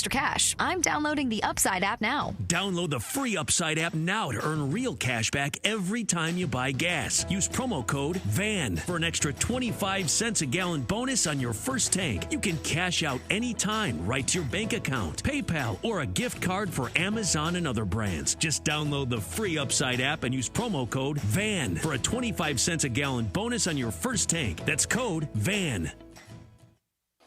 extra cash. I'm downloading the Upside app now. Download the free Upside app now to earn real cash back every time you buy gas. Use promo code VAN for an extra 25 cents a gallon bonus on your first tank. You can cash out anytime right to your bank account, PayPal, or a gift card for Amazon and other brands. Just download the free Upside app and use promo code VAN for a 25 cents a gallon bonus on your first tank. That's code VAN.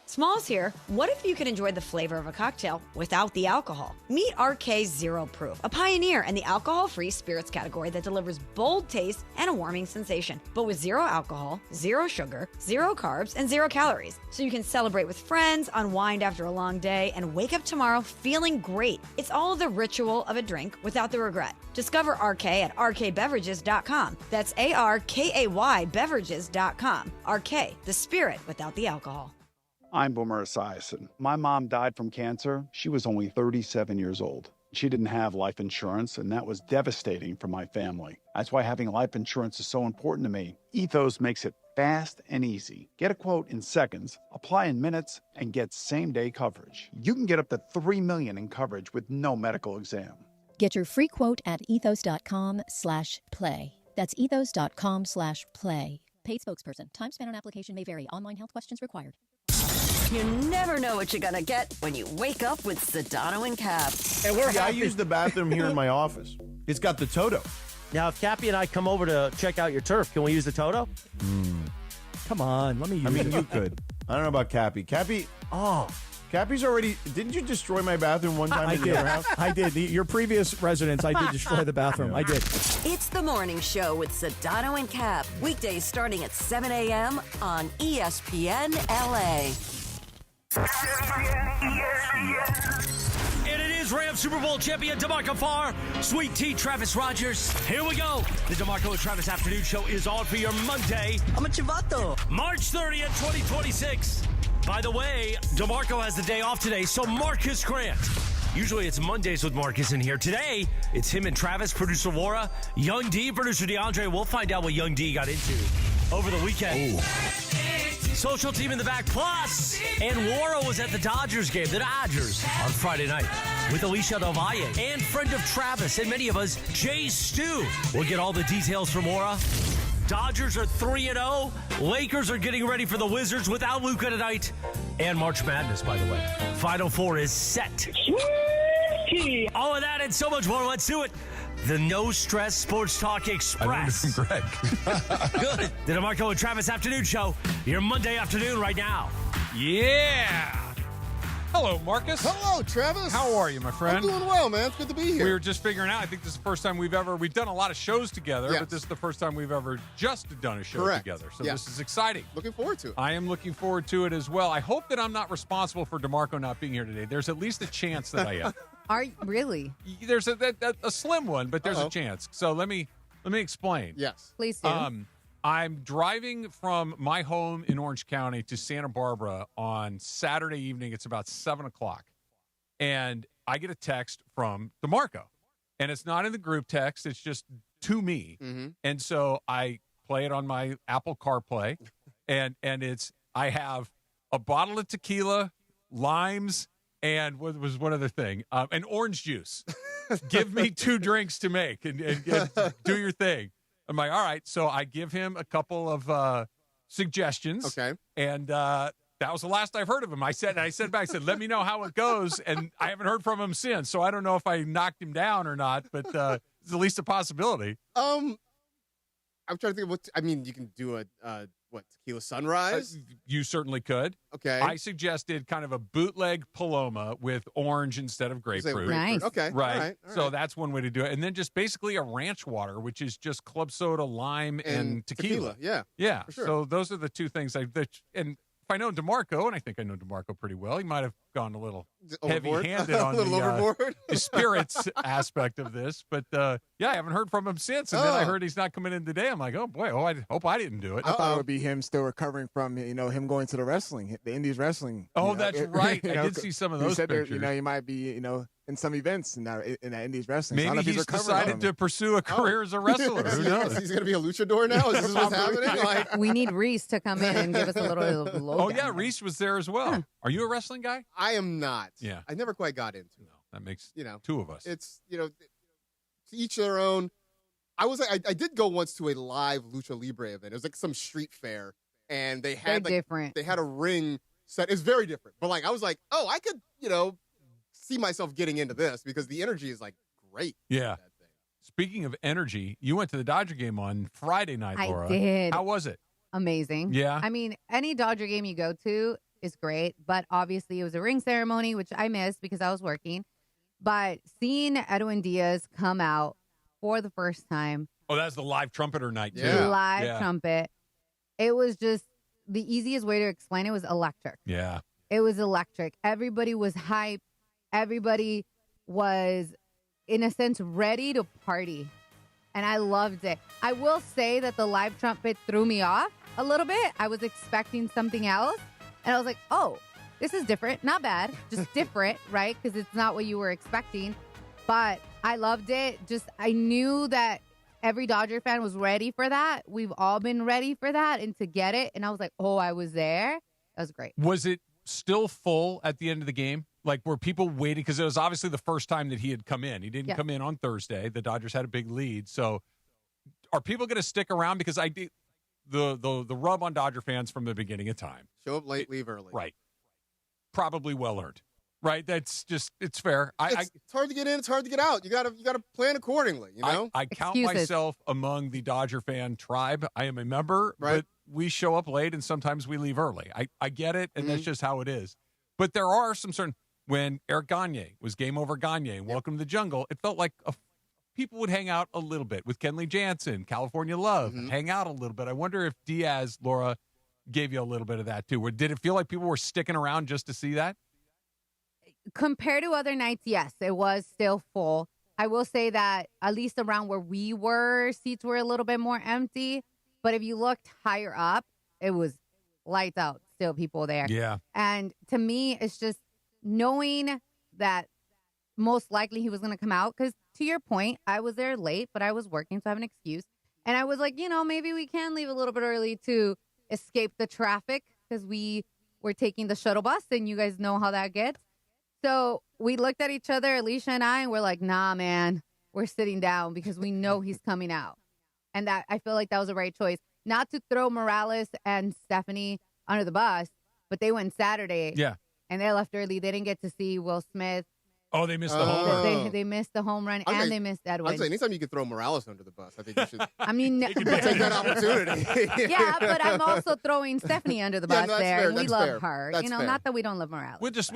Smalls here. What if you could enjoy the flavor of a cocktail without the alcohol? Meet RK Zero Proof, a pioneer in the alcohol-free spirits category that delivers bold taste and a warming sensation, but with zero alcohol, zero sugar, zero carbs, and zero calories. So you can celebrate with friends, unwind after a long day, and wake up tomorrow feeling great. It's all the ritual of a drink without the regret. Discover RK at rkbeverages.com. That's ARKAY beverages.com. RK, the spirit without the alcohol. I'm Boomer Esiason. My mom died from cancer. She was only 37 years old. She didn't have life insurance, and that was devastating for my family. That's why having life insurance is so important to me. Ethos makes it fast and easy. Get a quote in seconds, apply in minutes, and get same-day coverage. You can get up to $3 million in coverage with no medical exam. Get your free quote at ethos.com/play. That's ethos.com/play. Paid spokesperson. Time spent on application may vary. Online health questions required. You never know what you're going to get when you wake up with Sedano and Cap. And I use the bathroom here in my office. It's got the Toto. Now, if Cappy and I come over to check out your turf, can we use the Toto? Come on, let me use it. You could. I don't know about Cappy. Cappy's already... Didn't you destroy my bathroom one time? I did. I did. Your previous residence, I did destroy the bathroom. I did. It's the morning show with Sedano and Cap. Weekdays starting at 7 a.m. on ESPN LA. And it is Rams Super Bowl champion DeMarco Farr, Sweet Tea Travis Rogers. Here we go. The DeMarco and Travis Afternoon Show is on for your Monday. I'm a chivato. March 30th, 2026. By the way, DeMarco has the day off today, so Marcas Grant. Usually it's Mondays with Marcus in here. Today, it's him and Travis, producer Laura, Young D, producer DeAndre. We'll find out what Young D got into over the weekend. Ooh. Social team in the back. Plus, and Laura was at the Dodgers game, the Dodgers, on Friday night with Alicia Del Valle and friend of Travis and many of us, Jay Stu. We'll get all the details from Laura. Dodgers are 3-0. Lakers are getting ready for the Wizards without Luka tonight. And March Madness, by the way. Final Four is set. All of that and so much more. Let's do it. The No Stress Sports Talk Express. I learned from Greg. Good. The DeMarco and Travis Afternoon Show. Your Monday afternoon right now. Yeah. Hello, Marcus. Hello, Travis. How are you, my friend? I'm doing well, man. It's good to be here. We were just figuring out, I think this is the first time we've done a lot of shows together, Yes. but this is the first time we've ever just done a show Correct. together. So Yes. this is exciting. Looking forward to it. I am looking forward to it as well. I hope that I'm not responsible for DeMarco not being here today. There's at least a chance that I am. Are you really? There's a slim one, but there's a chance. So let me explain. Yes. Please do. I'm driving from my home in Orange County to Santa Barbara on Saturday evening. It's about 7 o'clock. And I get a text from DeMarco. And it's not in the group text. It's just to me. Mm-hmm. And so I play it on my Apple CarPlay. And I have a bottle of tequila, limes, and what was one other thing? And orange juice. Give me 2 drinks to make and do your thing. I'm like, all right. So I give him a couple of suggestions. Okay. And that was the last I've heard of him. I said back, let me know how it goes. And I haven't heard from him since. So I don't know if I knocked him down or not, but it's at least a possibility. I'm trying to think of you can do tequila sunrise? You certainly could. Okay. I suggested kind of a bootleg Paloma with orange instead of grapefruit. Nice. Okay. Right. All right. So that's one way to do it. And then just basically a ranch water, which is just club soda, lime, and tequila. Yeah. Yeah. For sure. So those are the 2 things and if I know DeMarco, and I think I know DeMarco pretty well, he might have gone a little heavy-handed on the spirits aspect of this. But, I haven't heard from him since. And then I heard he's not coming in today. I'm like, oh, boy, I hope I didn't do it. I thought it would be him still recovering from, him going to the Indies wrestling. Oh, that's right. I did see some of those pictures. He might be, in some events in that Indies wrestling. Maybe so I don't know if he's decided to pursue a career as a wrestler. Who knows? He's going to be a luchador now? Is this what's happening? We need Reese to come in and give us a little Oh, yeah, Reese was there as well. Are you a wrestling guy? I am not. Yeah. I never quite got into it. That makes You know, two of us. It's, to each their own. I did go once to a live Lucha Libre event. It was like some street fair, and they had different. They had a ring set. It's very different. But I was like, oh, I could, see myself getting into this because the energy is great. Yeah. Speaking of energy, you went to the Dodger game on Friday night, Laura. I did. How was it? Amazing. Yeah. I mean, any Dodger game you go to is great, but obviously it was a ring ceremony, which I missed because I was working. But seeing Edwin Diaz come out for the first time. Oh, that's the live trumpeter night, too. Live trumpet. It was just the easiest way to explain it was electric. Yeah. It was electric. Everybody was hyped. Everybody was, in a sense, ready to party. And I loved it. I will say that the live trumpet threw me off a little bit. I was expecting something else. And I was like, oh, this is different. Not bad. Just different, right? Because it's not what you were expecting. But I loved it. I knew that every Dodger fan was ready for that. We've all been ready for that and to get it. And I was like, oh, I was there. That was great. Was it still full at the end of the game? Were people waiting? Because it was obviously the first time that he had come in. He didn't come in on Thursday. The Dodgers had a big lead. So are people going to stick around? Because I did the rub on Dodger fans from the beginning of time. Show up late, leave early. Right. Probably well earned. Right. That's just, it's fair. It's hard to get in. It's hard to get out. You gotta plan accordingly. I count myself among the Dodger fan tribe. I am a member, but we show up late and sometimes we leave early. I get it, and that's just how it is. But there are some certain, when Eric Gagne was Game Over Gagne and Welcome to the Jungle, it felt like people would hang out a little bit with Kenley Jansen, California Love, hang out a little bit. I wonder if Diaz, Laura, gave you a little bit of that too. Or did it feel like people were sticking around just to see that? Compared to other nights, yes, it was still full. I will say that at least around where we were, seats were a little bit more empty. But if you looked higher up, it was lights out, still people there. Yeah. And to me, it's just knowing that most likely he was going to come out. Because to your point, I was there late, but I was working, so I have an excuse. And I was like, maybe we can leave a little bit early to escape the traffic because we were taking the shuttle bus, and you guys know how that gets. So we looked at each other, Alicia and I, and we're like, nah, man, we're sitting down because we know he's coming out. And that I feel like that was the right choice. Not to throw Morales and Stephanie under the bus, but they went Saturday. Yeah. And they left early. They didn't get to see Will Smith. Oh, they missed the home run. They missed the home run, and they missed Edwin. I'd say anytime you can throw Morales under the bus, I think you should. I mean, take that opportunity. Yeah, but I'm also throwing Stephanie under the bus there, fair, and we that's love fair. her. That's fair. Not that we don't love Morales. We'll just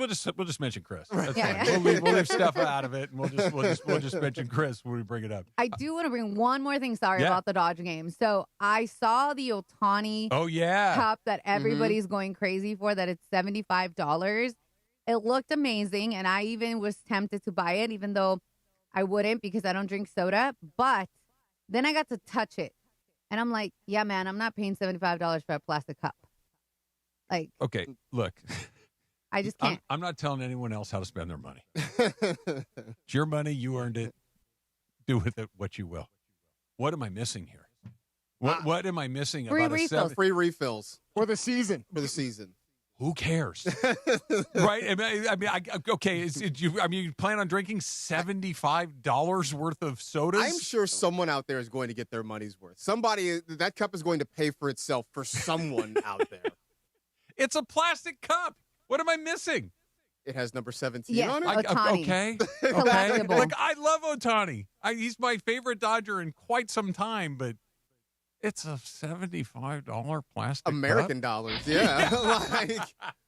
mention Chris. That's Yeah, fine. We'll leave Steph out of it, and we'll just mention Chris when we bring it up. I do want to bring one more thing. Sorry about the Dodger game. So I saw the Ohtani cup that everybody's going crazy for. That it's $75. It looked amazing, and I even was tempted to buy it, even though I wouldn't because I don't drink soda. But then I got to touch it, and I'm like, yeah, man, I'm not paying $75 for a plastic cup. Okay, look. I just can't. I'm not telling anyone else how to spend their money. It's your money. You earned it. Do with it what you will. What am I missing here? What am I missing? Free about refills. Free refills. For the season. Who cares? Right? I mean, okay. You plan on drinking $75 worth of sodas? I'm sure someone out there is going to get their money's worth. That cup is going to pay for itself for someone out there. It's a plastic cup. What am I missing? It has number 17 Yes, on it. Ohtani. Okay. Collectible. Look, I love Ohtani. He's my favorite Dodger in quite some time, but it's a $75 plastic American cup? dollars, yeah.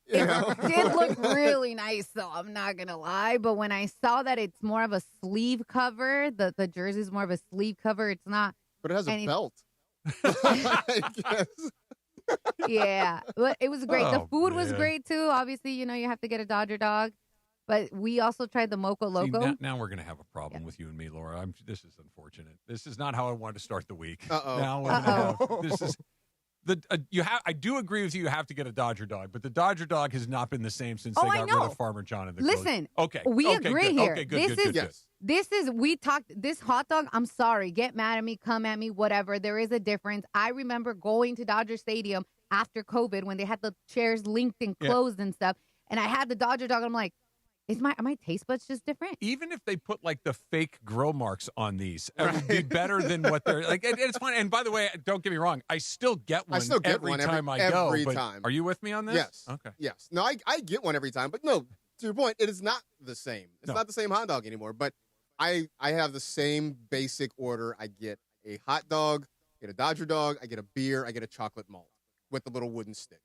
It did look really nice, though. I'm not going to lie. But when I saw that it's more of a sleeve cover, the jersey's more of a sleeve cover, it's not. But it has a belt. Yeah. But it was great. The Oh, food was man. great, too. Obviously, you have to get a Dodger dog. But we also tried the Mocha See, Loco. now we're going to have a problem with you and me, Laura. This is unfortunate. This is not how I wanted to start the week. Uh-oh. Now we're gonna have- this is I do agree with you. You have to get a Dodger dog, but the Dodger dog has not been the same since they I got know. rid of Farmer John and the Listen, Okay, we okay, agree good. here. Okay, good, this good, is good, good. this is we talked this hot dog. I'm sorry, get mad at me, come at me, whatever. There is a difference. I remember going to Dodger Stadium after COVID when they had the chairs linked and closed and stuff, and I had the Dodger dog. And I'm like, are my taste buds just different? Even if they put like the fake grill marks on these, it would be better than what they're like. It's fun. And by the way, don't get me wrong, I still get one. Every time I go. Every time. Are you with me on this? Yes. Okay. Yes. No, I get one every time, but no. To your point, it is not the same. It's not the same hot dog anymore. But I have the same basic order. I get a hot dog, I get a Dodger dog, I get a beer, I get a chocolate malt with the little wooden stick.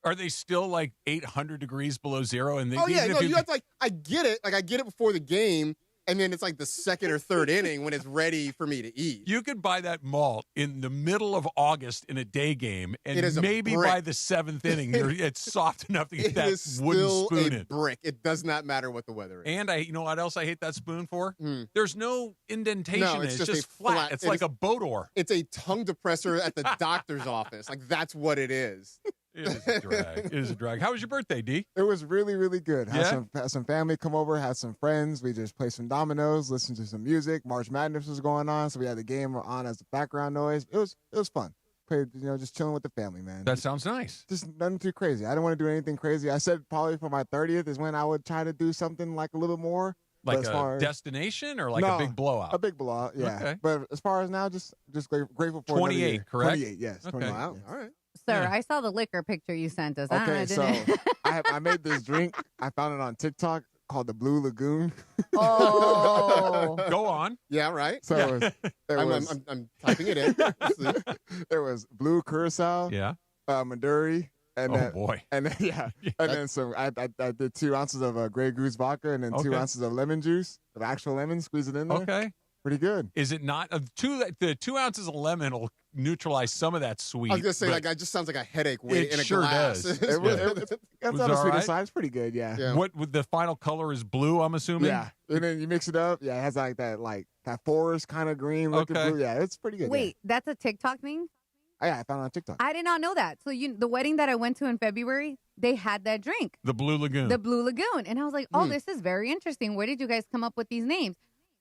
Are they still like 800 degrees below zero? And you have to I get it. Like I get it before the game, and then it's like the second or third inning when it's ready for me to eat. You could buy that malt in the middle of August in a day game, and maybe brick. by the seventh inning, it's soft enough to get that is wooden still spoon a in. brick. It does not matter what the weather is. And you know what else I hate that spoon for? There's no indentation. No, in it. it's It's just just a flat. flat- It's it like is- a boat oar. It's a tongue depressor at the doctor's office. Like that's what it is. It is a drag. It is a drag. How was your birthday, D? It was really, really good. Yeah? Had some family come over, had some friends. We just played some dominoes, listened to some music. March Madness was going on, so we had the game on as the background noise. It was fun. Played, just chilling with the family, man. That sounds nice. Just nothing too crazy. I didn't want to do anything crazy. I said probably for my 30th is when I would try to do something like a little more. Like a destination or like a big blowout? A big blowout, yeah. Okay. But as far as now, just grateful for 28, correct? 28, yes. Okay. 28, Wow. yes. All right. Sir, I saw the liquor picture you sent us. Okay, so didn't I made this drink. I found it on TikTok called the Blue Lagoon. Oh. Go on. Yeah, right. So I'm typing it in. There was blue curacao, Yeah. Maduri, and then, boy. and then and then some. I did 2 ounces of Grey Goose vodka and then 2 Okay. ounces of lemon juice, of actual lemon. Squeeze it in there. Okay. Pretty good. Is it not? The 2 ounces of lemon will neutralize some of that sweet. I was gonna say, but like, it just sounds like a headache weight it in a sure glass. does. It Yeah. it's Was on it the all sweeter right? side. It's pretty good. Yeah. Yeah. What with the final color is blue? I'm assuming. Yeah. And then you mix it up. Yeah, it has like that forest kind of green looking Okay. blue. Yeah, it's pretty good. Wait, that's a TikTok thing? Yeah, I found it on TikTok. I did not know that. So the wedding that I went to in February, they had that drink, The Blue Lagoon. the Blue Lagoon. And I was like, oh, this is very interesting. Where did you guys come up with these names?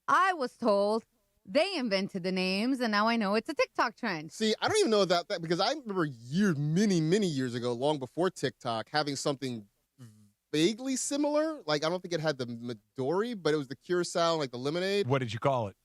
I was told they invented the names, and now I know it's a TikTok trend. See, I don't even know about that because I remember many years ago, long before TikTok, having something vaguely similar. Like, I don't think it had the Midori, but it was the Curacao, like the lemonade. What did you call it?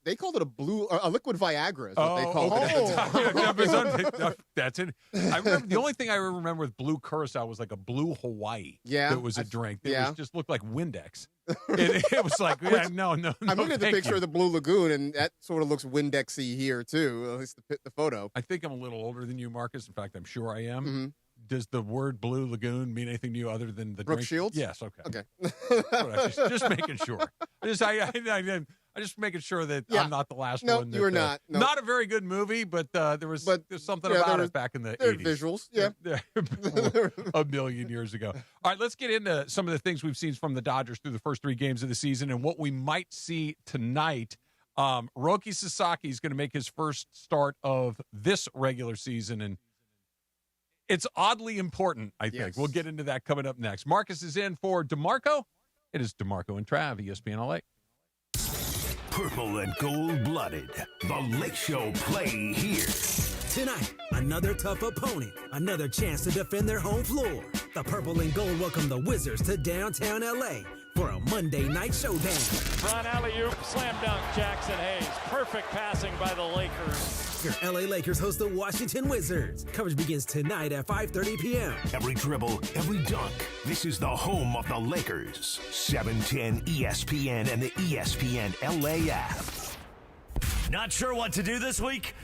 They called it a liquid Viagra is what they called it. Yeah, but that's it. I remember the only thing I remember with blue curacao was like a blue Hawaii. Yeah, that was a drink. It yeah. was just looked like Windex. it was like, no. I'm looking at the thank picture you. of the Blue Lagoon, and that sort of looks Windexy here too. At least the photo. I think I'm a little older than you, Marcus. In fact, I'm sure I am. Mm-hmm. Does the word Blue Lagoon mean anything to you other than the Brooke drink? Shields? Yes. Okay. Okay. just making sure. I just making sure that I'm not the last No, one. you were not. No. Not a very good movie, but there's something about it back in the 80s. Visuals, yeah. A million years ago. All right, let's get into some of the things we've seen from the Dodgers through the first 3 games of the season and what we might see tonight. Roki Sasaki is going to make his first start of this regular season, and it's oddly important, I think. Yes. We'll get into that coming up next. Marcus is in for DeMarco. It is DeMarco and Trav, ESPN LA. Purple and gold-blooded. The Lake Show play here. Tonight, another tough opponent, another chance to defend their home floor. The Purple and Gold welcome the Wizards to downtown LA for a Monday night showdown. Front alley-oop, slam dunk, Jackson Hayes. Perfect passing by the Lakers. Your LA Lakers host the Washington Wizards. Coverage begins tonight at 5:30 p.m. Every dribble, every dunk. This is the home of the Lakers. 710 ESPN and the ESPN LA app. Not sure what to do this week?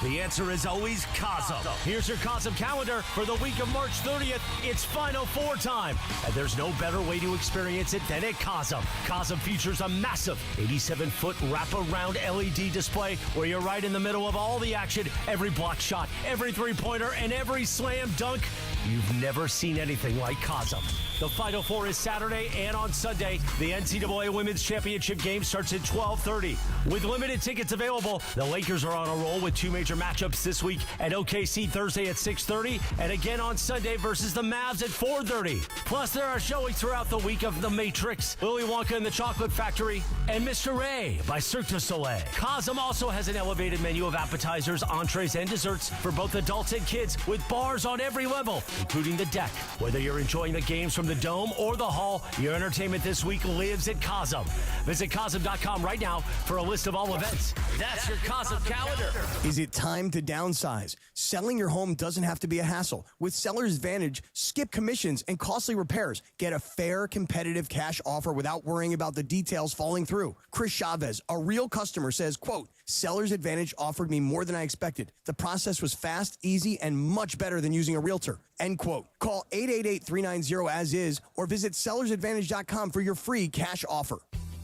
The answer is always Cosm. Here's your Cosm calendar for the week of March 30th. It's Final Four time, and there's no better way to experience it than at Cosm. Cosm features a massive 87-foot wraparound LED display where you're right in the middle of all the action, every block shot, every three-pointer, and every slam dunk. You've never seen anything like Cosm. The Final Four is Saturday and on Sunday. The NCAA Women's Championship game starts at 12:30. With limited tickets available, the Lakers are on a roll with 2 major matchups this week at OKC Thursday at 6:30 and again on Sunday versus the Mavs at 4:30. Plus, there are showings throughout the week of The Matrix, Willy Wonka and the Chocolate Factory, and Mr. Ray by Cirque du Soleil. Cosm also has an elevated menu of appetizers, entrees, and desserts for both adults and kids with bars on every level, including the deck. Whether you're enjoying the games from the Dome or the Hall, your entertainment this week lives at Cosm. Visit Cosm.com right now for a list of all events. That's your Cosm calendar. Is it time to downsize? Selling your home doesn't have to be a hassle. With Seller's Advantage, skip commissions and costly repairs. Get a fair, competitive cash offer without worrying about the details falling through. Chris Chavez, a real customer, says, quote, Seller's Advantage offered me more than I expected. The process was fast, easy, and much better than using a realtor. End quote. Call 888-390-AS-IS or visit sellersadvantage.com for your free cash offer.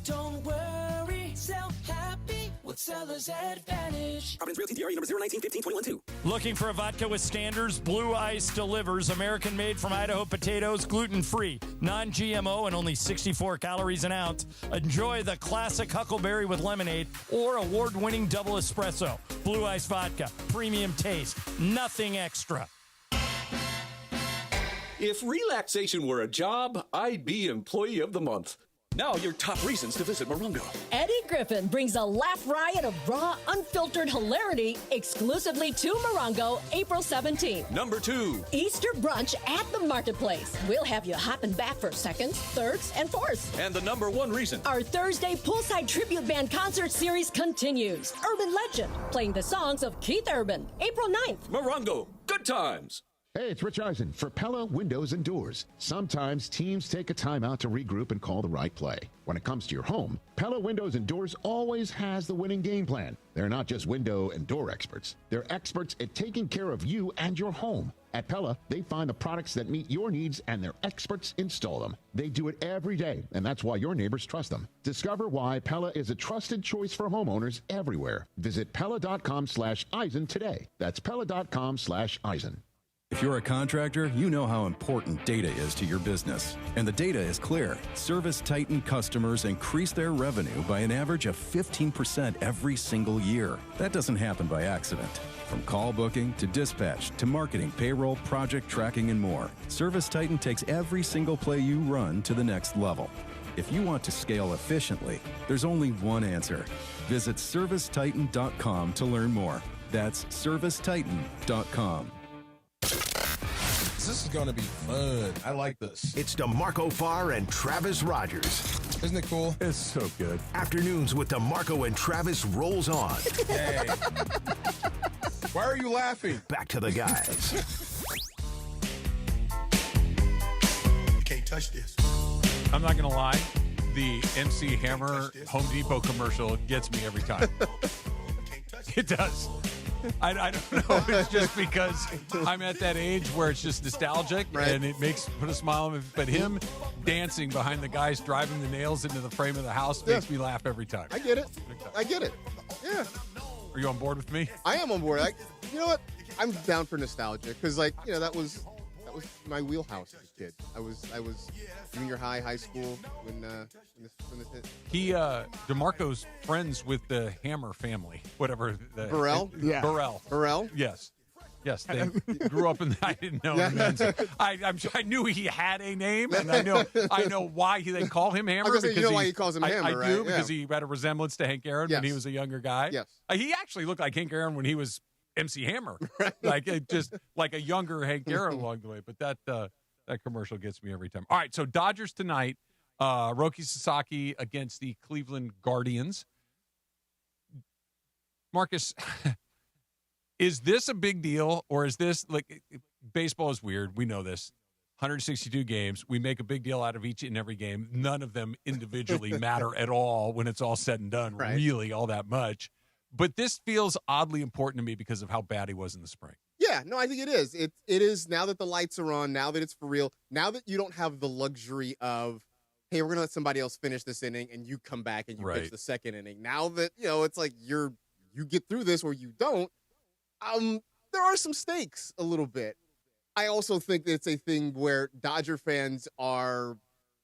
Don't worry, sell happy with Seller's Advantage. Providence Realty DRE number 019152112. Looking for a vodka with standards? Blue Ice delivers. American made from Idaho potatoes, gluten-free, non-GMO, and only 64 calories an ounce. Enjoy the classic Huckleberry with lemonade or award-winning double espresso. Blue Ice vodka, premium taste, nothing extra. If relaxation were a job, I'd be Employee of the Month. Now your top reasons to visit Morongo. Eddie Griffin brings a laugh riot of raw, unfiltered hilarity exclusively to Morongo, April 17th. Number 2. Easter brunch at the marketplace. We'll have you hopping back for seconds, thirds, and fourths. And the number 1 reason. Our Thursday poolside tribute band concert series continues. Urban Legend, playing the songs of Keith Urban, April 9th. Morongo, good times. Hey, it's Rich Eisen for Pella Windows and Doors. Sometimes teams take a timeout to regroup and call the right play. When it comes to your home, Pella Windows and Doors always has the winning game plan. They're not just window and door experts. They're experts at taking care of you and your home. At Pella, they find the products that meet your needs and their experts install them. They do it every day, and that's why your neighbors trust them. Discover why Pella is a trusted choice for homeowners everywhere. Visit Pella.com/Eisen today. That's Pella.com/Eisen. If you're a contractor, you know how important data is to your business. And the data is clear. Service Titan customers increase their revenue by an average of 15% every single year. That doesn't happen by accident. From call booking to dispatch to marketing, payroll, project tracking, and more, Service Titan takes every single play you run to the next level. If you want to scale efficiently, there's only one answer. Visit ServiceTitan.com to learn more. That's ServiceTitan.com. This is going to be fun. I like this. It's DeMarco Farr and Travis Rogers. Isn't it cool? It's so good. Afternoons with DeMarco and Travis rolls on. Hey. Why are you laughing? Back to the guys. You can't touch this. I'm not going to lie. The MC Hammer Home Depot commercial gets me every time. It does. I don't know. It's just because I'm at that age where it's just nostalgic, right? And it put a smile on me. But him dancing behind the guys driving the nails into the frame of the house makes me laugh every time. I get it. I get it. Yeah. Are you on board with me? I am on board. You know what? I'm down for nostalgia because, that was my wheelhouse as a kid. I was junior high school when this hit. DeMarco's friends with the Hammer family, whatever. Burrell? Yeah. Burrell? Yes. Yes, they grew up in. I didn't know. I knew he had a name, and I know why they call him Hammer. Because you know why he calls him Hammer, right? I do because he had a resemblance to Hank Aaron when he was a younger guy. Yes, he actually looked like Hank Aaron when he was MC Hammer, just like a younger Hank Aaron along the way. But that commercial gets me every time. All right, so Dodgers tonight. Roki Sasaki against the Cleveland Guardians. Marcus. Is this a big deal, or is this baseball is weird? We know this. 162 games. We make a big deal out of each and every game. None of them individually matter at all when it's all said and done, really all that much. But this feels oddly important to me because of how bad he was in the spring. Yeah, no, I think it is. It is now that the lights are on, now that it's for real, now that you don't have the luxury of, hey, we're going to let somebody else finish this inning and you come back and you pitch the second inning. Now that, it's like you get through this or you don't. There are some stakes a little bit. I also think it's a thing where Dodger fans are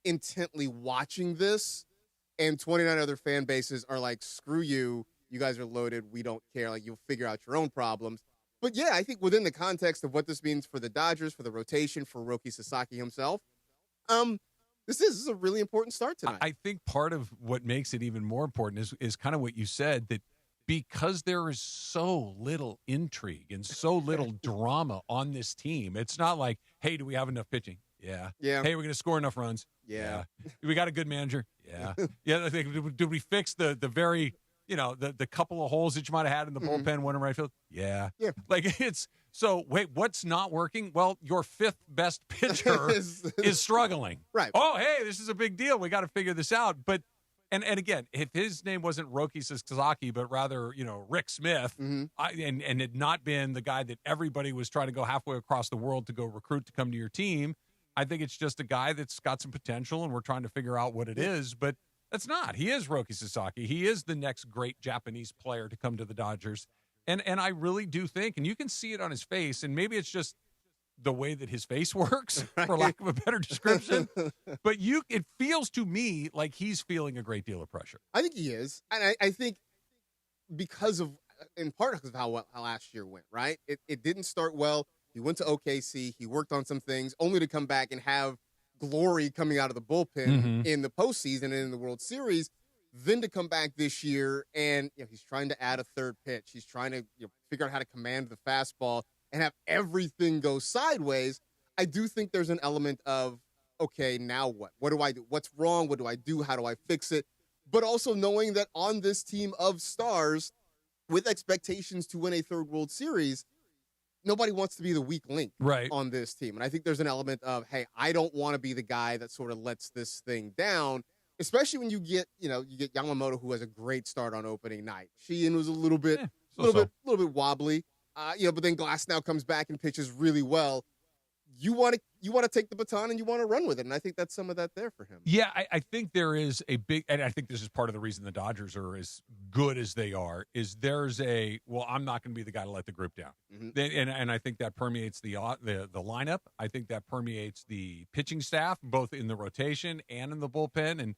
intently watching this, and 29 other fan bases are like, screw you. You guys are loaded. We don't care. Like, you'll figure out your own problems. But yeah, I think within the context of what this means for the Dodgers, for the rotation, for Roki Sasaki himself, this is a really important start tonight. I think part of what makes it even more important is kind of what you said, that because there is so little intrigue and so little drama on this team, it's not like, hey, do we have enough pitching? Yeah. Yeah. Hey, we're going to score enough runs? Yeah. We got a good manager? Yeah. Yeah. I think, did we fix the very, the couple of holes that you might have had in the bullpen, one in right field? Yeah. Yeah. Like, it's so, wait, what's not working? Well, your fifth best pitcher is struggling. Right. Oh, hey, this is a big deal. We got to figure this out. But, and again, if his name wasn't Roki Sasaki, but rather, Rick Smith, and had not been the guy that everybody was trying to go halfway across the world to go recruit to come to your team, I think it's just a guy that's got some potential, and we're trying to figure out what it is. But that's not. He is Roki Sasaki. He is the next great Japanese player to come to the Dodgers. And I really do think, and you can see it on his face, and maybe it's just the way that his face works, for lack of a better description. But it feels to me like he's feeling a great deal of pressure. I think he is. And I think in part because of how last year went, right? It didn't start well. He went to OKC. He worked on some things, only to come back and have glory coming out of the bullpen in the postseason and in the World Series. Then to come back this year, and he's trying to add a third pitch. He's trying to figure out how to command the fastball and have everything go sideways. I do think there's an element of, okay, now what? What do I do? What's wrong? What do I do? How do I fix it? But also knowing that on this team of stars with expectations to win a third World Series, nobody wants to be the weak link on this team. And I think there's an element of, hey, I don't want to be the guy that sort of lets this thing down, especially when you get Yamamoto, who has a great start on opening night. Sheehan was a little bit wobbly. But then Glasnow comes back and pitches really well. You want to take the baton and you want to run with it, and I think that's some of that there for him. Yeah, I think there is a big, and I think this is part of the reason the Dodgers are as good as they are. Is there's I'm not going to be the guy to let the group down, and I think that permeates the lineup. I think that permeates the pitching staff, both in the rotation and in the bullpen. And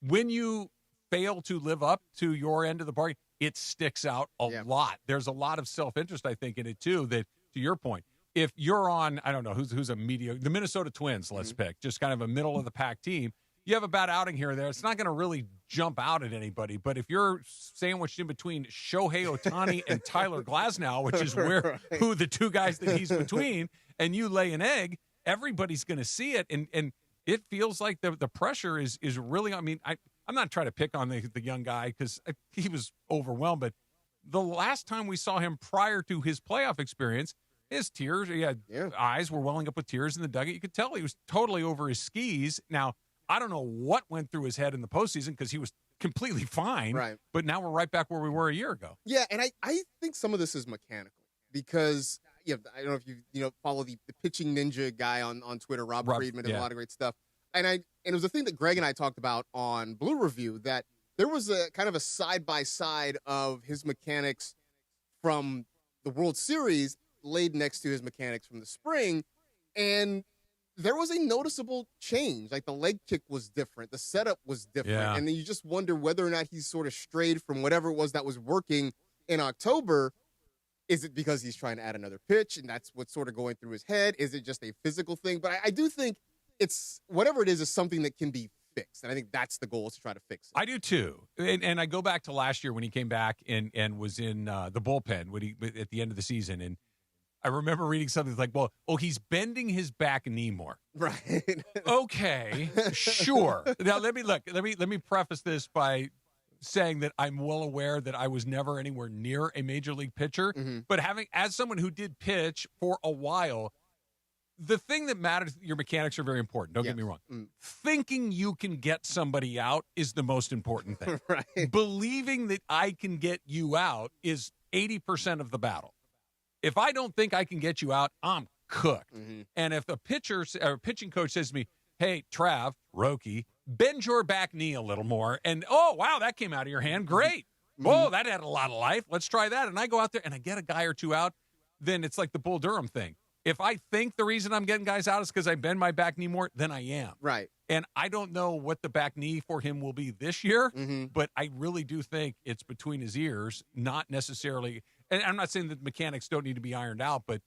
when you fail to live up to your end of the bargain, it sticks out a lot. There's a lot of self-interest, I think, in it too. That, to your point, if you're on, I don't know, who's a mediocre, the Minnesota Twins, let's pick, just kind of a middle-of-the-pack team, you have a bad outing here or there, it's not going to really jump out at anybody. But if you're sandwiched in between Shohei Ohtani and Tyler Glasnow, which is who the two guys that he's between, and you lay an egg, everybody's going to see it. And it feels like the pressure is really, I'm not trying to pick on the young guy because he was overwhelmed, but the last time we saw him prior to his playoff experience, his tears, eyes were welling up with tears in the dugout. You could tell he was totally over his skis. Now, I don't know what went through his head in the postseason because he was completely fine. Right. But now we're right back where we were a year ago. Yeah, and I think some of this is mechanical because I don't know if you follow the pitching ninja guy on Twitter, Rob Friedman, and a lot of great stuff. And it was a thing that Greg and I talked about on Blue Review, that there was a kind of a side-by-side of his mechanics from the World Series laid next to his mechanics from the spring, and there was a noticeable change. Like, the leg kick was different, the setup was different, and then you just wonder whether or not he's sort of strayed from whatever it was that was working in October. Is it because he's trying to add another pitch, and that's what's sort of going through his head? Is it just a physical thing? But I do think it's whatever it is something that can be fixed, and I think that's the goal, is to try to fix it. I do too, and I go back to last year when he came back and was in the bullpen at the end of the season, and I remember reading something like, he's bending his back knee more. Right. Okay, sure. Now let me preface this by saying that I'm well aware that I was never anywhere near a major league pitcher, but as someone who did pitch for a while, the thing that matters, your mechanics are very important. Don't get me wrong. Thinking you can get somebody out is the most important thing. Right. Believing that I can get you out is 80% of the battle. If I don't think I can get you out, I'm cooked. And if a pitching coach says to me, hey, Trav, Roki, bend your back knee a little more, and oh, wow, that came out of your hand. Great. Whoa, that had a lot of life. Let's try that. And I go out there and I get a guy or two out, then it's like the Bull Durham thing. If I think the reason I'm getting guys out is because I bend my back knee more, then I am. Right. And I don't know what the back knee for him will be this year, Mm-hmm. but I really do think it's between his ears, not necessarily. And I'm not saying that mechanics don't need to be ironed out, but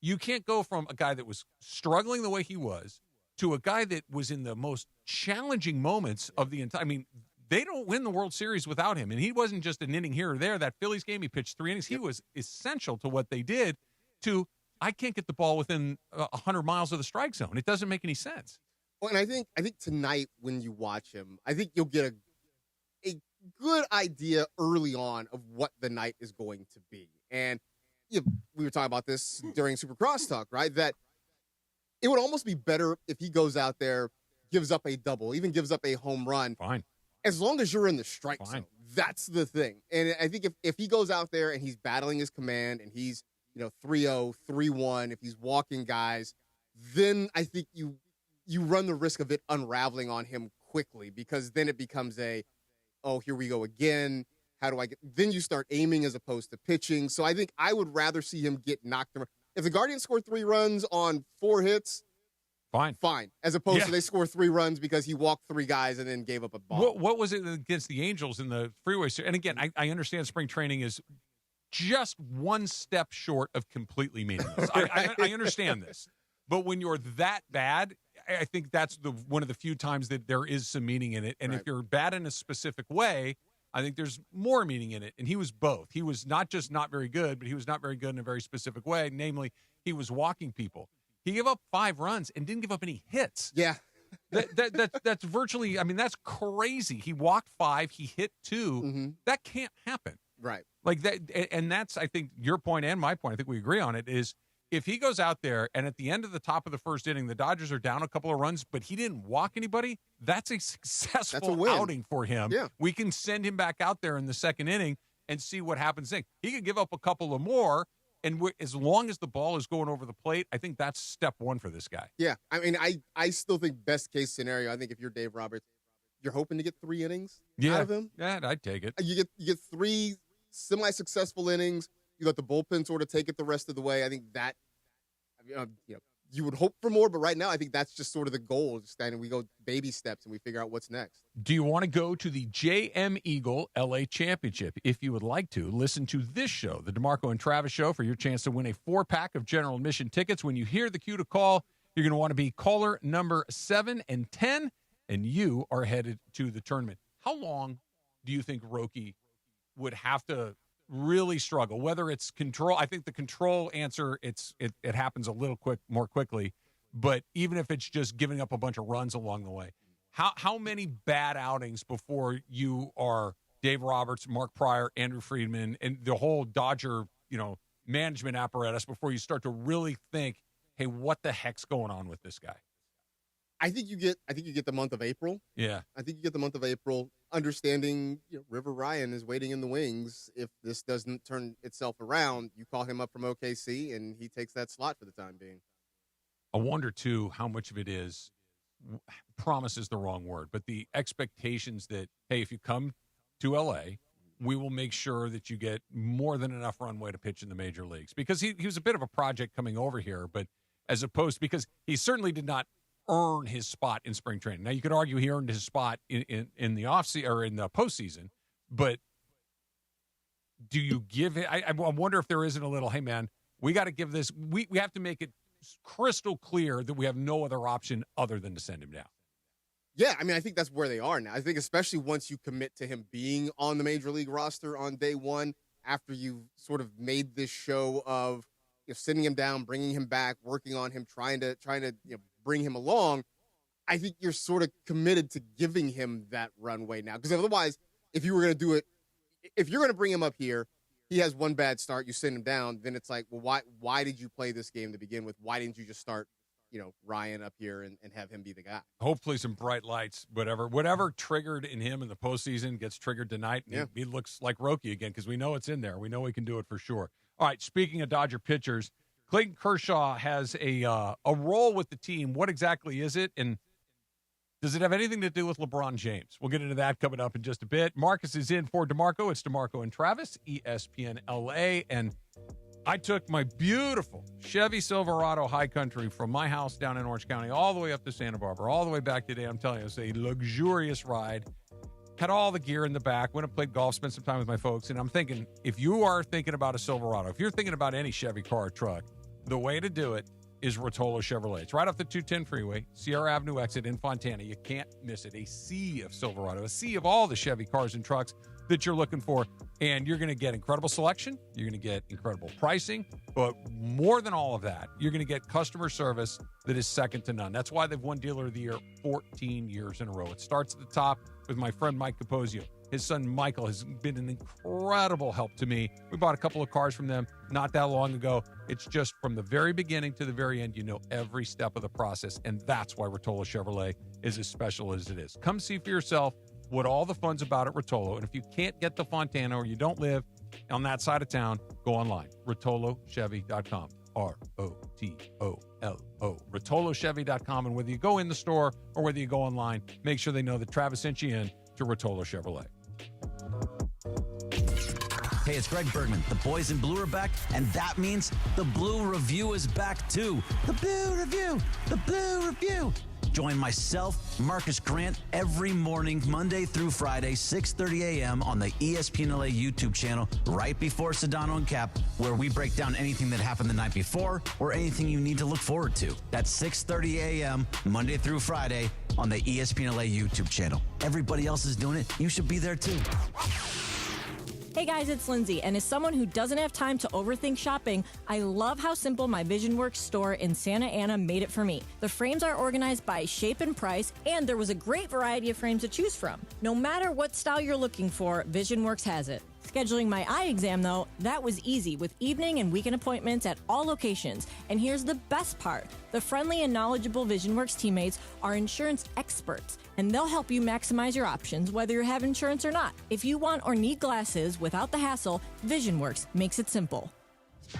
you can't go from a guy that was struggling the way he was to a guy that was in the most challenging moments of the entire. I mean, they don't win the World Series without him. And he wasn't just an inning here or there. That Phillies game, he pitched 3 innings. He was essential to what they did to, I can't get the ball within 100 miles of the strike zone. It doesn't make any sense. Well, and I think tonight when you watch him, I think you'll get a good idea early on of what the night is going to be. And we were talking about this during Super Crosstalk, right? That it would almost be better if he goes out there, gives up a double, even gives up a home run. Fine. As long as you're in the strike zone. That's the thing. And I think if he goes out there and he's battling his command and he's 3-0, 3-1, if he's walking guys, then I think you run the risk of it unraveling on him quickly, because then it becomes here we go again. How do I get? Then you start aiming as opposed to pitching. So I think I would rather see him get knocked around. If the Guardians score 3 runs on 4 hits, fine. As opposed to they score 3 runs because he walked 3 guys and then gave up a ball. What was it against the Angels in the freeway series? And again, I understand spring training is just one step short of completely meaningless. I understand this. But when you're that bad, I think that's one of the few times that there is some meaning in it. And if you're bad in a specific way, I think there's more meaning in it. And he was both. He was not just not very good, but he was not very good in a very specific way. Namely, he was walking people. He gave up 5 runs and didn't give up any hits. Yeah. That's virtually, I mean, that's crazy. He walked 5, he hit 2. Mm-hmm. That can't happen. Right. Like that, and that's, I think, your point and my point, I think we agree on it, is if he goes out there and at the end of the top of the first inning, the Dodgers are down a couple of runs, but he didn't walk anybody, that's a successful outing for him. Yeah. We can send him back out there in the second inning and see what happens then. He could give up a couple of more, and as long as the ball is going over the plate, I think that's step 1 for this guy. Yeah. I mean, I still think best case scenario, I think if you're Dave Roberts, you're hoping to get 3 innings out of him. Yeah, I'd take it. You get 3 semi-successful innings. You let the bullpen sort of take it the rest of the way. I think that, you would hope for more, but right now I think that's just sort of the goal. And we go baby steps and we figure out what's next. Do you want to go to the JM Eagle LA Championship? If you would like to, listen to this show, the DeMarco and Travis Show, for your chance to win a 4-pack of general admission tickets. When you hear the cue to call, you're going to want to be caller number 7 and 10, and you are headed to the tournament. How long do you think Roki would have to really struggle, whether it's control? I think the control answer, it happens a little more quickly, but even if it's just giving up a bunch of runs along the way, how many bad outings before you are Dave Roberts, Mark Pryor, Andrew Friedman, and the whole Dodger, management apparatus before you start to really think, hey, what the heck's going on with this guy? I think you get the month of April. Yeah. I think you get the month of April, understanding River Ryan is waiting in the wings. If this doesn't turn itself around, you call him up from OKC, and he takes that slot for the time being. I wonder, too, how much of it is, promise is the wrong word, but the expectations that, hey, if you come to L.A., we will make sure that you get more than enough runway to pitch in the major leagues. Because he was a bit of a project coming over here, but as opposed, because he certainly did not earn his spot in spring training. Now, you could argue he earned his spot in the offseason or in the postseason, but do you give it? I wonder if there isn't a little, hey, man, we got to give this, we have to make it crystal clear that we have no other option other than to send him down. Yeah, I mean, I think that's where they are now. I think especially once you commit to him being on the major league roster on day 1, after you've sort of made this show of sending him down, bringing him back, working on him, trying to bring him along, I think you're sort of committed to giving him that runway now. Because otherwise, if you were going to do it, if you're going to bring him up here, he has one bad start, you send him down, then it's like, well, why did you play this game to begin with? Why didn't you just start, Ryan up here and have him be the guy? Hopefully some bright lights, whatever triggered in him in the postseason gets triggered tonight. And he looks like Roki again, because we know it's in there. We know he can do it for sure. All right, speaking of Dodger pitchers, Clayton Kershaw has a role with the team. What exactly is it, and does it have anything to do with LeBron James? We'll get into that coming up in just a bit. Marcas is in for DeMarco. It's DeMarco and Travis, ESPN LA. And I took my beautiful Chevy Silverado High Country from my house down in Orange County all the way up to Santa Barbara, all the way back today. I'm telling you, it's a luxurious ride. Had all the gear in the back, went and played golf, spent some time with my folks. And I'm thinking, if you are thinking about a Silverado, if you're thinking about any Chevy car or truck, the way to do it is Rotolo Chevrolet. It's right off the 210 freeway, Sierra Avenue exit in Fontana. You can't miss it. A sea of Silverado, a sea of all the Chevy cars and trucks that you're looking for. And you're going to get incredible selection. You're going to get incredible pricing. But more than all of that, you're going to get customer service that is second to none. That's why they've won Dealer of the Year 14 years in a row. It starts at the top with my friend Mike Capozio. His son Michael has been an incredible help to me. We bought a couple of cars from them not that long ago. It's just from the very beginning to the very end, you know every step of the process. And that's why Rotolo Chevrolet is as special as it is. Come see for yourself what all the fun's about at Rotolo. And if you can't get to Fontana or you don't live on that side of town, go online. RotoloChevy.com. ROTOLO. RotoloChevy.com. And whether you go in the store or whether you go online, make sure they know that Travis sent you in to Rotolo Chevrolet. Hey, it's Greg Bergman. The boys in blue are back, and that means the Blue Review is back too. The Blue Review. The Blue Review. Join myself, Marcus Grant, every morning, Monday through Friday, 6:30 a.m. on the ESPN LA YouTube channel, right before Sedano and Cap, where we break down anything that happened the night before or anything you need to look forward to. That's 6:30 a.m. Monday through Friday on the ESPN LA YouTube channel. Everybody else is doing it. You should be there too. Hey guys, it's Lindsay, and as someone who doesn't have time to overthink shopping, I love how simple my VisionWorks store in Santa Ana made it for me. The frames are organized by shape and price, and there was a great variety of frames to choose from. No matter what style you're looking for, VisionWorks has it. Scheduling my eye exam, though, that was easy with evening and weekend appointments at all locations. And here's the best part. The friendly and knowledgeable VisionWorks teammates are insurance experts, and they'll help you maximize your options whether you have insurance or not. If you want or need glasses without the hassle, VisionWorks makes it simple.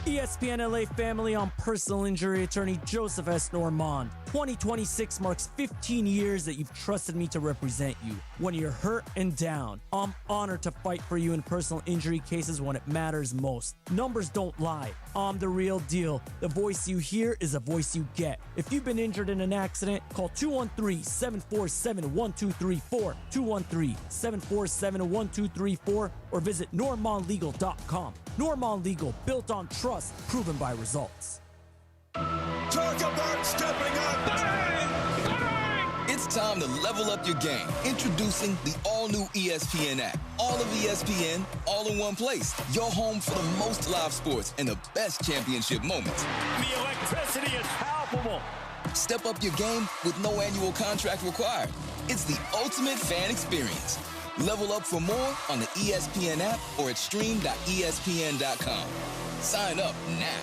ESPN LA family, I'm personal injury attorney Joseph S. Normand. 2026 marks 15 years that you've trusted me to represent you. When you're hurt and down, I'm honored to fight for you in personal injury cases when it matters most. Numbers don't lie. I'm the real deal. The voice you hear is a voice you get. If you've been injured in an accident, call 213-747-1234, 213-747-1234, or visit normandlegal.com. Normand Legal, built on trust, proven by results. Zuckerberg stepping up. It's time to level up your game. Introducing the all-new ESPN app. All of ESPN, all in one place. Your home for the most live sports and the best championship moments. The electricity is palpable. Step up your game with no annual contract required. It's the ultimate fan experience. Level up for more on the ESPN app or at stream.espn.com. Sign up now.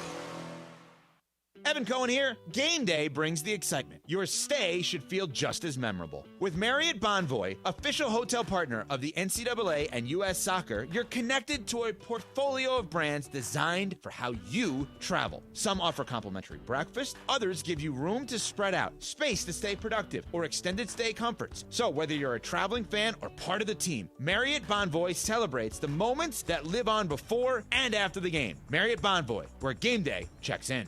Evan Cohen here. Game day brings the excitement. Your stay should feel just as memorable. With Marriott Bonvoy, official hotel partner of the NCAA and U.S. Soccer, you're connected to a portfolio of brands designed for how you travel. Some offer complimentary breakfast, others give you room to spread out, space to stay productive, or extended stay comforts. So whether you're a traveling fan or part of the team, Marriott Bonvoy celebrates the moments that live on before and after the game. Marriott Bonvoy, where game day checks in.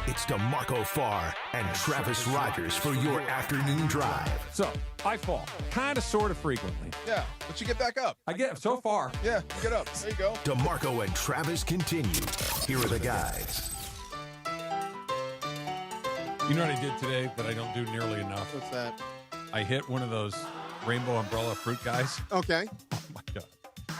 It's DeMarco Farr and Travis Rogers for your afternoon drive. So, I fall, kind of, sort of frequently. Yeah, but you get back up. I get so far. Yeah, you get up. There you go. DeMarco and Travis continue. Here are the guys. You know what I did today that I don't do nearly enough? What's that? I hit one of those rainbow umbrella fruit guys. Okay. Oh, my God.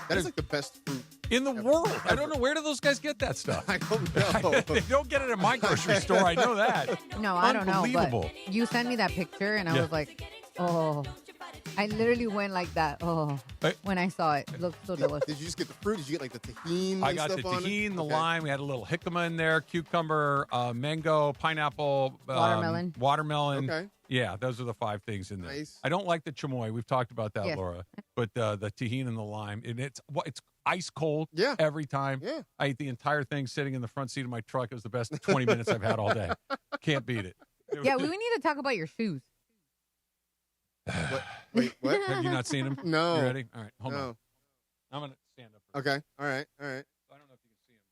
That is like the best fruit in the world. I don't know, where do those guys get that stuff? I don't know. They don't get it at my grocery store. I know that. No, I don't know. Unbelievable. But you sent me that picture, and I was like, oh. I literally went like that. Oh, when I saw it. It looked so delicious. Did you just get the fruit? Did you get like the tahini? I got the tahini, the lime. We had a little jicama in there, cucumber, mango, pineapple, watermelon. Okay. Yeah, those are the 5 things in there. Nice. I don't like the chamoy. We've talked about that, Yeah. Laura. But the tahini and the lime, and it's ice cold every time. Yeah. I ate the entire thing sitting in the front seat of my truck. It was the best 20 minutes I've had all day. Can't beat it. Yeah, we need to talk about your shoes. Wait, what? Have you not seen them? No. You ready? All right, hold No. on. I'm going to stand up. Okay. All right. I don't know if you can see them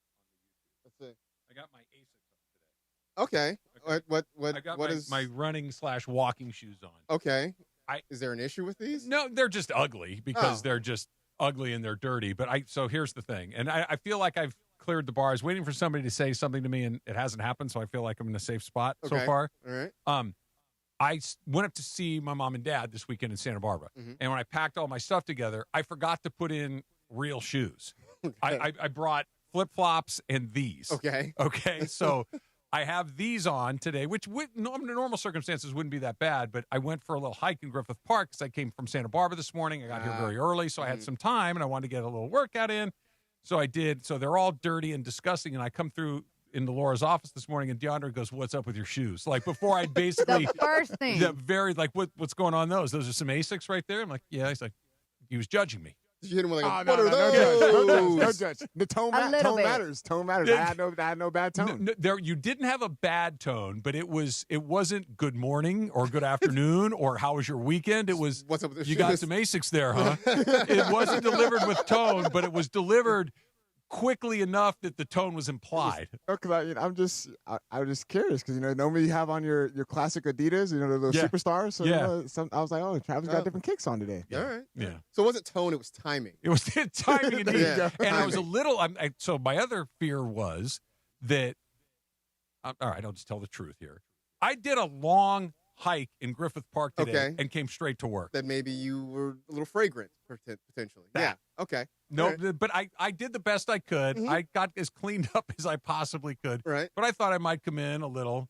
I got my Asics on Okay. I got what my, is my running/walking shoes on. Okay. Is there an issue with these? No, they're just ugly because they're just ugly and they're dirty. But so here's the thing, and I feel like I've cleared the bar. I was waiting for somebody to say something to me, and it hasn't happened. So I feel like I'm in a safe spot so far. All right. I went up to see my mom and dad this weekend in Santa Barbara, and when I packed all my stuff together, I forgot to put in real shoes. I brought flip flops and these. Okay. So I have these on today, which under normal circumstances wouldn't be that bad, but I went for a little hike in Griffith Park because I came from Santa Barbara this morning. I got here very early, so I had some time, and I wanted to get a little workout in. So I did. So they're all dirty and disgusting, and I come through into Laura's office this morning, and DeAndre goes, "What's up with your shoes?" Like before I basically the first thing. What's going on those? Those are some Asics right there. I'm like, yeah. He's like, he was judging me. Did you hit him with like, what are those? No judge. The tone matters. Tone matters. Yeah. I had no bad tone. You didn't have a bad tone, but it wasn't good morning or good afternoon or how was your weekend. It was, what's up with the you shoes? got some Asics there, huh? It wasn't delivered with tone, but it was delivered quickly enough that the tone was implied. Because I'm just curious because normally you have on your classic Adidas, the little superstars. So I was like, oh, Travis got different kicks on today. All right. Yeah. So it wasn't tone; it was timing. It was timing indeed. Yeah, and timing. I was a little. So my other fear was that. All right, I'll just tell the truth here. I did a long hike in Griffith Park today and came straight to work. That maybe you were a little fragrant potentially. Yeah. Okay. No, right. but I did the best I could. Mm-hmm. I got as cleaned up as I possibly could. Right. But I thought I might come in a little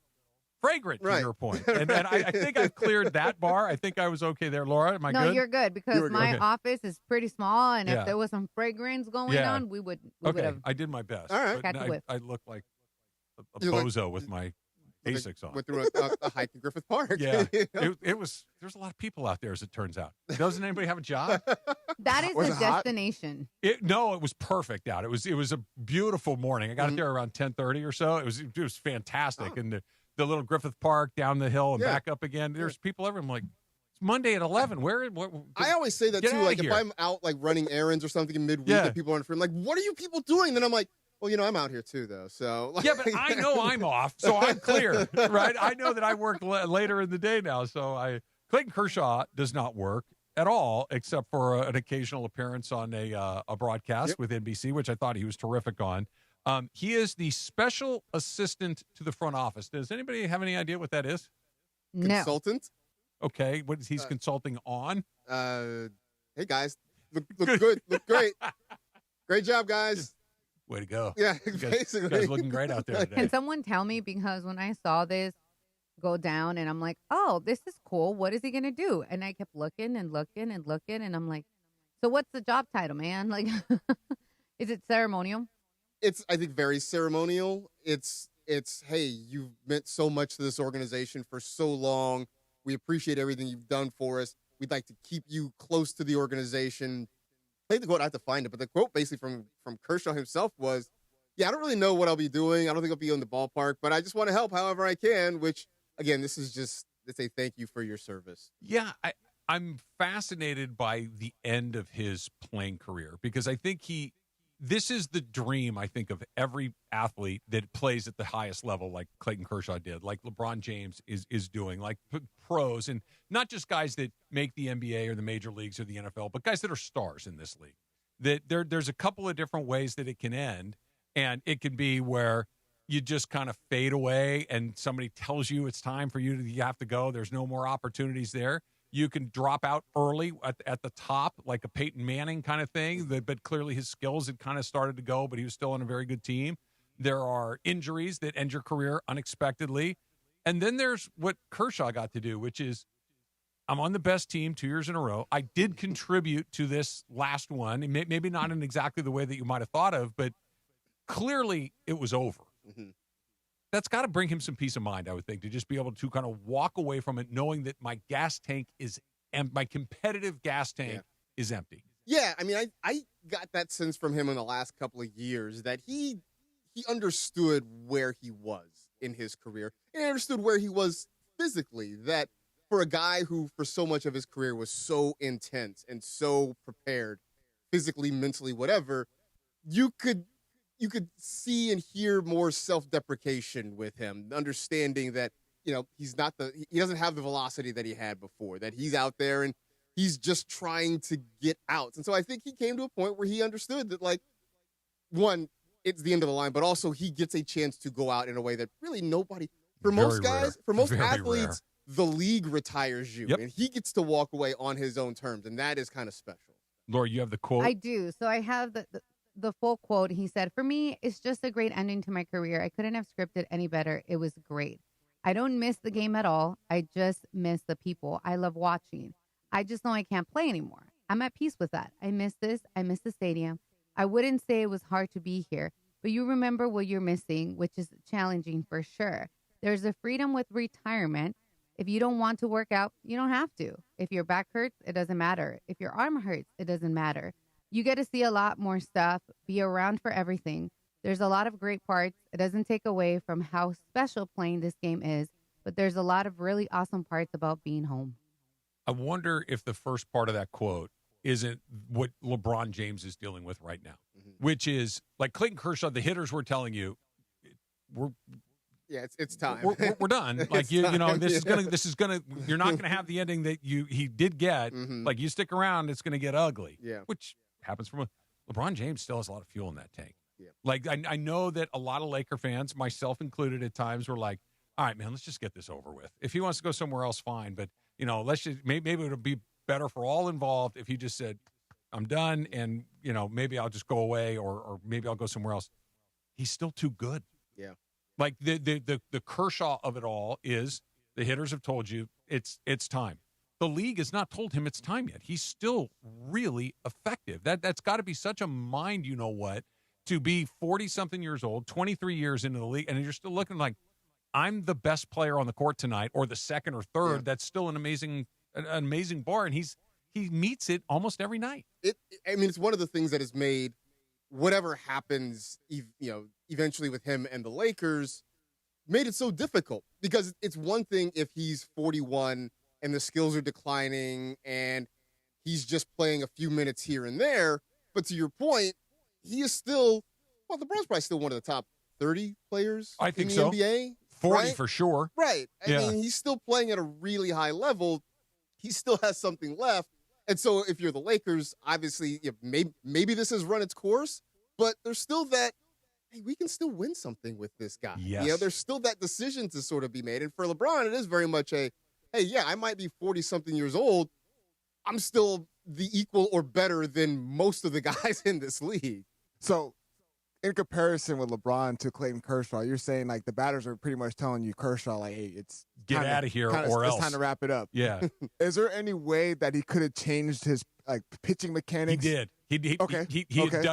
fragrant, to Right. your point. And I think I cleared that bar. I think I was okay there. Laura, am I good? No, you're good because my Okay. office is pretty small, and Yeah. if there was some fragrance going Yeah. on, we would Okay, have. I did my best. All right. But Catch a whip. I look like a You look- bozo with my Asics on. Went through a hike in Griffith Park. Yeah, You know? it was. There's a lot of people out there, as it turns out. Doesn't anybody have a job? That is Was the it hot? destination. No, it was perfect out. It was a beautiful morning. I got it there around 10:30 or so. It was fantastic, and the little Griffith Park down the hill and back up again. There's people everywhere. I'm like, it's Monday at 11. What I always say that Get too. outta Like if here. I'm out like running errands or something in midweek Yeah. and people aren't free, I'm like, what are you people doing? Then I'm like, well, I'm out here too though. So like, Yeah, but I know I'm off, so I'm clear, right? I know that I work later in the day now, so Clayton Kershaw does not work at all, except for an occasional appearance on a broadcast with NBC, which I thought he was terrific on. He is the special assistant to the front office. Does anybody have any idea what that is? No. Consultant. Okay, what is he's consulting on? Hey guys, look good, look great, great job, guys. Way to go! Yeah, you basically. guys looking great out there today. Can someone tell me? Because when I saw this go down, and I'm like, oh, this is cool. What is he gonna do? And I kept looking and looking and looking, and I'm like, so what's the job title, man? Like, is it ceremonial? It's I think very ceremonial. It's hey, you've meant so much to this organization for so long. We appreciate everything you've done for us. We'd like to keep you close to the organization. I think the quote, I have to find it, but the quote basically from Kershaw himself was, yeah, I don't really know what I'll be doing. I don't think I'll be in the ballpark, but I just want to help however I can, which, again, this is just, it's a thank you for your service. Yeah, I'm fascinated by the end of his playing career because I think this is the dream, I think, of every athlete that plays at the highest level like Clayton Kershaw did, like LeBron James is doing, like pros, and not just guys that make the NBA or the major leagues or the NFL, but guys that are stars in this league. That there's a couple of different ways that it can end, and it can be where you just kind of fade away and somebody tells you it's time for you have to go. There's no more opportunities there. You can drop out early at the top, like a Peyton Manning kind of thing, but clearly his skills had kind of started to go, but he was still on a very good team. There are injuries that end your career unexpectedly. And then there's what Kershaw got to do, which is I'm on the best team 2 years in a row. I did contribute to this last one, maybe not in exactly the way that you might have thought of, but clearly it was over. Mm-hmm. That's got to bring him some peace of mind, I would think, to just be able to kind of walk away from it knowing that my gas tank is my competitive gas tank is empty. Yeah, I mean, I got that sense from him in the last couple of years that he understood where he was in his career and he understood where he was physically, that for a guy who for so much of his career was so intense and so prepared physically, mentally, whatever, you could you could see and hear more self-deprecation with him, understanding that, he doesn't have the velocity that he had before, that he's out there and he's just trying to get outs. And so I think he came to a point where he understood that, like, one, it's the end of the line, but also he gets a chance to go out in a way that really nobody, for most guys, for most athletes, the league retires you. Yep. And he gets to walk away on his own terms, and that is kind of special. Laura, you have the quote? I do. So I have the full quote. He said, "For me, it's just a great ending to my career. I couldn't have scripted any better. It was great. I don't miss the game at all. I just miss the people. I love watching. I just know I can't play anymore. I'm at peace with that. I miss this. I miss the stadium. I wouldn't say it was hard to be here, but you remember what you're missing, which is challenging for sure. There's a freedom with retirement. If you don't want to work out, you don't have to. If your back hurts, it doesn't matter. If your arm hurts, it doesn't matter. You get to see a lot more stuff, be around for everything. There's a lot of great parts. It doesn't take away from how special playing this game is, but there's a lot of really awesome parts about being home." I wonder if the first part of that quote isn't what LeBron James is dealing with right now, which is like Clayton Kershaw, the hitters were telling you, it's time. We're done. Like this is gonna. You're not gonna have the ending that he did get. Like you stick around, it's gonna get ugly. Yeah, which happens from LeBron James still has a lot of fuel in that tank. Yeah, like I know that a lot of Laker fans, myself included, at times were like, "All right, man, let's just get this over with. If he wants to go somewhere else, fine. But let's just maybe it would be better for all involved if he just said, I'm done, and maybe I'll just go away, or maybe I'll go somewhere else." He's still too good. Yeah. Like the Kershaw of it all is the hitters have told you it's time. The league has not told him it's time yet. He's still really effective. That's got to be such a mind, to be 40-something years old, 23 years into the league, and you're still looking like, I'm the best player on the court tonight, or the second or third. Yeah. That's still an amazing bar, and he meets it almost every night. It's one of the things that has made whatever happens, eventually with him and the Lakers, made it so difficult. Because it's one thing if he's 41 and the skills are declining and he's just playing a few minutes here and there, but to your point, he is still, LeBron's probably still one of the top 30 players in the NBA. 40 for sure. Right. I mean, he's still playing at a really high level. He still has something left. And so if you're the Lakers, obviously, maybe this has run its course, but there's still that, hey, we can still win something with this guy. Yes. There's still that decision to sort of be made. And for LeBron, it is very much hey, yeah, I might be 40-something years old. I'm still the equal or better than most of the guys in this league. So in comparison with LeBron to Clayton Kershaw, you're saying like the batters are pretty much telling you, Kershaw, like, hey, it's get out of here or else. It's time to wrap it up. Yeah. Is there any way that he could have changed his pitching mechanics? He did.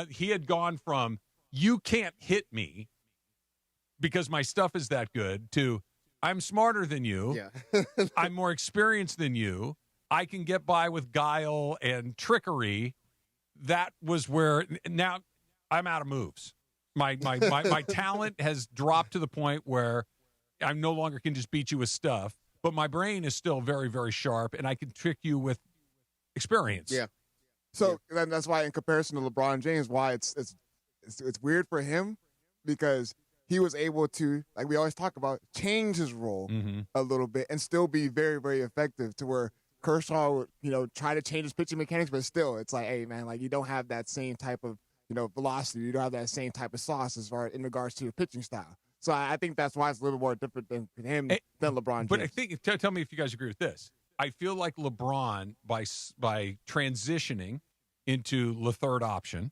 He had gone from you can't hit me because my stuff is that good to I'm smarter than you. Yeah. I'm more experienced than you. I can get by with guile and trickery. That was where now I'm out of moves. My talent has dropped to the point where I no longer can just beat you with stuff, but my brain is still very, very sharp, and I can trick you with experience. Yeah. So then that's why, in comparison to LeBron James, why it's weird for him, because he was able to, like we always talk about, change his role a little bit and still be very, very effective, to where Kershaw would, try to change his pitching mechanics, but still it's like, hey, man, like you don't have that same type of, velocity. You don't have that same type of sauce as far in regards to your pitching style. So I think that's why it's a little more different than him than LeBron James. But I think, tell me if you guys agree with this. I feel like LeBron, by transitioning into the third option,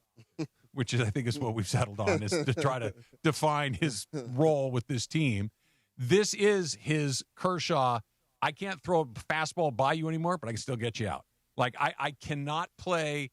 which I think is what we've settled on, is to try to define his role with this team. This is his Kershaw. I can't throw a fastball by you anymore, but I can still get you out. Like I cannot play,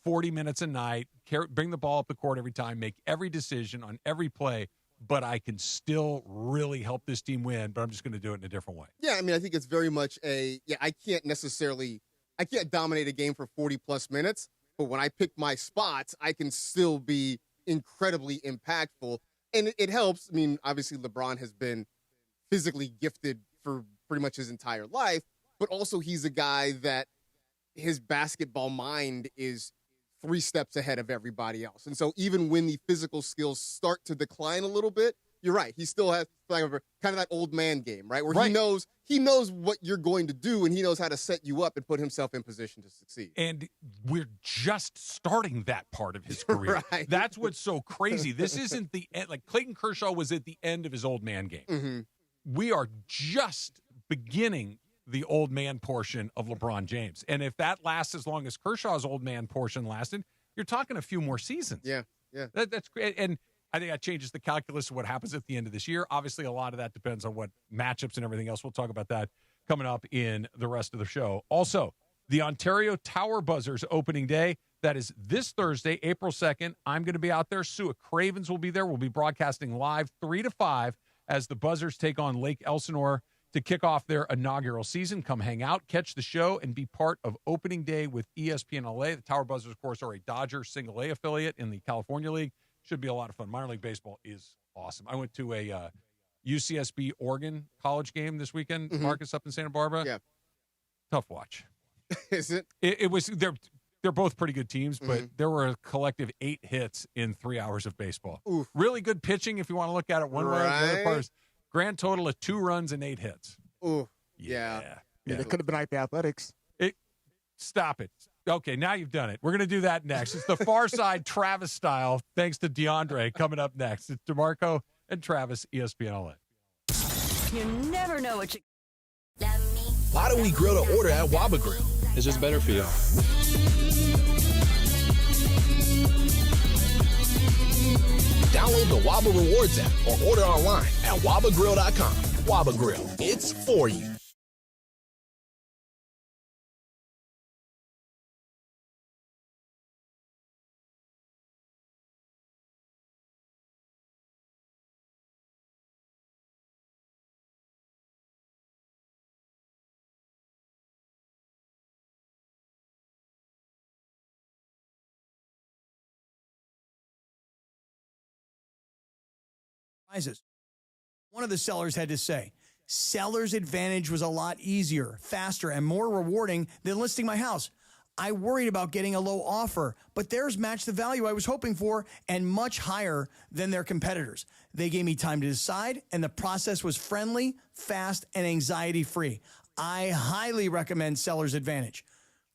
40 minutes a night, bring the ball up the court every time, make every decision on every play, but I can still really help this team win, but I'm just going to do it in a different way. Yeah, I think it's very much I can't dominate a game for 40-plus minutes, but when I pick my spots, I can still be incredibly impactful. And it helps. Obviously, LeBron has been physically gifted for pretty much his entire life, but also he's a guy that his basketball mind is 3 steps ahead of everybody else. And so even when the physical skills start to decline a little bit, you're right. He still has kind of that old man game, right? Where he knows what you're going to do, and he knows how to set you up and put himself in position to succeed. And we're just starting that part of his career. Right. That's what's so crazy. This isn't the end. Like Clayton Kershaw was at the end of his old man game. Mm-hmm. We are just beginning the old man portion of LeBron James. And if that lasts as long as Kershaw's old man portion lasted, you're talking a few more seasons. Yeah. That's great. And I think that changes the calculus of what happens at the end of this year. Obviously, a lot of that depends on what matchups and everything else. We'll talk about that coming up in the rest of the show. Also, the Ontario Tower Buzzers opening day. That is this Thursday, April 2nd. I'm going to be out there. Sua Cravens will be there. We'll be broadcasting live 3 to 5 as the Buzzers take on Lake Elsinore to kick off their inaugural season. Come hang out, catch the show, and be part of opening day with ESPN LA. The Tower Buzzers, of course, are a Dodger single A affiliate in the California League. Should be a lot of fun. Minor league baseball is awesome. I went to a UCSB Oregon college game this weekend, Marcas, up in Santa Barbara. Yeah. Tough watch. Is it? It was. They're both pretty good teams, but there were a collective 8 hits in 3 hours of baseball. Oof. Really good pitching if you want to look at it one way. The other part is grand total of 2 runs and 8 hits. Ooh. Yeah. They could have been like the Athletics. Stop it. Okay, now you've done it. We're going to do that next. It's the Far Side Travis style, thanks to DeAndre, coming up next. It's DeMarco and Travis, ESPN LA. You never know what you... Why do we grill to order at Waba Grill? It's just better for you. Download the Waba Rewards app or order online at wabagrill.com. Waba Grill, it's for you. One of the sellers had to say, seller's advantage was a lot easier, faster, and more rewarding than listing my house. I worried about getting a low offer, but theirs matched the value I was hoping for and much higher than their competitors. They gave me time to decide, and the process was friendly, fast, and anxiety-free. I highly recommend Seller's Advantage.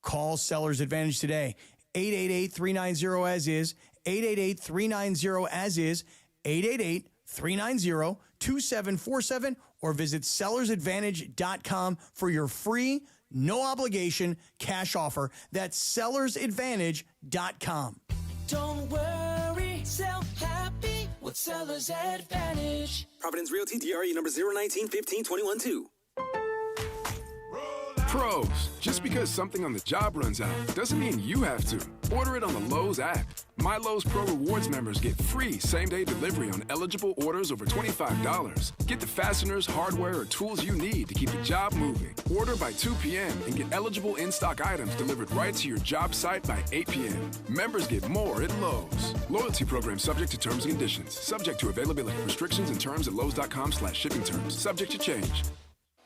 Call Seller's Advantage today. 888-390-AS-IS, 888-390-AS-IS, 888-390-2747, or visit sellersadvantage.com for your free, no obligation cash offer. That's sellersadvantage.com. Don't worry, sell happy with Seller's Advantage. Providence Realty, DRE number 019-15-21-2. Pros, just because something on the job runs out doesn't mean you have to. Order it on the Lowe's app. My Lowe's Pro Rewards members get free same-day delivery on eligible orders over $25. Get the fasteners, hardware, or tools you need to keep the job moving. Order by 2 p.m. and get eligible in-stock items delivered right to your job site by 8 p.m. Members get more at Lowe's. Loyalty program subject to terms and conditions. Subject to availability. Restrictions and terms at lowes.com/shipping terms. Subject to change.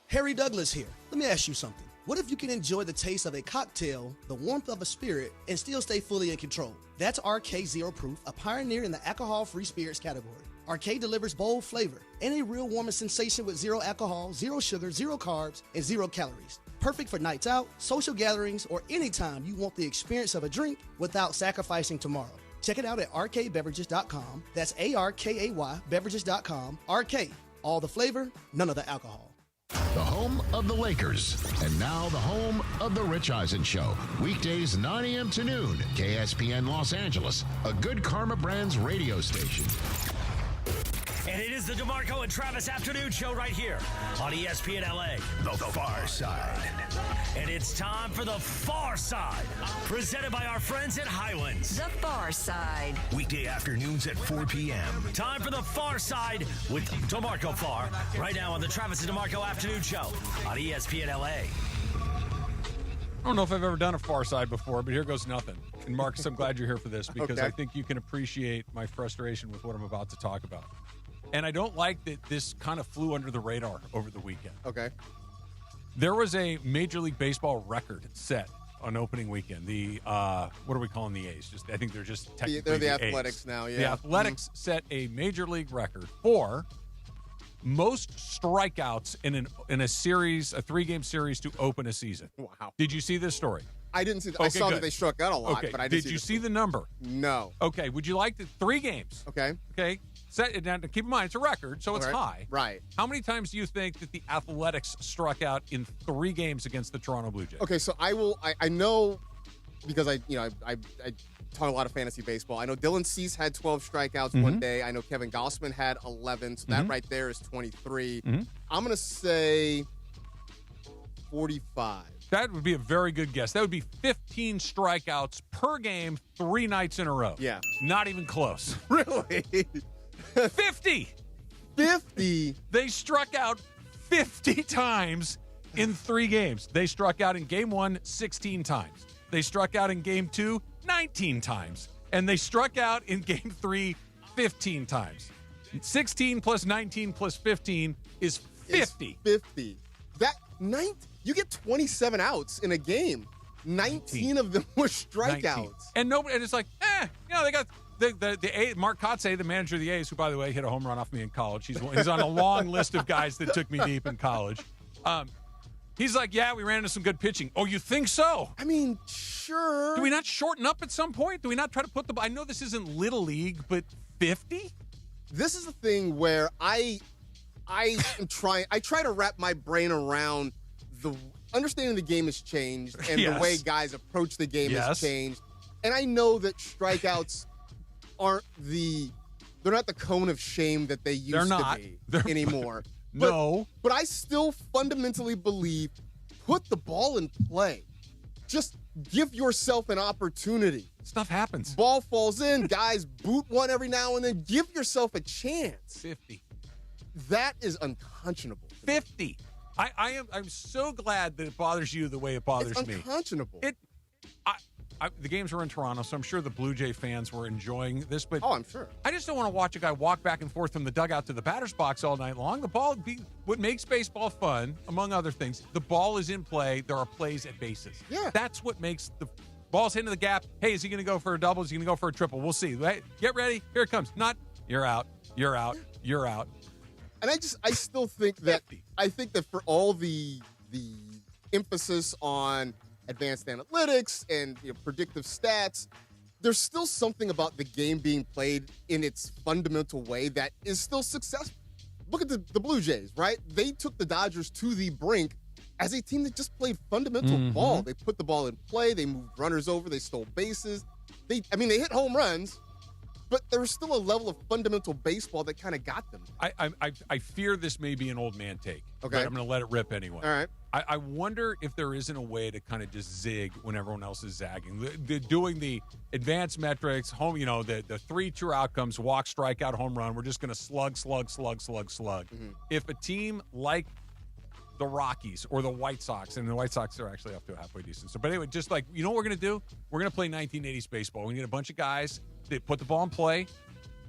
Harry Douglas here. Let me ask you something. What if you can enjoy the taste of a cocktail, the warmth of a spirit, and still stay fully in control? That's RK Zero Proof, a pioneer in the alcohol-free spirits category. RK delivers bold flavor and a real warming sensation with 0 alcohol, 0 sugar, 0 carbs, and 0 calories. Perfect for nights out, social gatherings, or anytime you want the experience of a drink without sacrificing tomorrow. Check it out at rkbeverages.com. That's ARKAY beverages.com. RK, all the flavor, none of the alcohol. The home of the Lakers. And now the home of the Rich Eisen Show. Weekdays 9 a.m. to noon. KSPN Los Angeles. A Good Karma Brands radio station. And it is the DeMarco and Travis Afternoon Show right here on ESPN LA. The Far Side. And it's time for The Far Side, presented by our friends at Highlands. The Far Side. Weekday afternoons at 4 p.m. Time for The Far Side with DeMarco Far, right now on the Travis and DeMarco Afternoon Show on ESPN LA. I don't know if I've ever done a Far Side before, but here goes nothing. And Marcus, I'm glad you're here for this because I think you can appreciate my frustration with what I'm about to talk about. And I don't like that this kind of flew under the radar over the weekend. Okay. There was a Major League Baseball record set on opening weekend. The what are we calling the A's? I think they're just technically they're the A's. Athletics now. Yeah, the Athletics set a major league record for most strikeouts in a series, a 3-game series to open a season. Wow! Did you see this story? I didn't see. Okay, I saw good. that they struck out a lot, Okay. but I didn't Did you see the number? No. Okay. Would you like the 3 games? Okay. Okay. Now, keep in mind, it's a record, so it's high. Right. How many times do you think that the Athletics struck out in 3 games against the Toronto Blue Jays? Okay, so I know because I talk a lot of fantasy baseball. I know Dylan Cease had 12 strikeouts one day. I know Kevin Gossman had 11, so that right there is 23. I'm going to say 45. That would be a very good guess. That would be 15 strikeouts per game, 3 nights in a row. Yeah. Not even close. Really? 50. 50? They struck out 50 times in 3 games. They struck out in game 1 16 times. They struck out in game 2 19 times. And they struck out in game 3 15 times. 16 plus 19 plus 15 is 50. It's 50. That 19, you get 27 outs in a game. 19 of them were strikeouts. 19. And it's like, they got the Mark Kotze, the manager of the A's, who, by the way, hit a home run off me in college. He's on a long list of guys that took me deep in college. He's like, yeah, we ran into some good pitching. Oh, you think so? I mean, sure. Do we not shorten up at some point? Do we not try to put I know this isn't Little League, but 50? This is the thing where I try to wrap my brain around the understanding the game has changed and the way guys approach the game has changed. And I know that strikeouts they're not the cone of shame that they used to be anymore. No. But I still fundamentally believe put the ball in play. Just give yourself an opportunity. Stuff happens. Ball falls in, guys boot one every now and then. Give yourself a chance. 50. That is unconscionable. 50. I'm so glad that it bothers you the way it bothers me. It's unconscionable. The games were in Toronto, so I'm sure the Blue Jay fans were enjoying this. But I'm sure. I just don't want to watch a guy walk back and forth from the dugout to the batter's box all night long. The ball, what makes baseball fun, among other things, the ball is in play. There are plays at bases. Yeah. That's what makes the ball's hitting the gap. Hey, is he going to go for a double? Is he going to go for a triple? We'll see. Hey, get ready. Here it comes. Not, you're out. You're out. You're out. And I still think that for all the emphasis on advanced analytics and predictive stats, there's still something about the game being played in its fundamental way that is still successful. Look at the Blue Jays, right? They took the Dodgers to the brink as a team that just played fundamental ball. They put the ball in play. They moved runners over. They stole bases. They hit home runs. But there was still a level of fundamental baseball that kind of got them. I fear this may be an old man take. Okay. But I'm going to let it rip anyway. All right. I wonder if there isn't a way to kind of just zig when everyone else is zagging. Doing the advanced metrics, the 3 true outcomes, walk, strikeout, home run. We're just going to slug. If a team like the Rockies or the White Sox, and the White Sox are actually up to a halfway decent. But anyway, just like, what we're going to do? We're going to play 1980s baseball. We're going to get a bunch of guys that put the ball in play,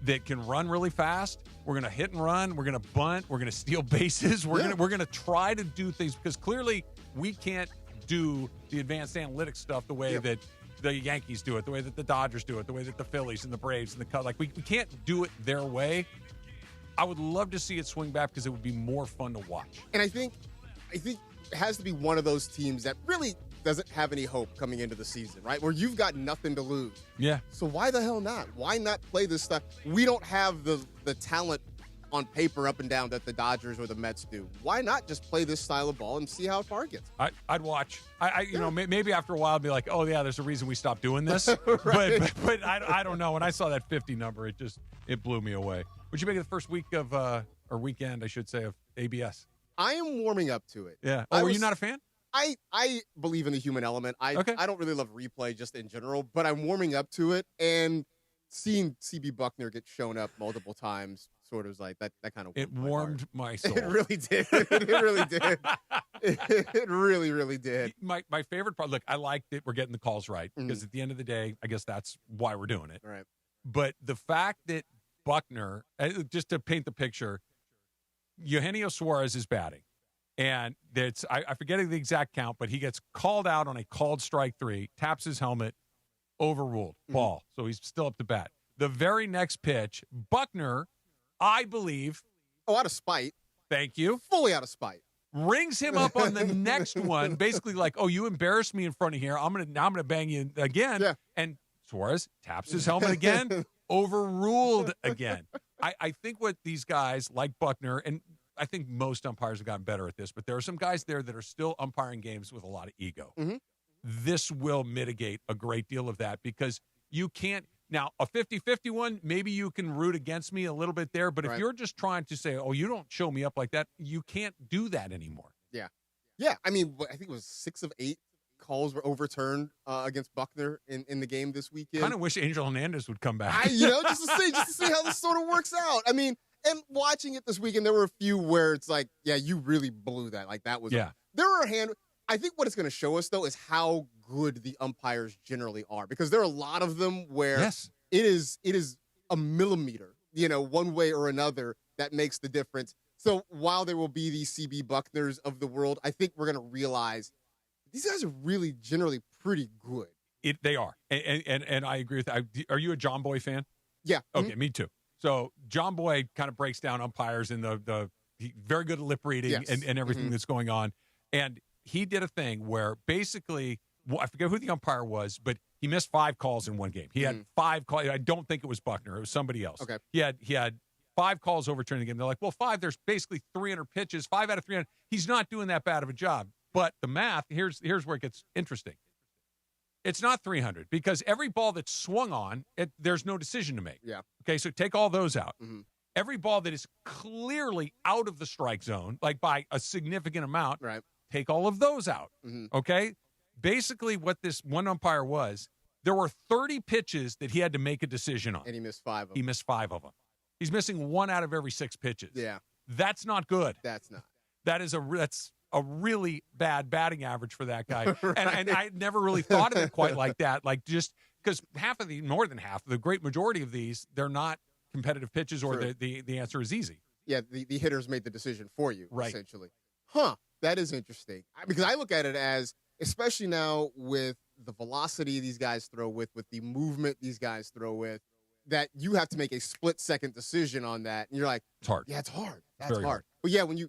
that can run really fast. We're going to hit and run. We're going to bunt. We're going to steal bases. We're going to try to do things because clearly we can't do the advanced analytics stuff the way that the Yankees do it, the way that the Dodgers do it, the way that the Phillies and the Braves and the Cubs. Like we can't do it their way. I would love to see it swing back because it would be more fun to watch. And I think it has to be one of those teams that really doesn't have any hope coming into the season, right? Where you've got nothing to lose. Yeah. So why the hell not? Why not play this stuff? We don't have the talent on paper up and down that the Dodgers or the Mets do. Why not just play this style of ball and see how far it gets? I'd watch. Maybe after a while I'd be like, oh yeah, there's a reason we stopped doing this. Right. But I don't know. When I saw that 50 number, it blew me away. What'd you make of the first week of or weekend, I should say, of ABS? I am warming up to it. Yeah. Oh, were you not a fan? I believe in the human element. I don't really love replay just in general, but I'm warming up to it, and seeing CB Buckner get shown up multiple times sort of was like that kind of warmed my soul. It really did. It really did. It really, really did. My favorite part, look, I like that we're getting the calls right because at the end of the day, I guess that's why we're doing it. Right. But the fact that Buckner, just to paint the picture, Eugenio Suarez is batting. And I forget the exact count, but he gets called out on a called strike 3, taps his helmet, overruled, ball. So he's still up to bat. The very next pitch, Buckner, I believe. Oh, out of spite. Thank you. Fully out of spite. Rings him up on the next one, basically like, oh, you embarrassed me in front of here. I'm gonna bang you again. Yeah. And Suarez taps his helmet again, overruled again. I think what these guys like Buckner, and I think most umpires have gotten better at this, but there are some guys there that are still umpiring games with a lot of ego. Mm-hmm. This will mitigate a great deal of that because you can't. Now, a 50-50 one, maybe you can root against me a little bit there, but if you're just trying to say, oh, you don't show me up like that, you can't do that anymore. Yeah. Yeah, I mean, I think it was 6 of 8 calls were overturned against Buckner in the game this weekend. Kind of wish Angel Hernandez would come back. Just to see how this sort of works out. I mean, and watching it this weekend, there were a few where it's like, yeah, you really blew that. Like, that was there were I think what it's going to show us, though, is how good the umpires generally are. Because there are a lot of them where it is a millimeter, one way or another that makes the difference. So while there will be these CB Buckners of the world, I think we're going to realize these guys are really generally pretty good. They are. And I agree with that. Are you a John Boy fan? Yeah. Okay, me too. So John Boy kind of breaks down umpires and he's very good at lip reading and everything that's going on. And he did a thing where basically, I forget who the umpire was, but he missed 5 calls in one game. He had 5 calls. I don't think it was Buckner. It was somebody else. Okay. He had 5 calls overturned in the game. They're like, well, 5, there's basically 300 pitches, 5 out of 300. He's not doing that bad of a job. But the math, here's where it gets interesting. It's not 300 because every ball that's swung on, there's no decision to make. Yeah. Okay, so take all those out. Every ball that is clearly out of the strike zone, like by a significant amount, take all of those out. Okay? Basically, what this one umpire was, there were 30 pitches that he had to make a decision on. And he missed 5 of them. He missed 5 of them. He's missing 1 out of every 6 pitches. Yeah. That's not good. That's not. That's a really bad batting average for that guy. And I never really thought of it quite like that. Like, just because more than half, the great majority of these, they're not competitive pitches or the answer is easy. Yeah, the hitters made the decision for you, essentially. Huh, that is interesting. Because I look at it as, especially now with the velocity these guys throw with the movement these guys throw with, that you have to make a split-second decision on that. And you're like, it's hard. Yeah, it's hard. That's hard. But yeah, when you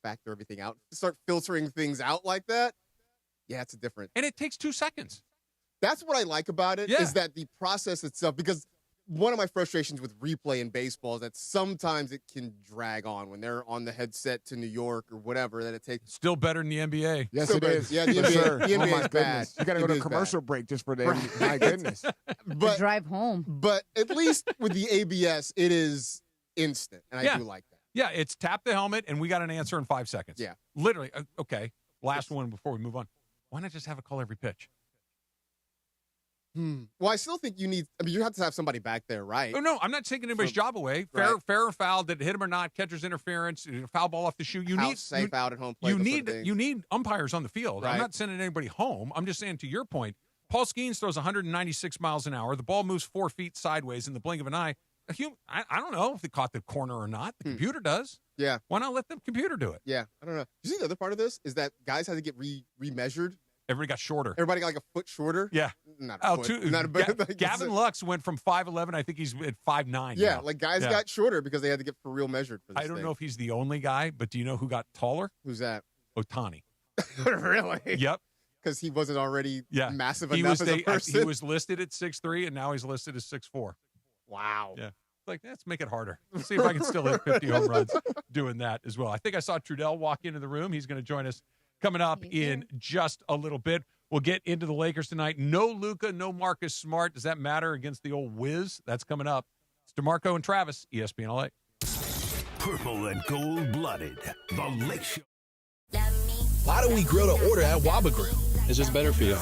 factor everything out, start filtering things out like that, yeah, it's a different. And it takes 2 seconds. That's what I like about it, is that the process itself, because one of my frustrations with replay in baseball is that sometimes it can drag on when they're on the headset to New York or whatever, that it takes. Still better than the NBA. Yes, it is. Yeah, the NBA is bad. You got to go to a commercial break just for the NBA. My goodness. But drive home. But at least with the ABS, it is instant, and I do like that. Yeah, it's tap the helmet, and we got an answer in 5 seconds. Yeah. Literally. Okay, last one before we move on. Why not just have a call every pitch? Well, I still think you have to have somebody back there, right? Oh, no, I'm not taking anybody's job away. Fair or foul, did it hit him or not, catcher's interference, foul ball off the shoe. Safe out at home plate. You need umpires on the field. Right. I'm not sending anybody home. I'm just saying, to your point, Paul Skeens throws 196 miles an hour. The ball moves 4 feet sideways in the blink of an eye. I don't know if they caught the corner or not. The computer does. Yeah. Why not let the computer do it? Yeah, I don't know. You see the other part of this is that guys had to get remeasured. Everybody got shorter. Everybody got like a foot shorter. Yeah. Not a foot. Gavin Lux went from 5'11". I think he's at 5'9". Yeah, now. like guys got shorter because they had to get for real measured for this I don't thing. know if he's the only guy, but do you know who got taller? Who's that? Ohtani. Really? Yep. Because he wasn't already massive enough as a person. He was listed at 6'3", and now he's listed as 6'4". Wow. Yeah. Like, let's make it harder. Let's see if I can still hit 50 home runs doing that as well. I think I saw Trudell walk into the room. He's going to join us coming up in just a little bit. We'll get into the Lakers tonight. No Luka, no Marcus Smart. Does that matter against the old Wiz? That's coming up. It's DeMarco and Travis, ESPN LA. Purple and gold-blooded. The Lake Show. Why do we grill to order at Waba Grill? It's just better for you.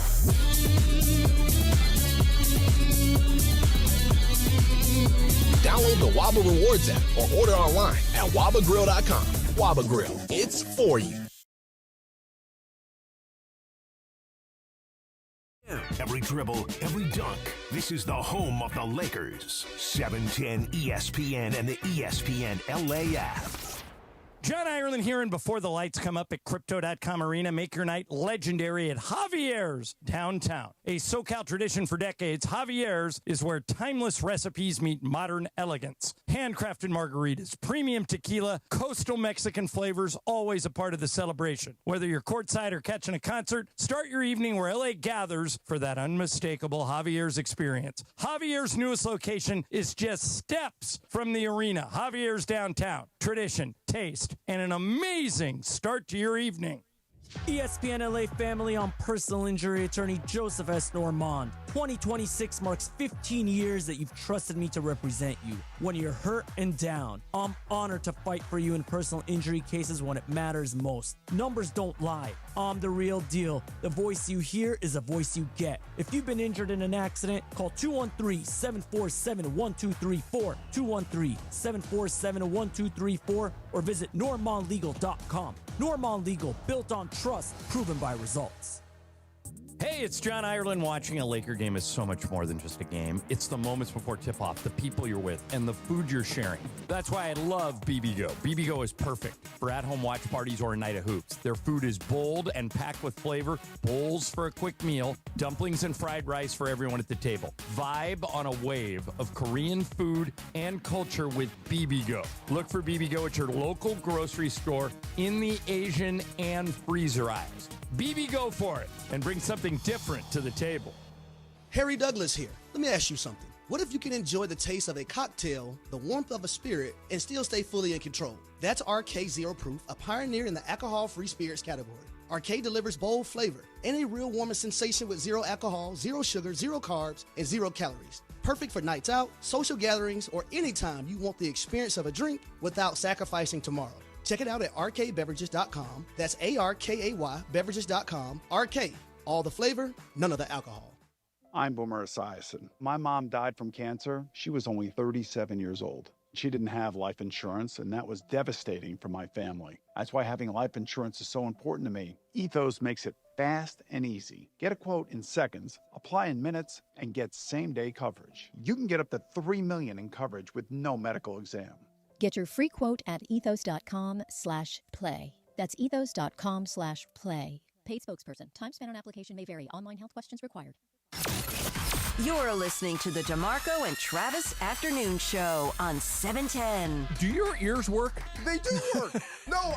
Download the Waba Rewards app or order online at wabagrill.com. Waba Grill, it's for you. Every dribble, every dunk. This is the home of the Lakers. 710 ESPN and the ESPN LA app. John Ireland here, and before the lights come up at Crypto.com Arena, make your night legendary at Javier's downtown. A SoCal tradition for decades, Javier's is where timeless recipes meet modern elegance. Handcrafted margaritas, premium tequila, coastal Mexican flavors, always a part of the celebration. Whether you're courtside or catching a concert, start your evening where LA gathers for that unmistakable Javier's experience. Javier's newest location is just steps from the arena. Javier's downtown. Tradition, taste, and an amazing start to your evening. ESPN LA family, I'm personal injury attorney Joseph S. Normand. 2026 marks 15 years that you've trusted me to represent you. When you're hurt and down, I'm honored to fight for you in personal injury cases when it matters most. Numbers don't lie. I'm the real deal. The voice you hear is a voice you get. If you've been injured in an accident, call 213-747-1234, 213-747-1234, or visit normandlegal.com. Normand Legal, built on trust, proven by results. Hey, it's John Ireland. Watching a Laker game is so much more than just a game. It's the moments before tip-off, the people you're with, and the food you're sharing. That's why I love BBGO. BBGO is perfect for at-home watch parties or a night of hoops. Their food is bold and packed with flavor, bowls for a quick meal, dumplings and fried rice for everyone at the table. Vibe on a wave of Korean food and culture with BBGO. Look for BBGO at your local grocery store in the Asian and freezer aisles. BBGO for it and bring something different to the table. Harry Douglas here. Let me ask you something. What if you can enjoy the taste of a cocktail, the warmth of a spirit, and still stay fully in control? That's RK Zero Proof, a pioneer in the alcohol-free spirits category. RK delivers bold flavor and a real warming sensation with zero alcohol, zero sugar, zero carbs, and 0 calories. Perfect for nights out, social gatherings, or anytime you want the experience of a drink without sacrificing tomorrow. Check it out at rkbeverages.com. That's ARKAY beverages.com. RK, all the flavor, none of the alcohol. I'm Boomer Esiason. My mom died from cancer. She was only 37 years old. She didn't have life insurance, and that was devastating for my family. That's why having life insurance is so important to me. Ethos makes it fast and easy. Get a quote in seconds, apply in minutes, and get same-day coverage. You can get up to $3 million in coverage with no medical exam. Get your free quote at ethos.com/play. That's ethos.com/play. Paid spokesperson. Time spent on application may vary. Online health questions required. You're listening to the DeMarco and Travis Afternoon Show on 710. Do your ears work? They do work. No,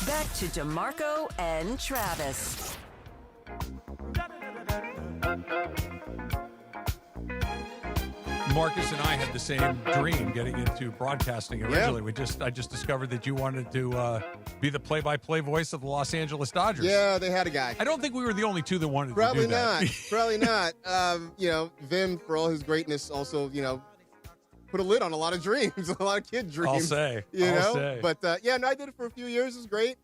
Back to DeMarco and Travis. Marcus and I had the same dream getting into broadcasting originally. Yeah. I just discovered that you wanted to be the play-by-play voice of the Los Angeles Dodgers. Yeah, they had a guy. I don't think we were the only two that wanted Probably to do that. Probably not. Vim, for all his greatness, also, put a lid on a lot of dreams, a lot of kid dreams. I'll say. But, I did it for a few years. It was great.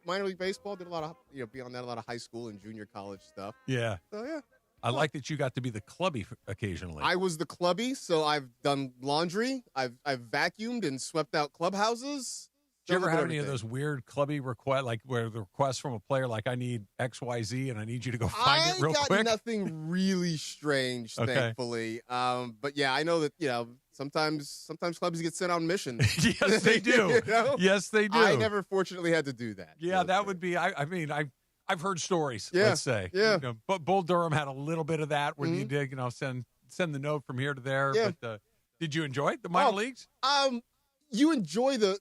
Minor league baseball, did a lot of, beyond that, a lot of high school and junior college stuff. Yeah. So, yeah. I like that you got to be the clubby occasionally. I was the clubby, so I've done laundry. I've vacuumed and swept out clubhouses. Did you ever have any of those weird clubby requests, like where the request from a player, like I need XYZ and I need you to go find it real quick? I got nothing really strange, thankfully. But yeah, I know that, sometimes clubs get sent on missions. Yes, they do. Yes, they do. I never fortunately had to do that. Yeah, that would be, I've heard stories, let's say. Yeah. But Bull Durham had a little bit of that where you did, send the note from here to there. Yeah. But did you enjoy it, the minor leagues? You enjoy the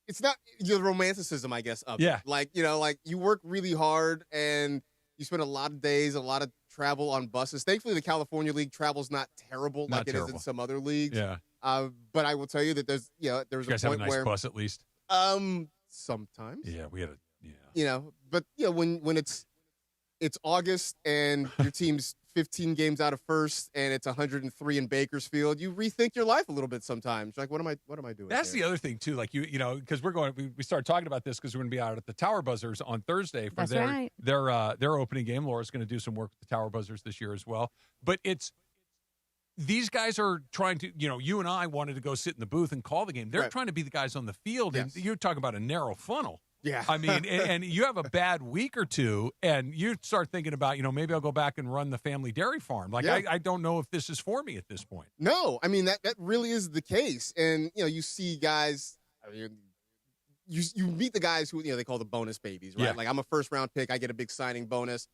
it's not the romanticism, I guess, of it. Like you work really hard and you spend a lot of days, a lot of travel on buses. Thankfully, the California League travel's not terrible like it is in some other leagues. Yeah. But I will tell you that there's you guys a have point a nice where bus at least. Sometimes. Yeah, we had a. But when it's August and your team's 15 games out of first and it's 103 in Bakersfield, you rethink your life a little bit sometimes. Like, what am I doing? That's the other thing too. Like because we started talking about this because we're going to be out at the Tower Buzzers on Thursday for their opening game. Laura's going to do some work with the Tower Buzzers this year as well. But these guys are trying to, you and I wanted to go sit in the booth and call the game. They're trying to be the guys on the field, and you're talking about a narrow funnel. Yeah. I mean, and you have a bad week or two, and you start thinking about, maybe I'll go back and run the family dairy farm. Like, I don't know if this is for me at this point. No, I mean, that really is the case. And, you see guys, I mean, you meet the guys who they call the bonus babies, right? Yeah. Like I'm a first round pick, I get a big signing bonus,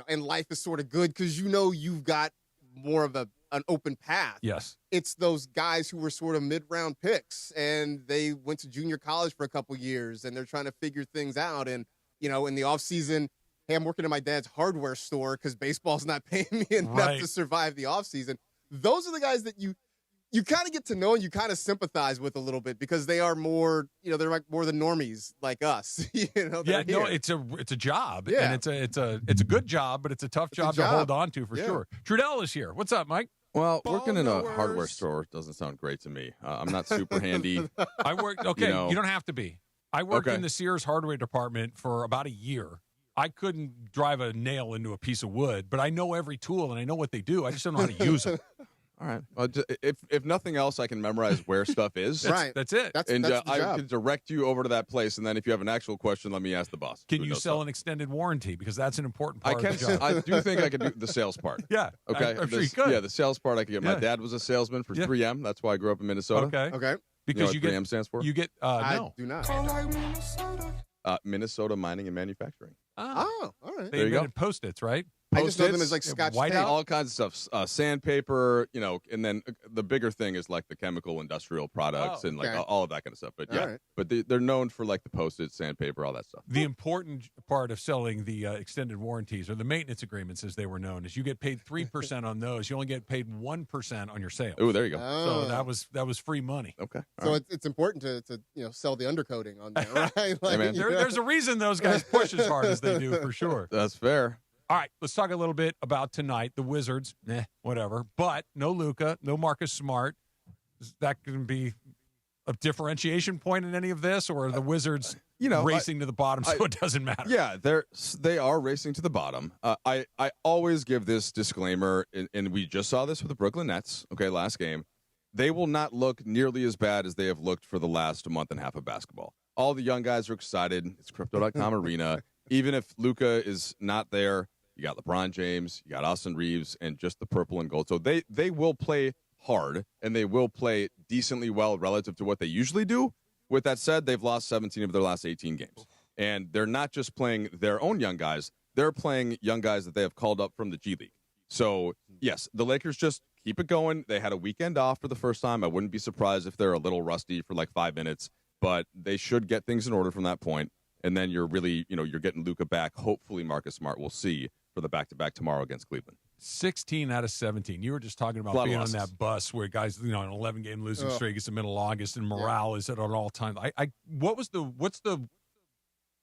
and life is sort of good because you've got more of an open path. Yes. It's those guys who were sort of mid-round picks, and they went to junior college for a couple years, and they're trying to figure things out. And, in the offseason, hey, I'm working at my dad's hardware store because baseball's not paying me enough to survive the offseason. Those are the guys that you kind of get to know and you kind of sympathize with a little bit because they are more, they're like more the normies like us. It's a job, Yeah. and it's a good job, but it's a tough job to hold on to for sure. Trudell is here. What's up, Mike? Well, working in a hardware store doesn't sound great to me. I'm not super handy. I worked. Okay, you don't have to be. I worked Okay. in the Sears hardware department for about a year. I couldn't drive a nail into a piece of wood, but I know every tool and I know what they do. I just don't know how to use them. All right. Well, if nothing else, I can memorize where stuff is. That's it. That's and the I job. can direct you over to that place, and then if you have an actual question, let me ask the boss. Can who you knows sell stuff. an extended warranty? Because that's an important I part can. of the job. I do think I can do the sales part. Yeah. Okay. I'm sure you could. Yeah, the sales part I can get. My Yeah. dad was a salesman for Yeah. 3M. That's why I grew up in Minnesota. Okay. You know Because what you get 3M stands for? You get I no. do not. Minnesota Mining and Manufacturing. Oh, all right. They There you go. invented Post-its, right? I just know them Post-its, as like Scotch whiteout? tape. all kinds of stuff, sandpaper, and then the bigger thing is like the chemical industrial products and like okay. all of that kind of stuff. But All yeah, right. but they're known for like the Post-it, sandpaper, all that stuff. The important part of selling the extended warranties or the maintenance agreements, as they were known, is you get paid 3% on those. You only get paid 1% on your sales. Oh, there you go. So that was free money. Okay. So it's important to sell the undercoating on there, right? Like, man. There's a reason those guys push as hard as they do, for sure. That's fair. All right, let's talk a little bit about tonight. The Wizards, whatever. But no Luka, no Marcus Smart. Is that going to be a differentiation point in any of this, or are the Wizards racing to the bottom so it doesn't matter? Yeah, they are racing to the bottom. I always give this disclaimer, and we just saw this with the Brooklyn Nets, last game. They will not look nearly as bad as they have looked for the last month and a half of basketball. All the young guys are excited. It's Crypto.com arena. Even if Luka is not there, you got LeBron James, you got Austin Reeves, and just the purple and gold. So they will play hard, and they will play decently well relative to what they usually do. With that said, they've lost 17 of their last 18 games. And they're not just playing their own young guys. They're playing young guys that they have called up from the G League. So, yes, the Lakers just keep it going. They had a weekend off for the first time. I wouldn't be surprised if they're a little rusty for like 5 minutes, but they should get things in order from that point. And then you're really, you're getting Luka back. Hopefully Marcus Smart will see for the back-to-back tomorrow against Cleveland. 16 out of 17. You were just talking about being on that bus where guys, an 11-game losing streak is the middle of August, and morale is at an all-time. What do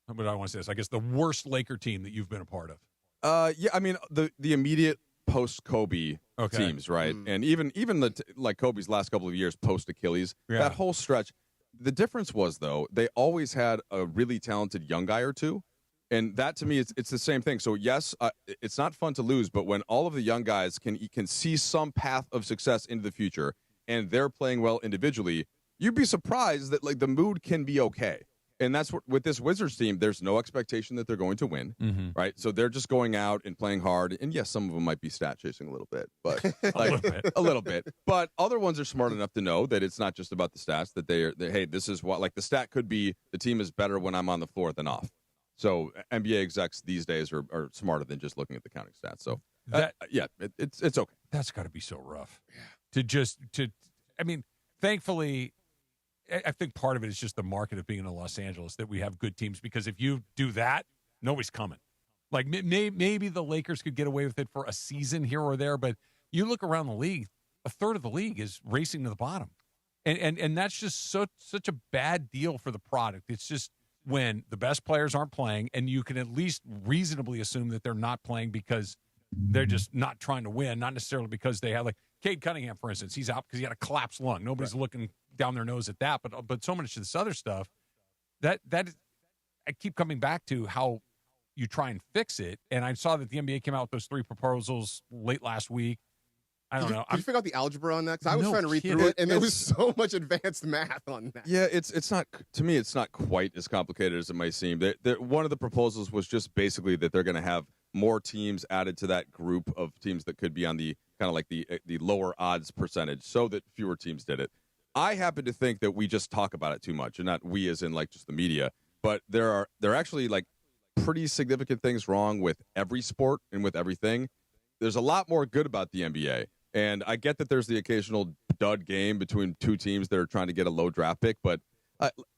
I want to say this? I guess the worst Laker team that you've been a part of. The immediate post-Kobe teams, right? And even like Kobe's last couple of years post-Achilles, that whole stretch. The difference was, though, they always had a really talented young guy or two. And that, to me, it's the same thing. So, yes, it's not fun to lose, but when all of the young guys can see some path of success into the future and they're playing well individually, you'd be surprised that, like, the mood can be okay. And that's what, with this Wizards team, there's no expectation that they're going to win, right? So they're just going out and playing hard. And, yes, some of them might be stat chasing a little bit, but a little bit. But other ones are smart enough to know that it's not just about the stats, that hey, this is what, like, the stat could be the team is better when I'm on the floor than off. So NBA execs these days are smarter than just looking at the counting stats. So it's okay. That's got to be so rough. Thankfully, I think part of it is just the market of being in Los Angeles, that we have good teams, because if you do that, nobody's coming. Like maybe the Lakers could get away with it for a season here or there, but you look around the league, a third of the league is racing to the bottom. And that's just such a bad deal for the product. It's just when the best players aren't playing, and you can at least reasonably assume that they're not playing because they're just not trying to win, not necessarily because they have, like Cade Cunningham, for instance, he's out because he had a collapsed lung. Nobody's looking down their nose at that, but so much of this other stuff, that I keep coming back to how you try and fix it. And I saw that the NBA came out with those 3 proposals late last week. I don't know. Did you figure out the algebra on that? Because I was trying to read kidding. through it, and there was so much advanced math on that. Yeah, it's not, to me, it's not quite as complicated as it might seem. One of the proposals was just basically that they're going to have more teams added to that group of teams that could be on the kind of like the lower odds percentage, so that fewer teams did it. I happen to think that we just talk about it too much, and not we as in like just the media, but there are actually like pretty significant things wrong with every sport and with everything. There's a lot more good about the NBA. And I get that there's the occasional dud game between two teams that are trying to get a low draft pick, but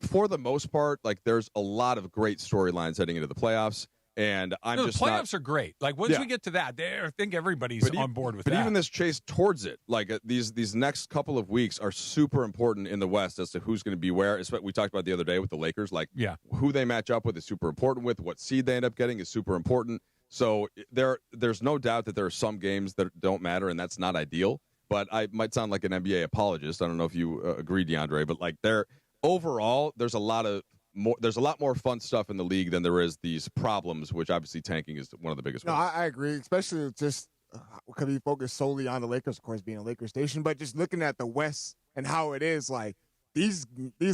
for the most part, like there's a lot of great storylines heading into the playoffs. And the playoffs are great. Like once we get to that, I think everybody's on board with that. But even this chase towards it, like these next couple of weeks are super important in the West as to who's going to be where. It's what we talked about the other day with the Lakers. Like who they match up with is super important. With what seed they end up getting is super important. So there's no doubt that there are some games that don't matter, and that's not ideal. But I might sound like an NBA apologist. I don't know if you agree, DeAndre, but like overall, there's a lot more fun stuff in the league than there is these problems, which obviously tanking is one of the biggest ones. No, I agree, especially just because we focus solely on the Lakers, of course, being a Lakers station, but just looking at the West and how it is, like these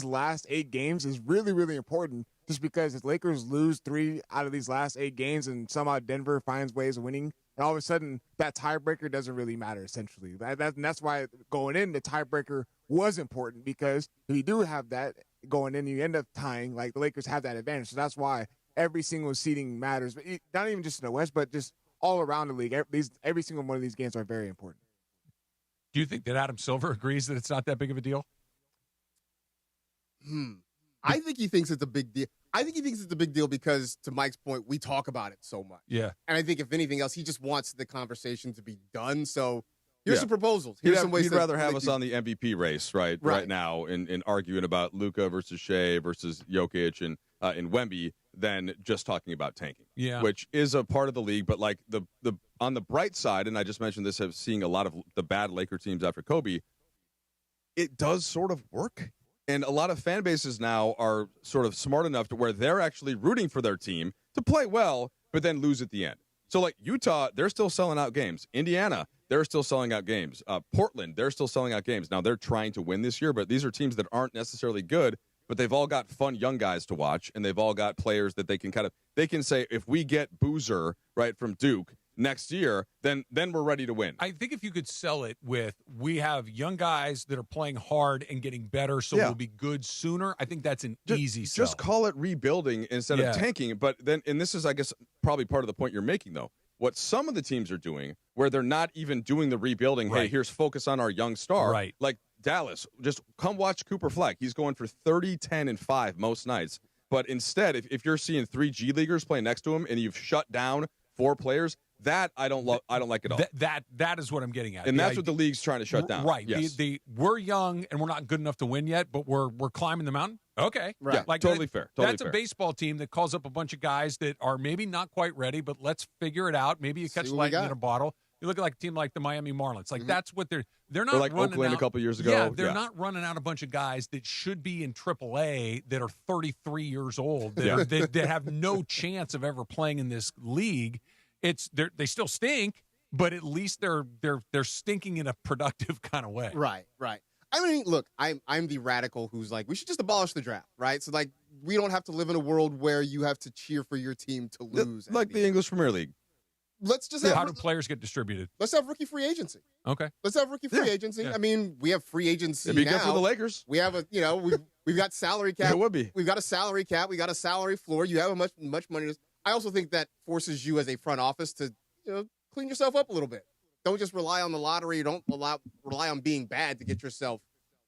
last 8 games is really, really important. Just because if Lakers lose 3 out of these last 8 games and somehow Denver finds ways of winning, and all of a sudden that tiebreaker doesn't really matter, essentially. And that's why going in, the tiebreaker was important, because if you do have that going in, you end up tying, like the Lakers have that advantage. So that's why every single seeding matters, but not even just in the West, but just all around the league. Every single one of these games are very important. Do you think that Adam Silver agrees that it's not that big of a deal? I think he thinks it's a big deal. I think he thinks it's a big deal because, to Mike's point, we talk about it so much. Yeah. And I think, if anything else, he just wants the conversation to be done. So here's some proposals. Here's some ways he'd rather have us on the MVP race right now in arguing about Luka versus Shea versus Jokic and Wemby than just talking about tanking. Yeah. Which is a part of the league. But like the on the bright side, and I just mentioned this of seeing a lot of the bad Laker teams after Kobe, it does sort of work. And a lot of fan bases now are sort of smart enough to where they're actually rooting for their team to play well, but then lose at the end. So, like Utah, they're still selling out games. Indiana, they're still selling out games. Portland, they're still selling out games. Now, they're trying to win this year, but these are teams that aren't necessarily good, but they've all got fun young guys to watch, and they've all got players that they can say, if we get Boozer, right, from Duke next year, then we're ready to win. I think if you could sell it with, we have young guys that are playing hard and getting better, so we'll be good sooner, I think that's an easy sell. Just call it rebuilding instead of tanking. But then, and this is, I guess, probably part of the point you're making, though. What some of the teams are doing, where they're not even doing the rebuilding, hey, here's focus on our young star. Right. Like Dallas, just come watch Cooper Fleck. He's going for 30, 10, and 5 most nights. But instead, if you're seeing 3 G Leaguers play next to him and you've shut down 4 players, that I don't like at all. That is what I'm getting at. And that's what the league's trying to shut down. Right. Yes. We're young and we're not good enough to win yet, but we're climbing the mountain. Okay. Right. Yeah, totally fair. That's a baseball team that calls up a bunch of guys that are maybe not quite ready, but let's figure it out. Maybe you catch lightning in a bottle. You look at like a team like the Miami Marlins. Like that's what they're not or like running Oakland out, a couple years ago. Yeah, they're not running out a bunch of guys that should be in AAA that are 33 years old that have no chance of ever playing in this league. They still stink, but at least they're stinking in a productive kind of way. Right. I mean, look, I'm the radical who's like, we should just abolish the draft, right? So like, we don't have to live in a world where you have to cheer for your team to lose. Like the English Premier League. Let's just how do players get distributed? Let's have rookie free agency. Okay. Let's have rookie free agency. Yeah. I mean, we have free agency It'd be now. good for the Lakers. We have we've got salary cap. It would be. We've got a salary cap. We got a salary floor. You have a much money. I also think that forces you as a front office to clean yourself up a little bit. Don't just rely on the lottery. Don't rely on being bad to get yourself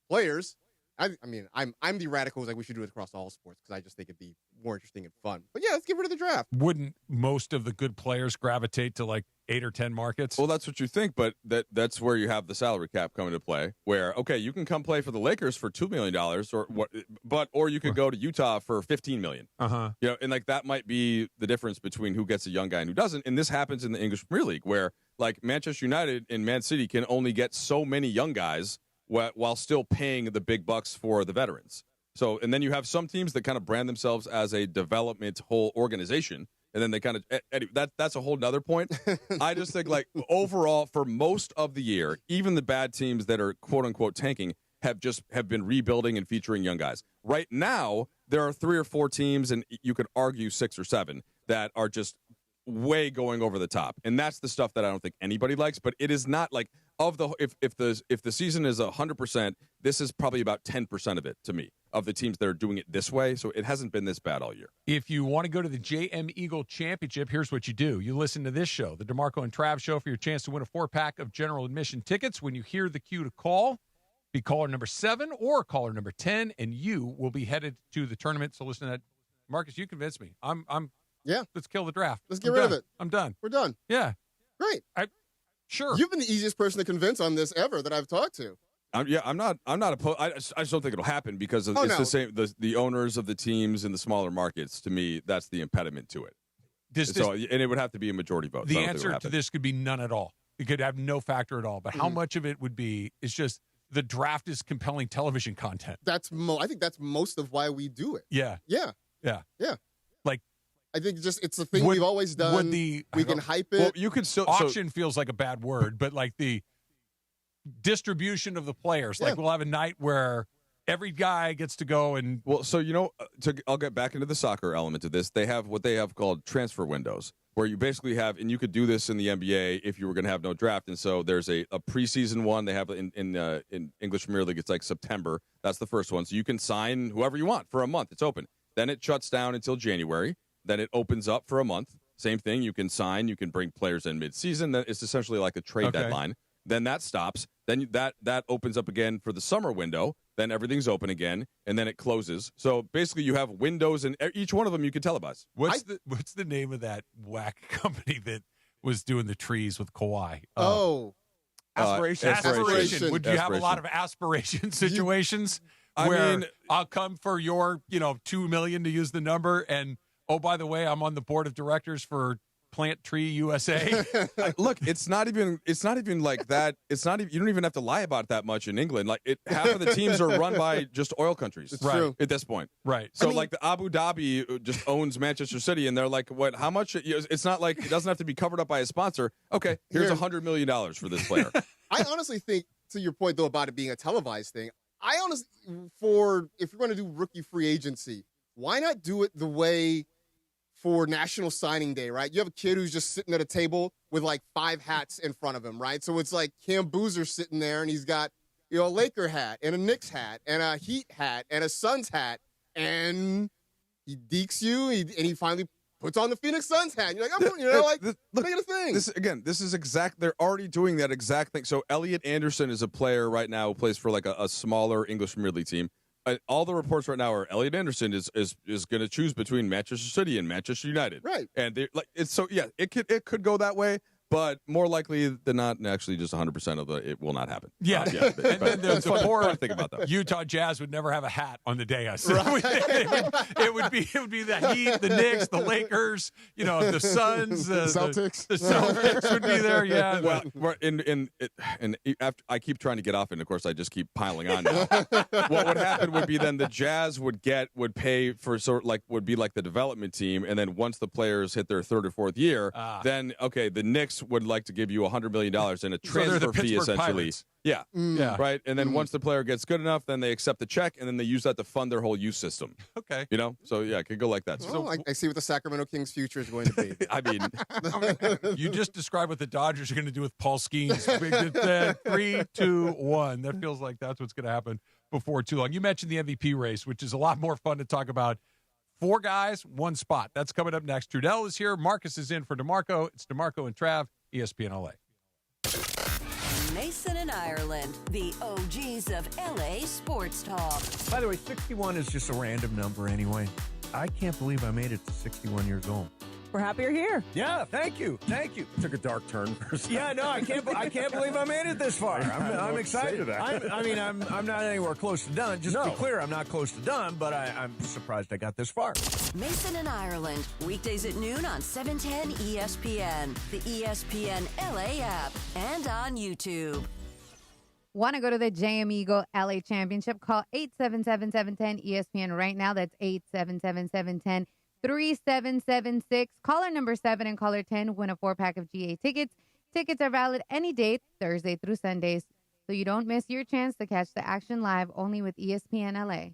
players. I mean, I'm the radical who's like, we should do it across all sports because I just think it'd be more interesting and fun. But yeah, let's get rid of the draft. Wouldn't most of the good players gravitate to like 8 or 10 markets? Well, that's what you think, but that's where you have the salary cap come into play. Where you can come play for the Lakers for $2 million, or you could go to Utah for $15 million. And like that might be the difference between who gets a young guy and who doesn't. And this happens in the English Premier League, where like Manchester United and Man City can only get so many young guys while still paying the big bucks for the veterans. So, and then you have some teams that kind of brand themselves as a development whole organization, and then they kind of that's a whole nother point. I just think like overall for most of the year, even the bad teams that are quote unquote tanking have been rebuilding and featuring young guys. Right now, there are 3 or 4 teams, and you could argue 6 or 7 that are just way going over the top. And that's the stuff that I don't think anybody likes, but it is not like of the if the season is 100%, this is probably about 10% of it to me, of the teams that are doing it this way. So it hasn't been this bad all year. If you want to go to the JM Eagle Championship, here's what you do. You listen to this show, the DeMarco and Trav Show, for your chance to win a 4-pack of general admission tickets. When you hear the cue to call, be caller number 7 or caller number 10, and you will be headed to the tournament. So listen to that. Marcus, you convinced me. Yeah. Let's kill the draft. Let's get rid of it. I'm done. We're done. Yeah. Great. Sure. You've been the easiest person to convince on this ever that I've talked to. I'm not opposed. I just don't think it'll happen because the same. The owners of the teams in the smaller markets, to me, that's the impediment to it. And it would have to be a majority vote. The answer to this could be none at all. It could have no factor at all. But how much of it would be is just the draft is compelling television content. I think that's most of why we do it. Yeah. Yeah. Yeah. Yeah. Like, I think it's the thing we've always done. We can hype it. Well, you could still auction feels like a bad word, but like the distribution of the players. Like we'll have a night where every guy gets to go and I'll get back into the soccer element of this. They have what they have called transfer windows, where you basically have, and you could do this in the NBA if you were going to have no draft. And so there's a preseason one they have in English Premier League. It's like September. That's the first one. So you can sign whoever you want for a month. It's open. Then it shuts down until January. Then it opens up for a month. Same thing. You can sign. You can bring players in mid-season. Then it's essentially like a trade deadline. Then that stops. Then that opens up again for the summer window. Then everything's open again, and then it closes. So basically, you have windows, and each one of them you can televise. What's the name of that whack company that was doing the trees with Kawhi? Aspiration. Would you have a lot of aspiration situations where I'll come for your $2 million to use the number, and oh, by the way, I'm on the board of directors for Plant Tree USA. Look, it's not even like that. It's not even, you don't even have to lie about it that much in England. Like half of the teams are run by just oil countries. It's true. At this point. Right. So like the Abu Dhabi just owns Manchester City, and they're like, what, how much? It's not like it doesn't have to be covered up by a sponsor. Okay, here's $100 million for this player. I honestly think, to your point though about it being a televised thing, if you're going to do rookie free agency, why not do it the way for National Signing Day, right? You have a kid who's just sitting at a table with like 5 hats in front of him, right? So it's like Cam Boozer sitting there, and he's got a Laker hat and a Knicks hat and a Heat hat and a Suns hat, and he dekes you, and he finally puts on the Phoenix Suns hat. And you're like, make it a thing. This is exact. They're already doing that exact thing. So Elliot Anderson is a player right now who plays for like a smaller English Premier League team. All the reports right now are Elliot Anderson is going to choose between Manchester City and Manchester United, right? And it could go that way, but more likely than not, actually, just 100% of it will not happen. Yeah, and then the poor think about that. Utah Jazz would never have a hat on the day. It would be the Heat, the Knicks, the Lakers, the Suns, the Celtics. The Celtics would be there. Yeah. Well, after I keep trying to get off, and of course I just keep piling on now. What would happen would be then the Jazz would pay for would be like the development team, and then once the players hit their 3rd or 4th year, then the Knicks would like to give you $100 million in a transfer fee, essentially. Pirates. Yeah. Right. And then once the player gets good enough, then they accept the check, and then they use that to fund their whole youth system. Okay. So yeah, it could go like that. Well, I see what the Sacramento Kings future is going to be. I mean, you just described what the Dodgers are going to do with Paul Skeens. 3, 2, 1. That feels like that's what's going to happen before too long. You mentioned the MVP race, which is a lot more fun to talk about. 4 guys, 1 spot. That's coming up next. Trudell is here. Marcus is in for DeMarco. It's DeMarco and Trav, ESPN LA. Mason and Ireland, the OGs of LA sports talk. By the way, 61 is just a random number anyway. I can't believe I made it to 61 years old. We're happy you're here. Yeah, thank you. Took a dark turn for a second. Yeah, no, I can't believe I made it this far. I'm excited. I'm not anywhere close to done. Just to be clear, I'm not close to done, but I'm surprised I got this far. Mason and Ireland, weekdays at noon on 710 ESPN, the ESPN LA app, and on YouTube. Want to go to the JM Eagle LA Championship? Call 877-710-ESPN right now. That's 877-710-3776. Caller number 7 and caller 10 win a 4-pack of GA tickets. Tickets are valid any date, Thursday through Sundays. So you don't miss your chance to catch the action live only with ESPN LA.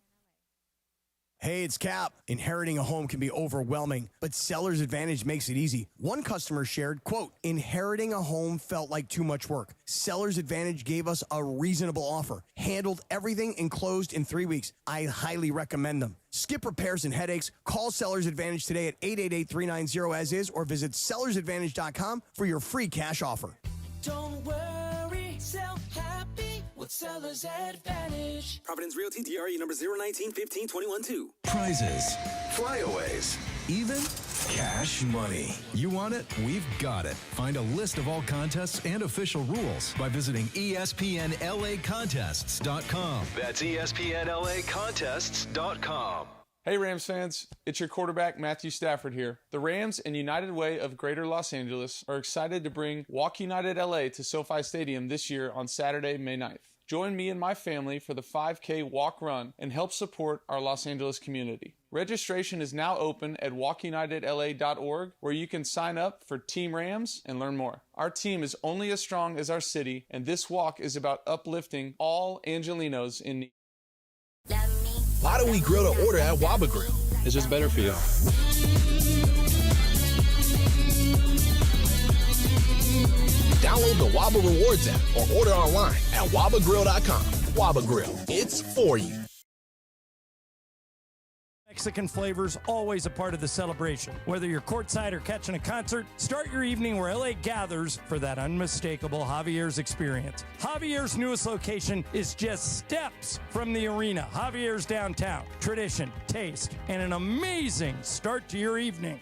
Hey, it's Cap. Inheriting a home can be overwhelming, but Seller's Advantage makes it easy. One customer shared, quote, inheriting a home felt like too much work. Seller's Advantage gave us a reasonable offer, handled everything, and closed in 3 weeks. I highly recommend them. Skip repairs and headaches. Call Seller's Advantage today at 888-390-AS-IS or visit sellersadvantage.com for your free cash offer. Don't worry, sell happy with Seller's Advantage. Providence Realty DRE number 019-15-21-2. Prizes, flyaways, even cash money. You want it? We've got it. Find a list of all contests and official rules by visiting ESPNLAcontests.com. That's ESPNLAcontests.com. Hey Rams fans, it's your quarterback Matthew Stafford here. The Rams and United Way of Greater Los Angeles are excited to bring Walk United LA to SoFi Stadium this year on Saturday, May 9th. Join me and my family for the 5K walk run and help support our Los Angeles community. Registration is now open at walkunitedla.org, where you can sign up for Team Rams and learn more. Our team is only as strong as our city, and this walk is about uplifting all Angelinos in need. Why do we grill to order at Waba Grill? It's just better for you. Download the Waba Rewards app or order online at wabagrill.com. Waba Grill, it's for you. Mexican flavors always a part of the celebration. Whether you're courtside or catching a concert, start your evening where LA gathers for that unmistakable Javier's experience. Javier's newest location is just steps from the arena. Javier's downtown. Tradition, taste, and an amazing start to your evening.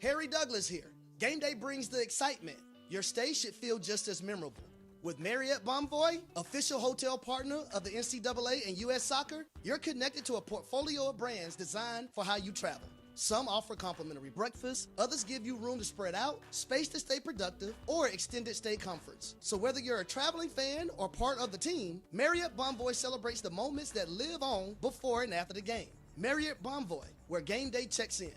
Harry Douglas here. Game day brings the excitement. Your stay should feel just as memorable. With Marriott Bonvoy, official hotel partner of the NCAA and U.S. Soccer, you're connected to a portfolio of brands designed for how you travel. Some offer complimentary breakfast, others give you room to spread out, space to stay productive, or extended stay comforts. So whether you're a traveling fan or part of the team, Marriott Bonvoy celebrates the moments that live on before and after the game. Marriott Bonvoy, where game day checks in.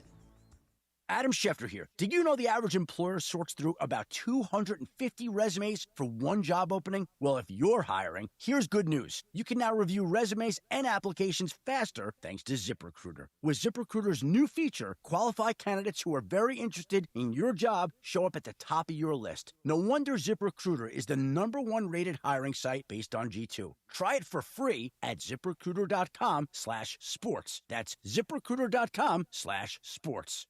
Adam Schefter here. Did you know the average employer sorts through about 250 resumes for one job opening? Well, if you're hiring, here's good news. You can now review resumes and applications faster thanks to ZipRecruiter. With ZipRecruiter's new feature, qualified candidates who are very interested in your job show up at the top of your list. No wonder ZipRecruiter is the #1 rated hiring site based on G2. Try it for free at ZipRecruiter.com/sports. That's ZipRecruiter.com/sports.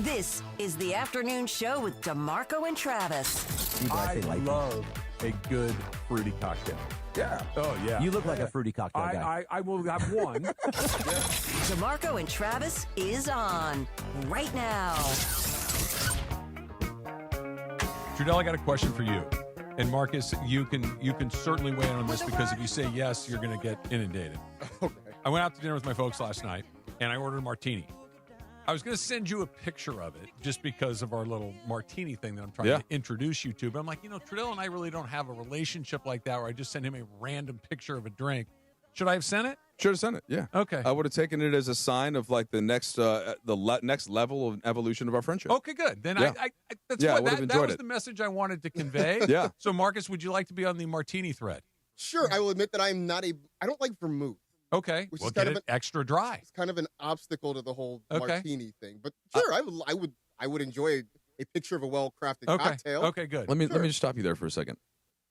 This is the afternoon show with DeMarco and Travis. I love a good fruity cocktail. Yeah. Oh, yeah. You look like a fruity cocktail guy. I will have one. DeMarco and Travis is on right now. Trudell, I got a question for you. And Marcus, you can certainly weigh in on this because if you say yes, you're going to get inundated. Okay. I went out to dinner with my folks last night, and I ordered a martini. I was going to send you a picture of it just because of our little martini thing that I'm trying to introduce you to. But I'm like, Trudell and I really don't have a relationship like that where I just send him a random picture of a drink. Should I have sent it? Should have sent it, yeah. Okay. I would have taken it as a sign of like the next next level of evolution of our friendship. Okay, good. Then yeah. that was the message I wanted to convey. Yeah. So, Marcus, would you like to be on the martini thread? Sure. I will admit that I don't like vermouth. Okay, which we'll is kind get of it extra dry. It's kind of an obstacle to the whole martini thing. But sure, I would enjoy a picture of a well-crafted cocktail. Okay, good. Let me just stop you there for a second.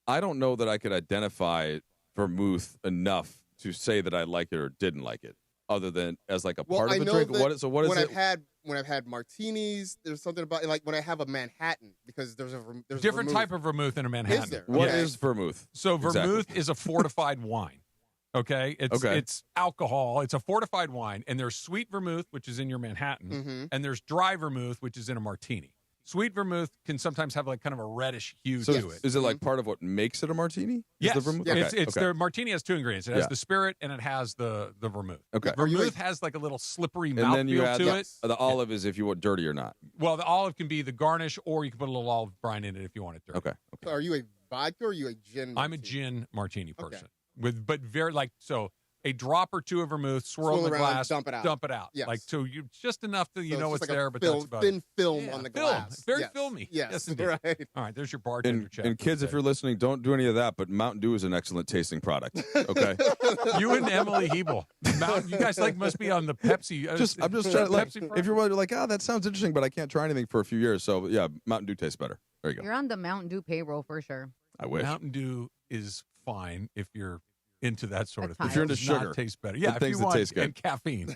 I don't know that I could identify vermouth enough to say that I like it or didn't like it, other than as like a part of the drink. What is it? When I've had martinis, there's something about like when I have a Manhattan because there's different type of vermouth in a Manhattan. Is there? What is vermouth? So vermouth is a fortified wine. Okay, it's alcohol. It's a fortified wine, and there's sweet vermouth, which is in your Manhattan, and there's dry vermouth, which is in a martini. Sweet vermouth can sometimes have like kind of a reddish hue to it. Is it like part of what makes it a martini? Yes, the vermouth? The martini has 2 ingredients. It has the spirit and it has the vermouth. Okay, vermouth has like a little slippery and then you mouthfeel add to it. The olive is if you want dirty or not. Well, the olive can be the garnish, or you can put a little olive brine in it if you want it dirty. Okay. So are you a vodka or are you a gin? I'm a gin martini person. But very a drop or two of vermouth, swirl in the around, glass, dump it out. Yes. Like, so you just enough that you know it's it's like there, but film, that's about thin it. film on the glass. Very Yes. filmy. Yes, indeed. right. All right, there's your bartender check. And kids, if you're listening, don't do any of that. But Mountain Dew is an excellent tasting product. Okay. You and Emily Hebel, you guys must be on the Pepsi. I'm just trying to if you're like, that sounds interesting, but I can't try anything for a few years. So yeah, Mountain Dew tastes better. There you go. You're on the Mountain Dew payroll for sure. I wish. Mountain Dew is fine if you're into that sort of thing. If you're into It does sugar, not taste better. Yeah, if things you that want, taste good. and caffeine.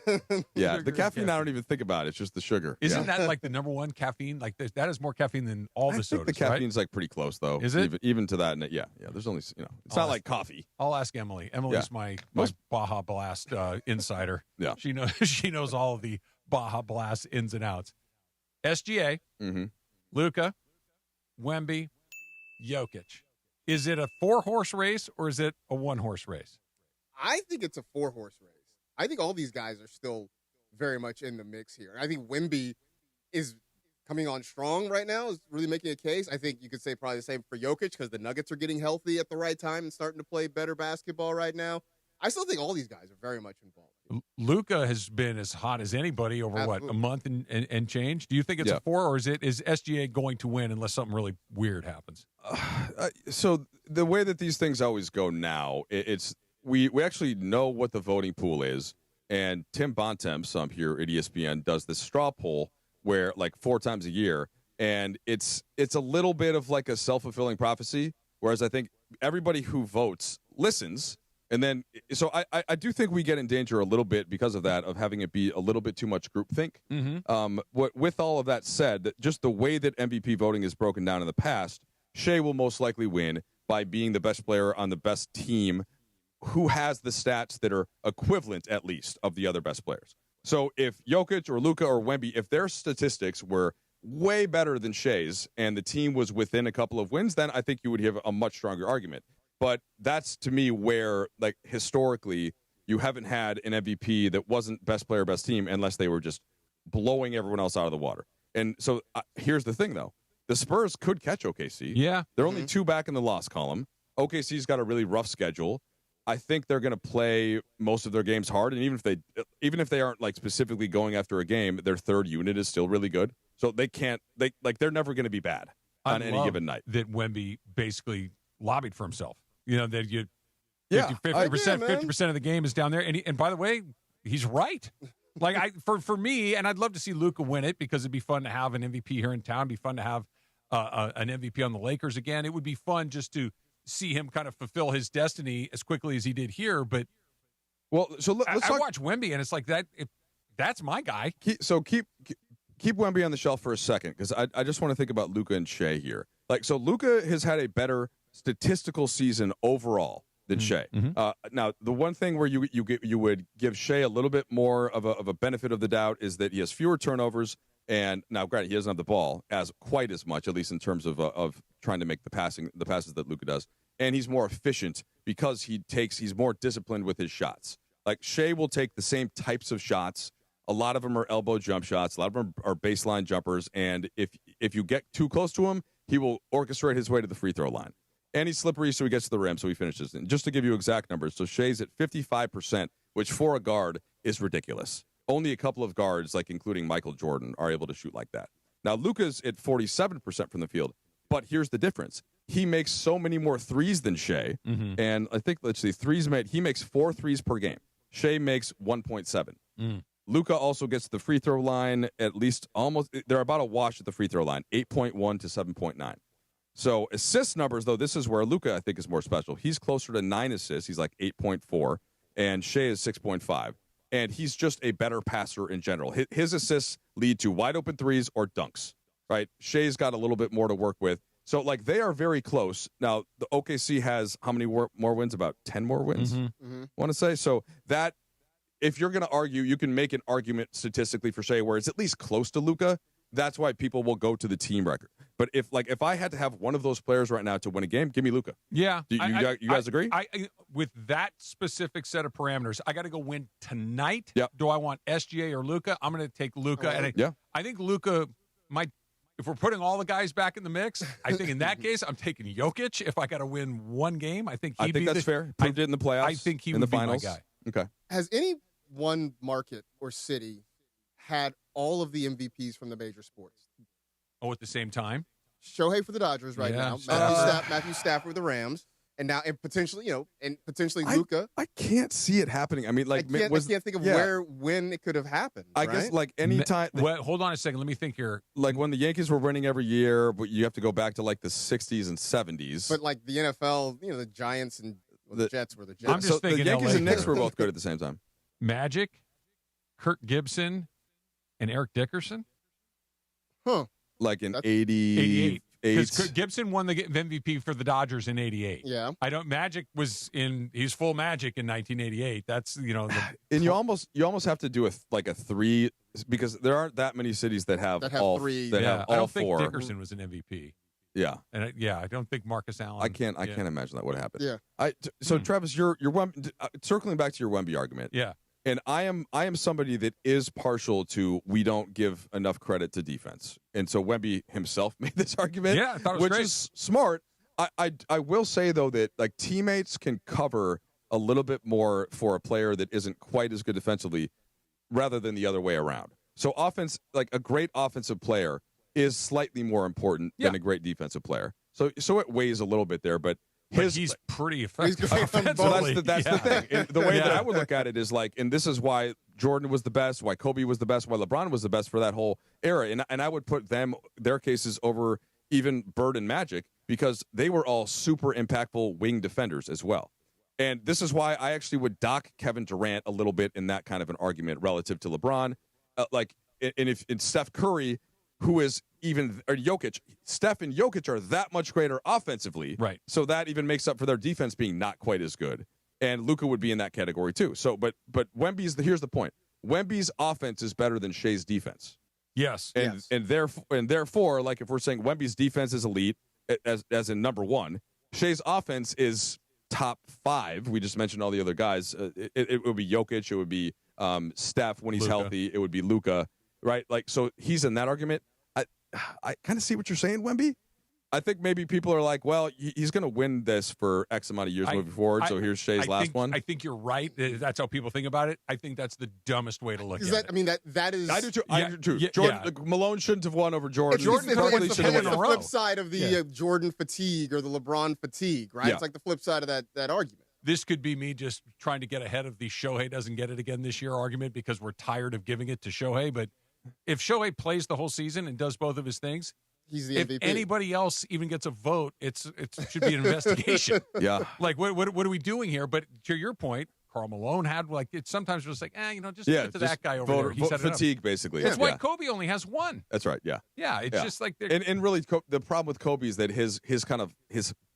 Yeah, Sugar the and caffeine I don't even think about. It's just the sugar. Isn't yeah. that like the number one caffeine? Like that is more caffeine than all the I sodas. think the caffeine's like pretty close though. Is it? even to that? And yeah. There's only it's I'll not like coffee. I'll ask Emily. Emily's my Baja Blast insider. Yeah, she knows all of the Baja Blast ins and outs. SGA, Luka, Wemby, Jokic. Is it a 4-horse race or is it a 1-horse race? I think it's a 4-horse race. I think all these guys are still very much in the mix here. I think Wemby is coming on strong right now, is really making a case. I think you could say probably the same for Jokic because the Nuggets are getting healthy at the right time and starting to play better basketball right now. I still think all these guys are very much involved. Luka has been as hot as anybody over a month and change. Do you think it's a 4 or is SGA going to win unless something really weird happens? So the way that these things always go now, it's we actually know what the voting pool is, and Tim Bontemps here at ESPN does this straw poll where like 4 times a year, and it's a little bit of like a self-fulfilling prophecy. Whereas I think everybody who votes listens. And then, so I do think we get in danger a little bit because of that, of having it be a little bit too much groupthink. With all of that said, just the way that MVP voting is broken down in the past, Shea will most likely win by being the best player on the best team who has the stats that are equivalent, at least, of the other best players. So if Jokic or Luka or Wemby, if their statistics were way better than Shea's and the team was within a couple of wins, then I think you would have a much stronger argument. But that's, to me, where, like, historically, you haven't had an MVP that wasn't best player, best team, unless they were just blowing everyone else out of the water. And so here's the thing, though. The Spurs could catch OKC. Yeah. They're only 2 back in the loss column. OKC's got a really rough schedule. I think they're going to play most of their games hard, and even if they aren't, like, specifically going after a game, their third unit is still really good. So they're never going to be bad on any given night. That Wemby basically lobbied for himself. You know, that 50% of the game is down there. And by the way, he's right. Like, for me, and I'd love to see Luka win it because it'd be fun to have an MVP here in town. It'd be fun to have an MVP on the Lakers again. It would be fun just to see him kind of fulfill his destiny as quickly as he did here. But let's I watch Wemby, and it's like that. That's my guy. Keep Wemby on the shelf for a second because I just want to think about Luka and Shea here. Like, so Luka has had a better statistical season overall than Shea. Now, the one thing where you would give Shea a little bit more of a benefit of the doubt is that he has fewer turnovers, and now, granted, he doesn't have the ball quite as much, at least in terms of trying to make the passes that Luka does, and he's more efficient because he's more disciplined with his shots. Like, Shea will take the same types of shots. A lot of them are elbow jump shots. A lot of them are baseline jumpers, and if you get too close to him, he will orchestrate his way to the free throw line. And he's slippery, so he gets to the rim, so he finishes. And just to give you exact numbers, so Shea's at 55%, which for a guard is ridiculous. Only a couple of guards, like including Michael Jordan, are able to shoot like that. Now, Luka's at 47% from the field, but here's the difference. He makes so many more threes than Shea, and I think, he makes 4 threes per game. Shea makes 1.7. Luka also gets to the free throw line at least they're about a wash at the free throw line, 8.1 to 7.9. So assist numbers, though, this is where Luka, I think, is more special. He's closer to 9 assists. He's like 8.4, and Shea is 6.5. And he's just a better passer in general. His assists lead to wide open threes or dunks, right? Shea's got a little bit more to work with. So, like, they are very close. Now, the OKC has how many more wins? About 10 more wins, I want to say. So that, if you're going to argue, you can make an argument statistically for Shea where it's at least close to Luka. That's why people will go to the team record. But if I had to have one of those players right now to win a game, give me Luka. Yeah. You guys agree? With that specific set of parameters, I got to go win tonight. Yep. Do I want SGA or Luka? I'm going to take Luka. I think Luka might. If we're putting all the guys back in the mix, I think in that case, I'm taking Jokic. If I got to win one game, I think that's fair. Proved it in the playoffs. I think he in would the be finals. my guy. Okay. Has any one market or city had all of the MVPs from the major sports? Oh, at the same time? Shohei for the Dodgers right now. Matthew Stafford with the Rams. And now, and potentially, Luka. I can't see it happening. I mean, I can't think of when it could have happened. I guess like any time. Hold on a second. Let me think here. Like when the Yankees were winning every year, but you have to go back to like the 60s and 70s. But like the NFL, the Giants and the Jets were the Jets. I'm just thinking the Yankees LA and Knicks were both good at the same time. Magic, Kirk Gibson, and Eric Dickerson. Huh. Like in 88. Because Gibson won the MVP for the Dodgers in 88. Yeah. Magic he's full Magic in 1988. That's, and you almost have to do a 3, because there aren't that many cities that have all 3. Have all I don't 4. think Dickerson was an MVP. Yeah. And I don't think Marcus Allen. I can't imagine that would happen. Yeah. Travis, you're circling back to your Wemby argument. Yeah. And I am somebody that is partial to we don't give enough credit to defense. And so Wemby himself made this argument. Yeah, I thought it was which great. is smart. I will say though that like teammates can cover a little bit more for a player that isn't quite as good defensively rather than the other way around. So offense, like a great offensive player is slightly more important than a great defensive player. So it weighs a little bit there, but he's pretty effective. So that's the thing. And the way that I would look at it is like, and this is why Jordan was the best, why Kobe was the best, why LeBron was the best for that whole era. And I would put their cases over even Bird and Magic because they were all super impactful wing defenders as well. And this is why I actually would dock Kevin Durant a little bit in that kind of an argument relative to LeBron. If Steph Curry, who is or Jokic, Steph and Jokic are that much greater offensively. Right. So that even makes up for their defense being not quite as good. And Luka would be in that category too. So, but here's the point. Wemby's offense is better than Shea's defense. Yes. And therefore, like if we're saying Wemby's defense is elite as in number 1, Shea's offense is top 5. We just mentioned all the other guys. It would be Jokic. It would be Steph when he's healthy. It would be Luka. Right. Like, so he's in that argument. I kind of see what you're saying, Wemby. I think maybe people are like, well, he's going to win this for X amount of years moving forward. So here's Shea's last one. I think you're right. That's how people think about it. I think that's the dumbest way to look at it. I mean, that is. I do too. I do too. Jordan, Malone shouldn't have won over Jordan. It's the flip side of the Jordan fatigue or the LeBron fatigue, right? Yeah. It's like the flip side of that argument. This could be me just trying to get ahead of the Shohei doesn't get it again this year argument because we're tired of giving it to Shohei. But if Shohei plays the whole season and does both of his things, he's the MVP. If anybody else even gets a vote, it should be an investigation. Yeah. Like, what are we doing here? But to your point, Karl Malone had, it's sometimes just like, just give it to that guy over there. He set fatigue, basically. That's why Kobe only has 1. That's right, yeah. Yeah, it's just like... And really, the problem with Kobe is that his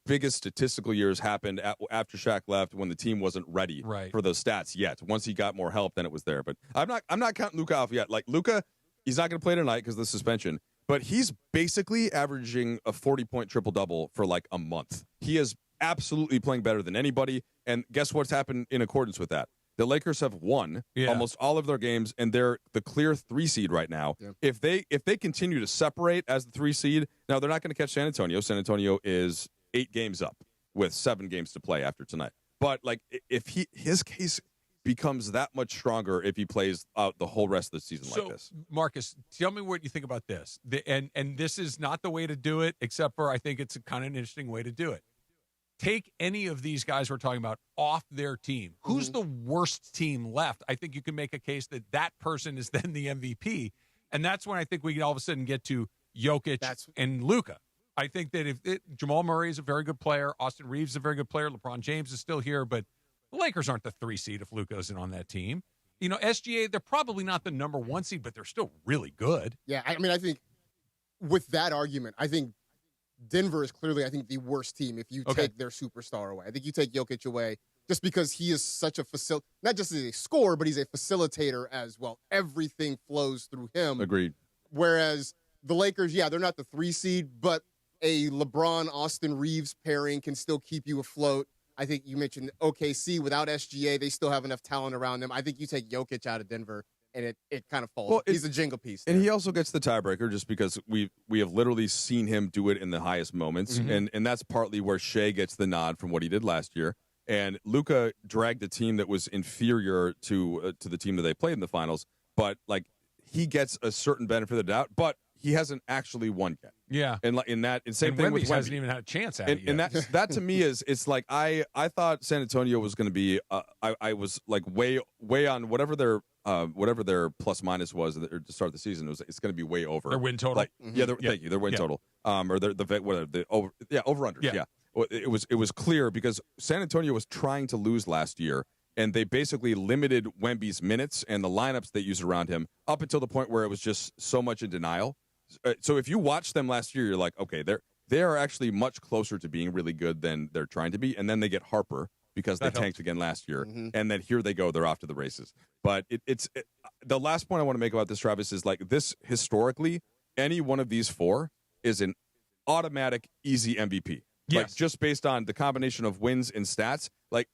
biggest statistical years happened after Shaq left when the team wasn't ready for those stats yet. Once he got more help, then it was there. But I'm not counting Luka off yet. Like, Luka, he's not going to play tonight because of the suspension. But he's basically averaging a 40-point triple-double for like a month. He is absolutely playing better than anybody. And guess what's happened in accordance with that? The Lakers have won almost all of their games, and they're the clear 3 seed right now. Yeah. If they continue to separate as the 3 seed, now they're not going to catch San Antonio. San Antonio is 8 games up with 7 games to play after tonight. But like if his case becomes that much stronger if he plays out the whole rest of the season like this. Marcus, tell me what you think about this. And this is not the way to do it, except for I think it's a kind of an interesting way to do it. Take any of these guys we're talking about off their team. Who's the worst team left? I think you can make a case that person is then the MVP. And that's when I think we can all of a sudden get to Jokic and Luka. I think that Jamal Murray is a very good player. Austin Reeves is a very good player. LeBron James is still here, but the Lakers aren't the 3 seed if Luka isn't on that team. SGA, they're probably not the number 1 seed, but they're still really good. Yeah, I mean, I think with that argument, I think Denver is clearly, the worst team if you take their superstar away. I think you take Jokic away just because he is such a not just as a scorer, but he's a facilitator as well. Everything flows through him. Agreed. Whereas the Lakers, they're not the 3 seed, but a LeBron-Austin Reeves pairing can still keep you afloat. I think you mentioned OKC. Without SGA, they still have enough talent around them. I think you take Jokic out of Denver, and it kind of falls. Well, he's a jingle piece there. And he also gets the tiebreaker just because we have literally seen him do it in the highest moments. And that's partly where Shea gets the nod from what he did last year. and Luka dragged a team that was inferior to the team that they played in the finals. But like he gets a certain benefit of the doubt, but he hasn't actually won yet. Yeah, and same and thing Wemby's with Wemby. hasn't even had a chance at it yet. And that to me it's like I thought San Antonio was going to be I was like way on whatever their plus minus was to start the season. It's going to be way over their win total. Like thank you, their win total. Or the over under. Yeah. Well, it was clear because San Antonio was trying to lose last year, and they basically limited Wemby's minutes and the lineups they used around him up until the point where it was just so much in denial. So if you watch them last year, you're like, okay, they are actually much closer to being really good than they're trying to be. And then they get Harper because they tanked again last year, and then here they go, they're off to the races. But the last point I want to make about this, Travis, is like this historically, any one of these four is an automatic easy MVP. Yes. Like just based on the combination of wins and stats, like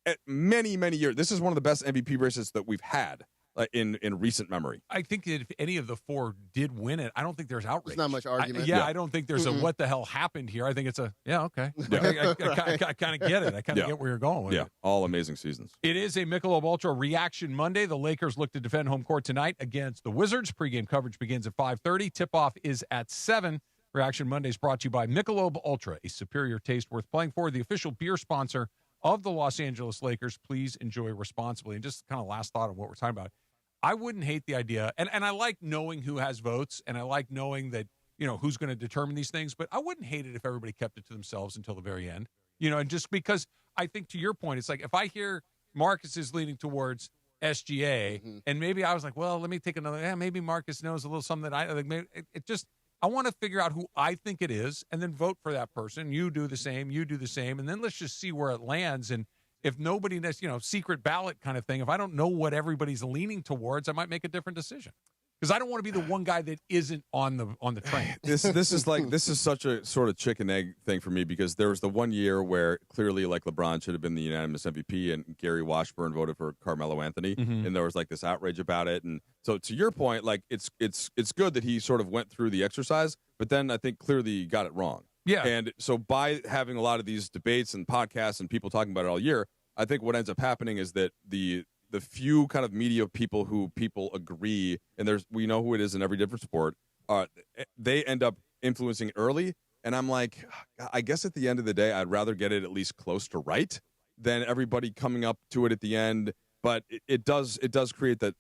at many years, this is one of the best MVP races that we've had. In recent memory. I think that if any of the four did win it, I don't think there's outrage. There's not much argument. I don't think there's a what the hell happened here. I think it's a, okay. I kind of get it. I kind of get where you're going with it. All amazing seasons. It is a Michelob Ultra Reaction Monday. The Lakers look to defend home court tonight against the Wizards. Pre-game coverage begins at 5:30. Tip-off is at 7. Reaction Monday is brought to you by Michelob Ultra, a superior taste worth playing for, the official beer sponsor of the Los Angeles Lakers. Please enjoy responsibly. And just kind of last thought of what we're talking about. I wouldn't hate the idea, and I like knowing who has votes, and I like knowing that, who's going to determine these things, but I wouldn't hate it if everybody kept it to themselves until the very end. And just because I think, to your point, it's like if I hear Marcus is leaning towards SGA, and maybe I was like, well, let me take another, maybe Marcus knows a little something that I like. Maybe I want to figure out who I think it is and then vote for that person. You do the same, and then let's just see where it lands. And if nobody knows, secret ballot kind of thing, if I don't know what everybody's leaning towards, I might make a different decision. Because I don't want to be the one guy that isn't on the train. This is such a sort of chicken egg thing for me, because there was the one year where clearly like LeBron should have been the unanimous MVP and Gary Washburn voted for Carmelo Anthony, and there was like this outrage about it. And so to your point, like it's good that he sort of went through the exercise, but then I think clearly got it wrong. Yeah. And so by having a lot of these debates and podcasts and people talking about it all year, I think what ends up happening is that the few kind of media people who people agree, and we know who it is in every different sport, they end up influencing early. And I'm like, I guess at the end of the day, I'd rather get it at least close to right than everybody coming up to it at the end. But it does create the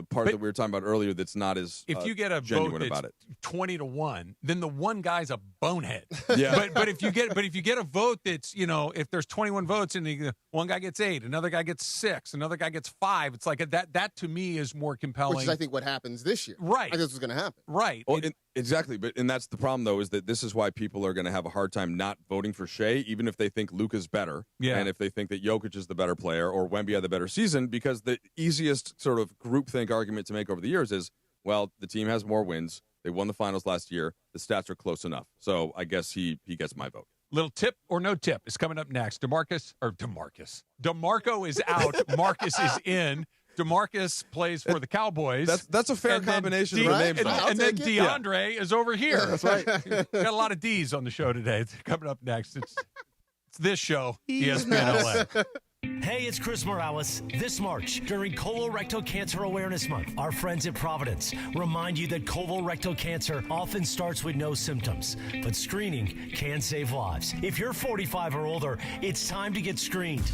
part that we were talking about earlier that's not as if you get a genuine vote that's about it. 20-1, then the one guy's a bonehead. Yeah. But if you get a vote that's, if there's 21 votes and one guy gets 8, another guy gets 6, another guy gets 5, it's like that to me is more compelling. Which is, I think, what happens this year. Right. I think this was going to happen. Right. Well, exactly. And that's the problem, though, is that this is why people are going to have a hard time not voting for Shea, even if they think Luka's better. Yeah. And if they think that Jokic is the better player or Wemby had the better season, because the easiest sort of groupthink argument to make over the years is, well, the team has more wins. They won the finals last year. The stats are close enough. So I guess he gets my vote. Little tip or no tip is coming up next. DeMarco is out. Marcus is in. DeMarcus plays for the Cowboys. That's a fair combination of names. And then DeAndre is over here. Yeah, that's right. Got a lot of D's on the show today. It's coming up next. It's this show, ESPN LA. Hey, it's Chris Morales. This March, during Colorectal Cancer Awareness Month, our friends at Providence remind you that colorectal cancer often starts with no symptoms, but screening can save lives. If you're 45 or older, it's time to get screened.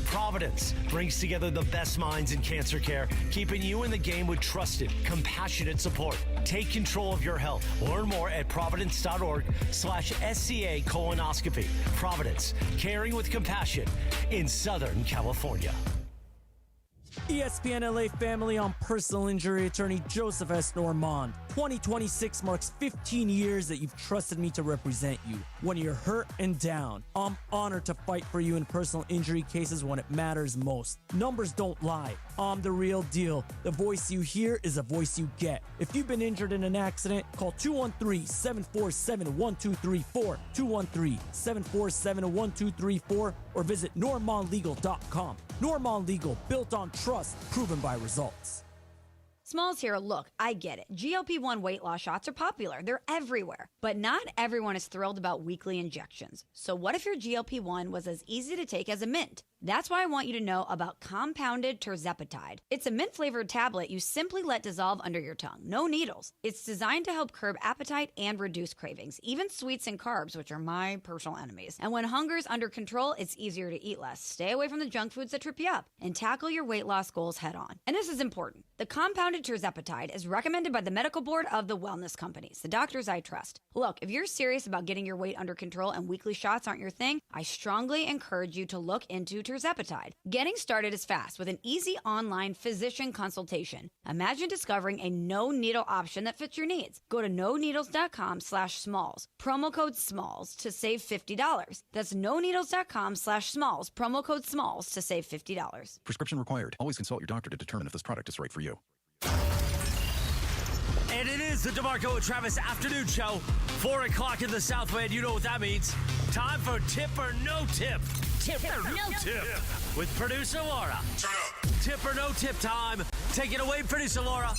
Providence brings together the best minds in cancer care, keeping you in the game with trusted, compassionate support. Take control of your health. Learn more at providence.org/SCA colonoscopy. Providence, caring with compassion in Southern California. ESPN LA family, I'm personal injury attorney Joseph S. Normand. 2026 marks 15 years that you've trusted me to represent you. When you're hurt and down, I'm honored to fight for you in personal injury cases when it matters most. Numbers don't lie. I'm the real deal. The voice you hear is a voice you get. If you've been injured in an accident, call 213-747-1234, 213-747-1234, or visit normandlegal.com. Normand Legal, built on trust, proven by results. Smalls here, look, I get it. GLP-1 weight loss shots are popular. They're everywhere. But not everyone is thrilled about weekly injections. So what if your GLP-1 was as easy to take as a mint? That's why I want you to know about compounded terzepatide. It's a mint-flavored tablet you simply let dissolve under your tongue. No needles. It's designed to help curb appetite and reduce cravings, even sweets and carbs, which are my personal enemies. And when hunger's under control, it's easier to eat less. Stay away from the junk foods that trip you up and tackle your weight loss goals head on. And this is important. The compounded terzepatide is recommended by the medical board of the wellness companies, the doctors I trust. Look, if you're serious about getting your weight under control and weekly shots aren't your thing, I strongly encourage you to look into terzepatide. Getting started is fast with an easy online physician consultation. Imagine discovering a no-needle option that fits your needs. Go to noneedles.com/smalls. Promo code SMALLS to save $50. That's noneedles.com/smalls. Promo code SMALLS to save $50. Prescription required. Always consult your doctor to determine if this product is right for you. And it is the DeMarco and Travis Afternoon Show. 4 o'clock in the Southland. You know what that means. Time for Tip or No Tip. Tip or No Tip. With producer Laura. Tip or No Tip time. Take it away, producer Laura.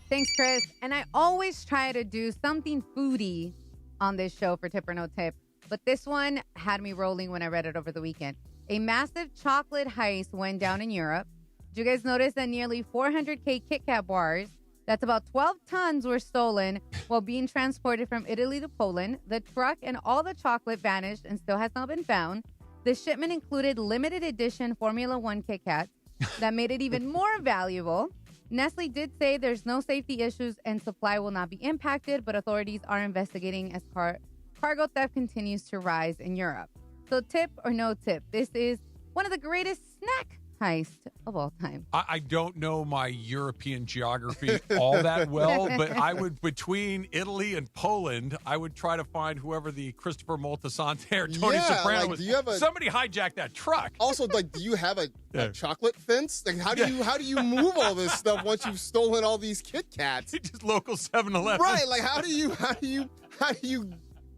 Thanks, Chris. And I always try to do something foodie on this show for Tip or No Tip. But this one had me rolling when I read it over the weekend. A massive chocolate heist went down in Europe. Did you guys notice that nearly 400K Kit Kat bars, that's about 12 tons, were stolen while being transported from Italy to Poland? The truck and all the chocolate vanished and still has not been found. The shipment included limited edition Formula One Kit Kats that made it even more valuable. Nestle did say there's no safety issues and supply will not be impacted, but authorities are investigating as cargo theft continues to rise in Europe. So tip or no tip, this is one of the greatest snack heist of all time. I don't know my European geography all that well, but I would, between Italy and Poland, I would try to find whoever the Christopher Moltisanti or Tony Soprano was. Somebody hijacked that truck. Also, like, do you have a chocolate fence? Like, how do you move all this stuff once you've stolen all these Kit Kats? Just local 7-Eleven. Right, like how do you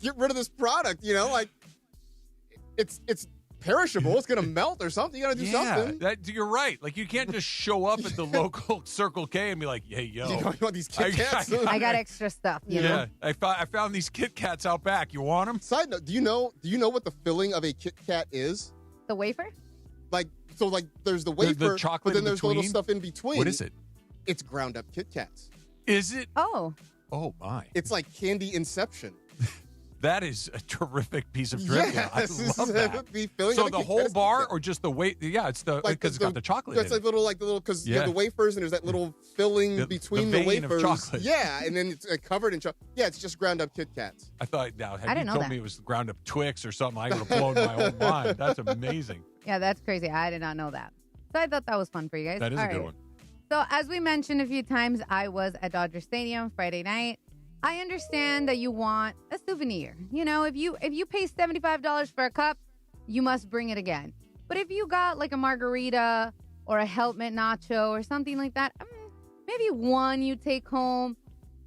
get rid of this product? You know, like it's perishable. It's going to melt or something. You got to do something. You're right. Like, you can't just show up at the local Circle K and be like, hey, yo. You want these Kit Kats? I got extra stuff. You know? I found these Kit Kats out back. You want them? Side note, do you know what the filling of a Kit Kat is? The wafer? So there's the wafer, the chocolate, but then there's between? little stuff in between. What is it? It's ground up Kit Kats. Is it? Oh. Oh, my. It's like candy inception. That is a terrific piece of trivia. Yes, I love that. So the whole bar or just the yeah, it's the because it's got the chocolate. It's like little because you have the wafers and there's that little filling between the wafers. Of chocolate. Yeah, and then it's covered in chocolate. Yeah, it's just ground up Kit Kats. I thought had you told me it was ground up Twix or something, I would have blown my own mind. That's amazing. Yeah, that's crazy. I did not know that. So I thought that was fun for you guys. That is a good one. So as we mentioned a few times, I was at Dodger Stadium Friday night. I understand that you want a souvenir. You know, if you pay $75 for a cup, you must bring it again. But if you got like a margarita or a helmet nacho or something like that, maybe one you take home.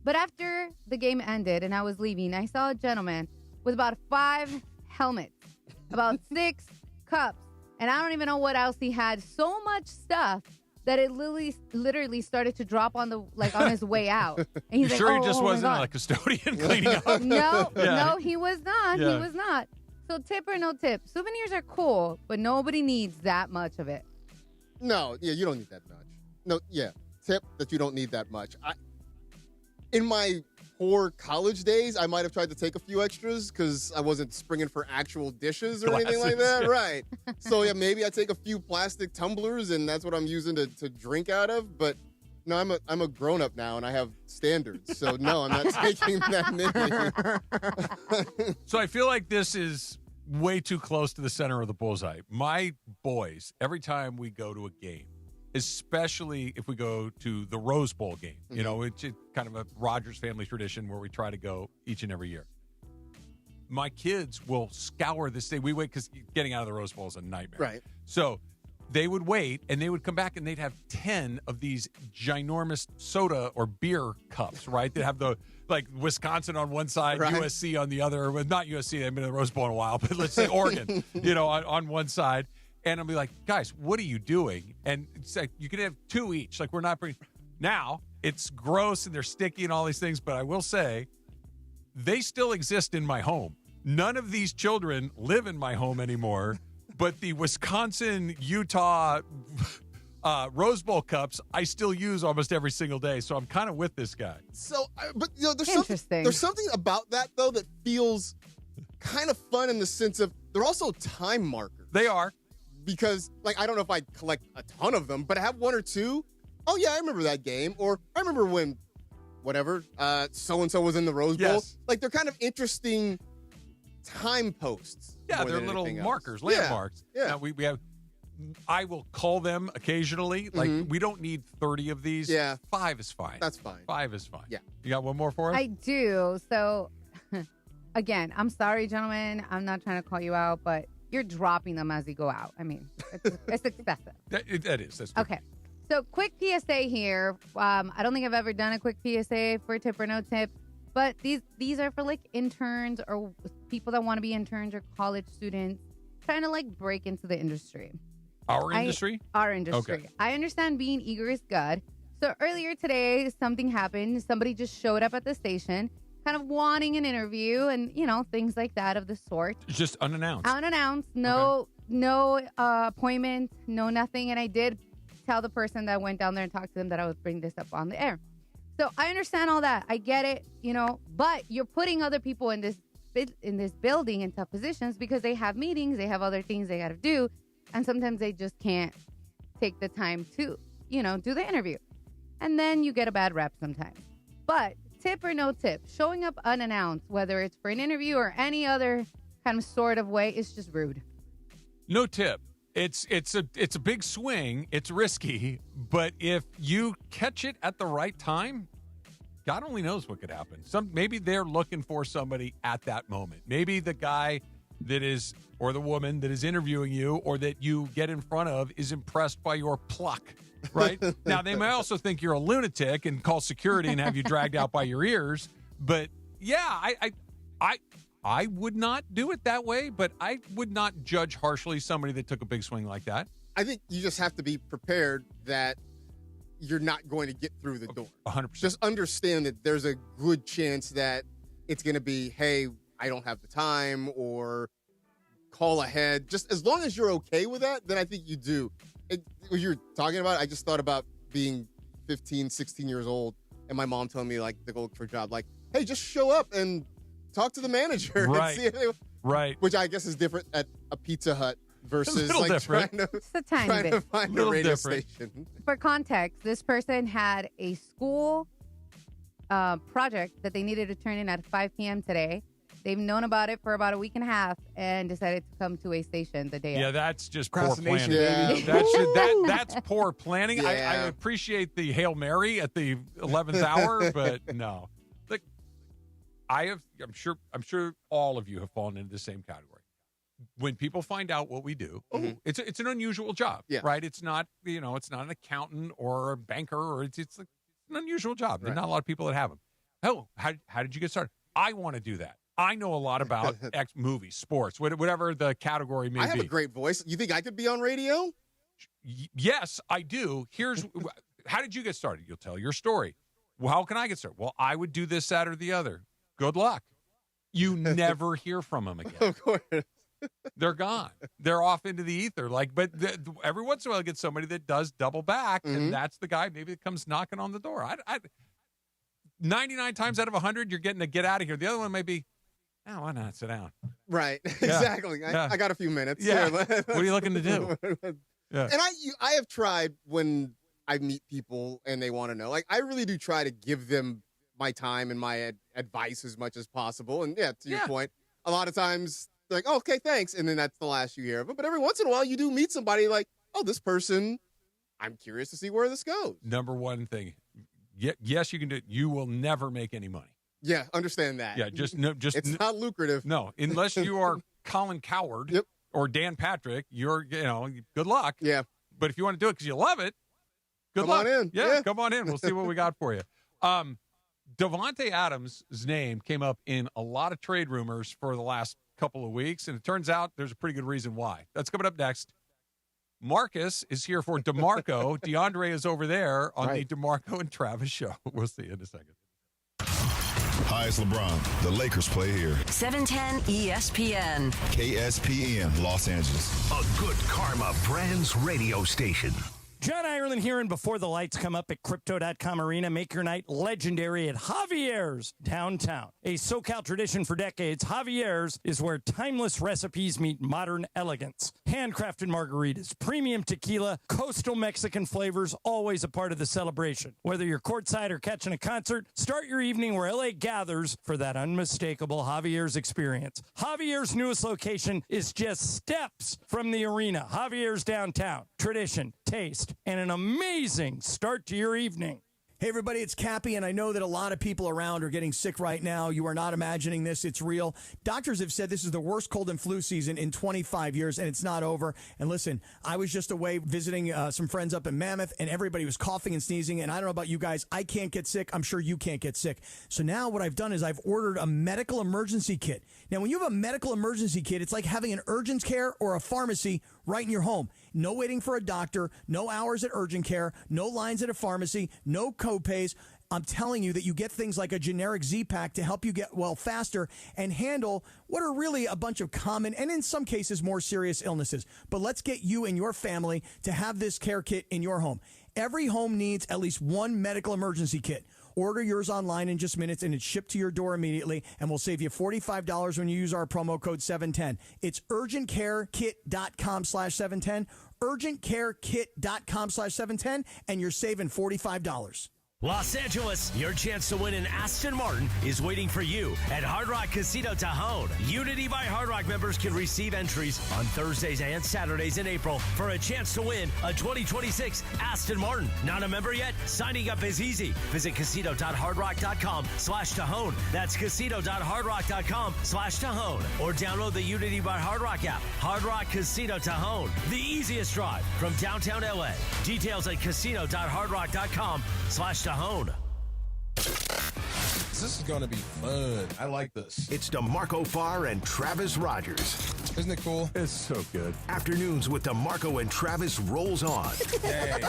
But after the game ended and I was leaving, I saw a gentleman with about 5 helmets, about 6 cups, and I don't even know what else he had. So much stuff that it literally started to drop on his way out. And he's he just wasn't a custodian cleaning up? No, he was not. Yeah. He was not. So tip or no tip? Souvenirs are cool, but nobody needs that much of it. No, you don't need that much. No, tip that you don't need that much. In my poor college days, I might have tried to take a few extras because I wasn't springing for actual dishes or anything like that. Yeah. Right. So, maybe I take a few plastic tumblers and that's what I'm using to drink out of. But no, I'm a grown-up now and I have standards. So, no, I'm not taking that many. So I feel like this is way too close to the center of the bullseye. My boys, every time we go to a game, especially if we go to the Rose Bowl game. You know, it's kind of a Rogers family tradition where we try to go each and every year. My kids will scour this thing. We wait because getting out of the Rose Bowl is a nightmare. Right. So they would wait, and they would come back, and they'd have 10 of these ginormous soda or beer cups, right? They have the, like, Wisconsin on one side, right. USC on the other. Well, not USC. They haven't been in the Rose Bowl in a while, but let's say Oregon, on one side. And I'll be like, guys, what are you doing? And it's like, you can have 2 each. Like, we're not bringing. Now, it's gross and they're sticky and all these things, but I will say they still exist in my home. None of these children live in my home anymore, but the Wisconsin-Utah Rose Bowl cups I still use almost every single day, so I'm kind of with this guy. So, but there's something about that, though, that feels kind of fun in the sense of they're also time markers. They are. Because, like, I don't know if I collect a ton of them, but I have one or two. Oh, yeah, I remember that game. Or I remember when, whatever, so-and-so was in the Rose Bowl. Yes. Like, they're kind of interesting time posts. Yeah, they're little markers, landmarks. Yeah. Now, we have, I will call them occasionally. Like, we don't need 30 of these. Yeah. 5 is fine. That's fine. 5 is fine. Yeah. You got one more for us? I do. So, again, I'm sorry, gentlemen. I'm not trying to call you out, but you're dropping them as you go out. I mean, it's excessive. That is. That's true. Okay. So, quick PSA here. I don't think I've ever done a quick PSA for tip or no tip, but these are for like interns or people that want to be interns or college students trying to like break into the industry. Our industry? Our industry. Okay. I understand being eager is good. So earlier today, something happened. Somebody just showed up at the station, kind of wanting an interview and, things like that of the sort. Just unannounced. Unannounced. No appointment, no nothing. And I did tell the person that went down there and talked to them that I would bring this up on the air. So I understand all that. I get it, but you're putting other people in this building in tough positions because they have meetings, they have other things they got to do. And sometimes they just can't take the time to, do the interview. And then you get a bad rep sometimes. But tip or no tip, showing up unannounced, whether it's for an interview or any other kind of sort of way, is just rude. No tip. It's a big swing. It's risky. But if you catch it at the right time, God only knows what could happen. Maybe they're looking for somebody at that moment. Maybe the guy that is, or the woman that is interviewing you or that you get in front of is impressed by your pluck, right? Now, they may also think you're a lunatic and call security and have you dragged out by your ears. But, yeah, I would not do it that way, but I would not judge harshly somebody that took a big swing like that. I think you just have to be prepared that you're not going to get through the door. 100%. Just understand that there's a good chance that it's going to be, hey, I don't have the time, or call ahead. Just as long as you're okay with that, then I think you do. What you're talking about, I just thought about being 15, 16 years old, and my mom telling me, like, to go look for a job. Like, hey, just show up and talk to the manager. Right. And see right. Which I guess is different at a Pizza Hut versus like different. It's a tiny bit. to find a radio station. For context, this person had a school project that they needed to turn in at 5 p.m. today. They've known about it for about a week and a half and decided to come to a station the day Yeah, of. that's just poor planning. Yeah. That's poor planning. Yeah. I appreciate the Hail Mary at the 11th hour, but no. Like, I'm sure all of you have fallen into the same category. When people find out what we do, it's an unusual job, right? It's not, it's not an accountant or a banker, or it's like an unusual job. There's not a lot of people that have them. Oh, how did you get started? I want to do that. I know a lot about movies, sports, whatever the category may be. I have a great voice. You think I could be on radio? Yes, I do. How did you get started? You'll tell your story. Well, how can I get started? Well, I would do this, that, or the other. Good luck. You never hear from them again. Of course. They're gone. They're off into the ether. But every once in a while, I get somebody that does double back, and that's the guy maybe that comes knocking on the door. 99 times out of 100, you're getting to get out of here. The other one may be, why not sit down? Right. Exactly. I got a few minutes. Yeah. What are you looking to do? Yeah. And I have tried when I meet people and they want to know. Like, I really do try to give them my time and my advice as much as possible. And to your point, a lot of times they're like, oh, okay, thanks. And then that's the last you hear of it. But every once in a while, you do meet somebody like, oh, this person, I'm curious to see where this goes. Number one thing. Yes, you can do it. You will never make any money. Yeah, understand that. Yeah, it's not lucrative. No, unless you are Colin Cowherd or Dan Patrick, you're, good luck. Yeah. But if you want to do it because you love it, good luck. Come on in. Yeah, come on in. We'll see what we got for you. Davante Adams' name came up in a lot of trade rumors for the last couple of weeks, and it turns out there's a pretty good reason why. That's coming up next. Marcas is here for DeMarco. DeAndre is over there on the DeMarco and Travis show. We'll see you in a second. Hi, it's LeBron. The Lakers play here. 710 ESPN. KSPN, Los Angeles. A good karma brands radio station. John Ireland here, and before the lights come up at Crypto.com Arena, make your night legendary at Javier's downtown. A SoCal tradition for decades, Javier's is where timeless recipes meet modern elegance. Handcrafted margaritas, premium tequila, coastal Mexican flavors, always a part of the celebration. Whether you're courtside or catching a concert, start your evening where LA gathers for that unmistakable Javier's experience. Javier's newest location is just steps from the arena. Javier's downtown. Tradition, taste, and an amazing start to your evening. Hey, everybody, it's Cappy, and I know that a lot of people around are getting sick right now. You are not imagining this. It's real. Doctors have said this is the worst cold and flu season in 25 years, and it's not over. And listen, I was just away visiting some friends up in Mammoth, and everybody was coughing and sneezing, and I don't know about you guys. I can't get sick. I'm sure you can't get sick. So now what I've done is I've ordered a medical emergency kit. Now, when you have a medical emergency kit, it's like having an urgent care or a pharmacy right in your home. No waiting for a doctor, no hours at urgent care, no lines at a pharmacy, no copays. I'm telling you that you get things like a generic Z-Pack to help you get well faster and handle what are really a bunch of common and in some cases more serious illnesses. But let's get you and your family to have this care kit in your home. Every home needs at least one medical emergency kit. Order yours online in just minutes, and it's shipped to your door immediately, and we'll save you $45 when you use our promo code 710. It's urgentcarekit.com/710, urgentcarekit.com/710, and you're saving $45. Los Angeles, your chance to win an Aston Martin is waiting for you at Hard Rock Casino Tajon. Unity by Hard Rock members can receive entries on Thursdays and Saturdays in April for a chance to win a 2026 Aston Martin. Not a member yet? Signing up is easy. Visit casino.hardrock.com/Tajon. That's casino.hardrock.com/Tajon. Or download the Unity by Hard Rock app. Hard Rock Casino Tajon. The easiest drive from downtown LA. Details at casino.hardrock.com/Tajon. This is going to be fun. I like this. It's DeMarco Farr and Travis Rogers. Isn't it cool? It's so good. Afternoons with DeMarco and Travis rolls on. Hey.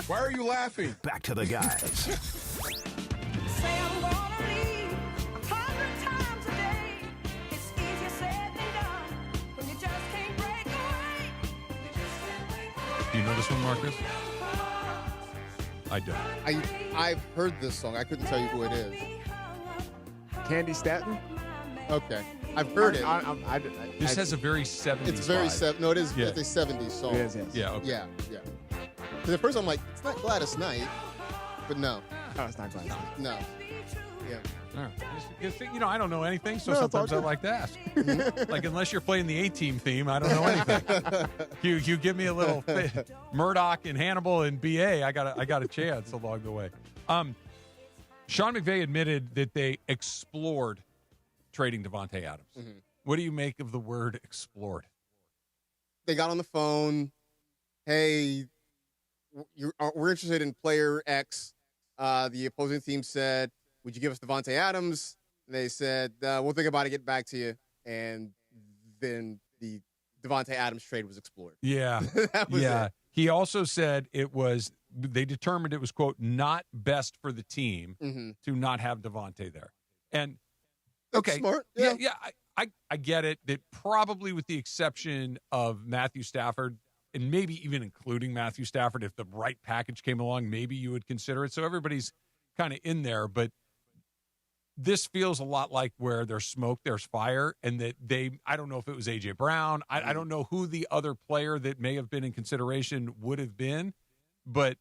Why are you laughing? Back to the guys. Say I'm gonna leave 100 times a day. It's easier said than done when you just can't break away. Do you know this one, Marcus? I don't. I've heard this song. I couldn't tell you who it is. Candy Staten? Okay. I've heard it. This has a very 70s It's very vibe. No, it is. Yeah. It's a 70s song. It is, yes. Yeah, okay. Yeah. Because at first I'm like, it's not Gladys Knight, but no. Oh, it's not Gladys Knight. No. Yeah. All right. You know, I don't know anything, so No, it's sometimes I all good. like to ask. Like, unless you're playing the A-Team theme, I don't know anything. you give me a little Murdoch and Hannibal and BA, I got a chance along the way. Sean McVay admitted that they explored trading Devontae Adams. Mm-hmm. What do you make of the word explored? They got on the phone. Hey, we're interested in player X. The opposing team said, would you give us Devontae Adams? They said, we'll think about it, get back to you. And then the Devontae Adams trade was explored. Yeah. That was it. He also said they determined it was, quote, not best for the team to not have Devontae there. And, That's okay. smart. Yeah, I get it. That probably with the exception of Matthew Stafford, and maybe even including Matthew Stafford, if the right package came along, maybe you would consider it. So everybody's kind of in there, but this feels a lot like where there's smoke, there's fire, and that I don't know if it was A.J. Brown. I don't know who the other player that may have been in consideration would have been, but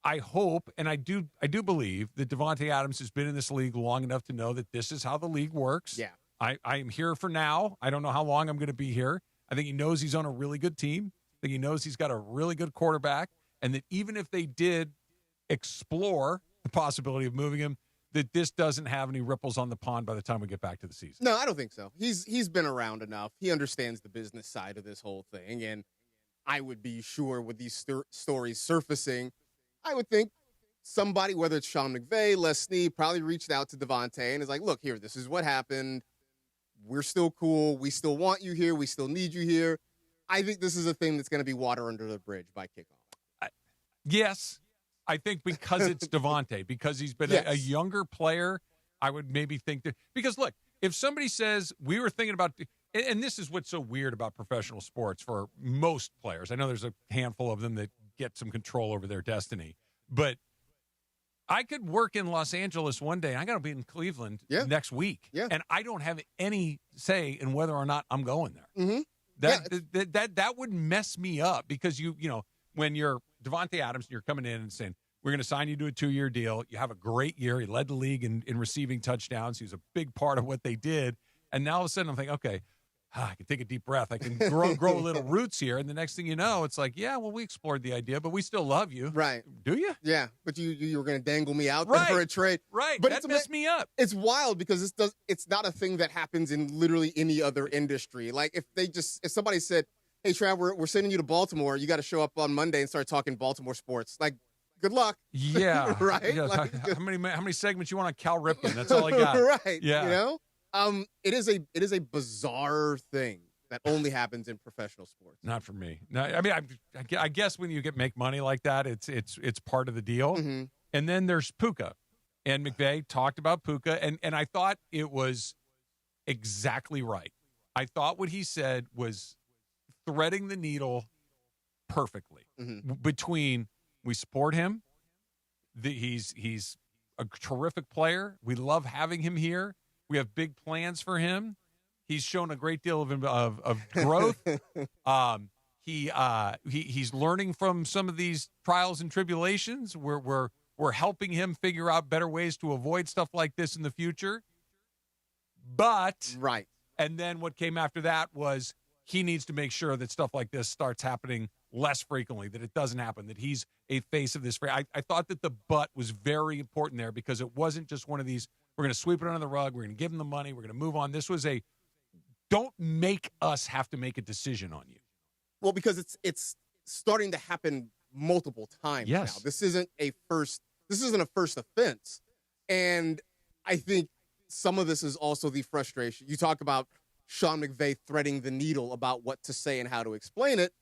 I hope, and I do believe that Devontae Adams has been in this league long enough to know that this is how the league works. Yeah. I am here for now. I don't know how long I'm going to be here. I think he knows he's on a really good team. I think he knows he's got a really good quarterback, and that even if they did explore the possibility of moving him, that this doesn't have any ripples on the pond by the time we get back to the season. No, I don't think so. He's been around enough. He understands the business side of this whole thing, and I would be sure with these stories surfacing, I would think somebody, whether it's Sean McVay, Les Snead, probably reached out to Devontae and is like, look, here, this is what happened. We're still cool. We still want you here. We still need you here. I think this is a thing that's going to be water under the bridge by kickoff. Yes, I think because it's Devontae, because he's been a younger player, I would maybe think that. Because, look, if somebody says we were thinking about – and this is what's so weird about professional sports for most players. I know there's a handful of them that get some control over their destiny. But I could work in Los Angeles one day. I got to be in Cleveland next week. Yeah. And I don't have any say in whether or not I'm going there. Mm-hmm. That would mess me up because, you know, when you're Devontae Adams and you're coming in and saying, we're going to sign you to a 2-year deal. You have a great year. He led the league in receiving touchdowns. He was a big part of what they did. And now all of a sudden I'm thinking, okay, I can take a deep breath. I can grow little roots here. And the next thing you know, it's like, yeah, well, we explored the idea, but we still love you. Right. Do you? Yeah. But you were going to dangle me out there for a trade. Right. But that messed me up. It's wild because it's not a thing that happens in literally any other industry. Like if somebody said, hey, Trav, we're sending you to Baltimore. You got to show up on Monday and start talking Baltimore sports. Like, good luck. Yeah. Right. Yeah, like, how many segments you want on Cal Ripken? That's all I got. Right. Yeah. You know? It is a bizarre thing that only happens in professional sports. Not for me. No, I mean, I guess when you make money like that, it's part of the deal. Mm-hmm. And then there's Puka, and McVay talked about Puka, and I thought it was exactly right. I thought what he said was threading the needle perfectly between we support him, he's a terrific player, we love having him here. We have big plans for him. He's shown a great deal of growth. He's learning from some of these trials and tribulations. We're helping him figure out better ways to avoid stuff like this in the future. But and then what came after that was he needs to make sure that stuff like this starts happening less frequently, that it doesn't happen, that he's a face of this. I thought that the but was very important there because it wasn't just one of these, we're going to sweep it under the rug, we're going to give him the money, we're going to move on. This was don't make us have to make a decision on you. Well, because it's starting to happen multiple times now. This isn't a first offense. And I think some of this is also the frustration. You talk about Sean McVay threading the needle about what to say and how to explain it.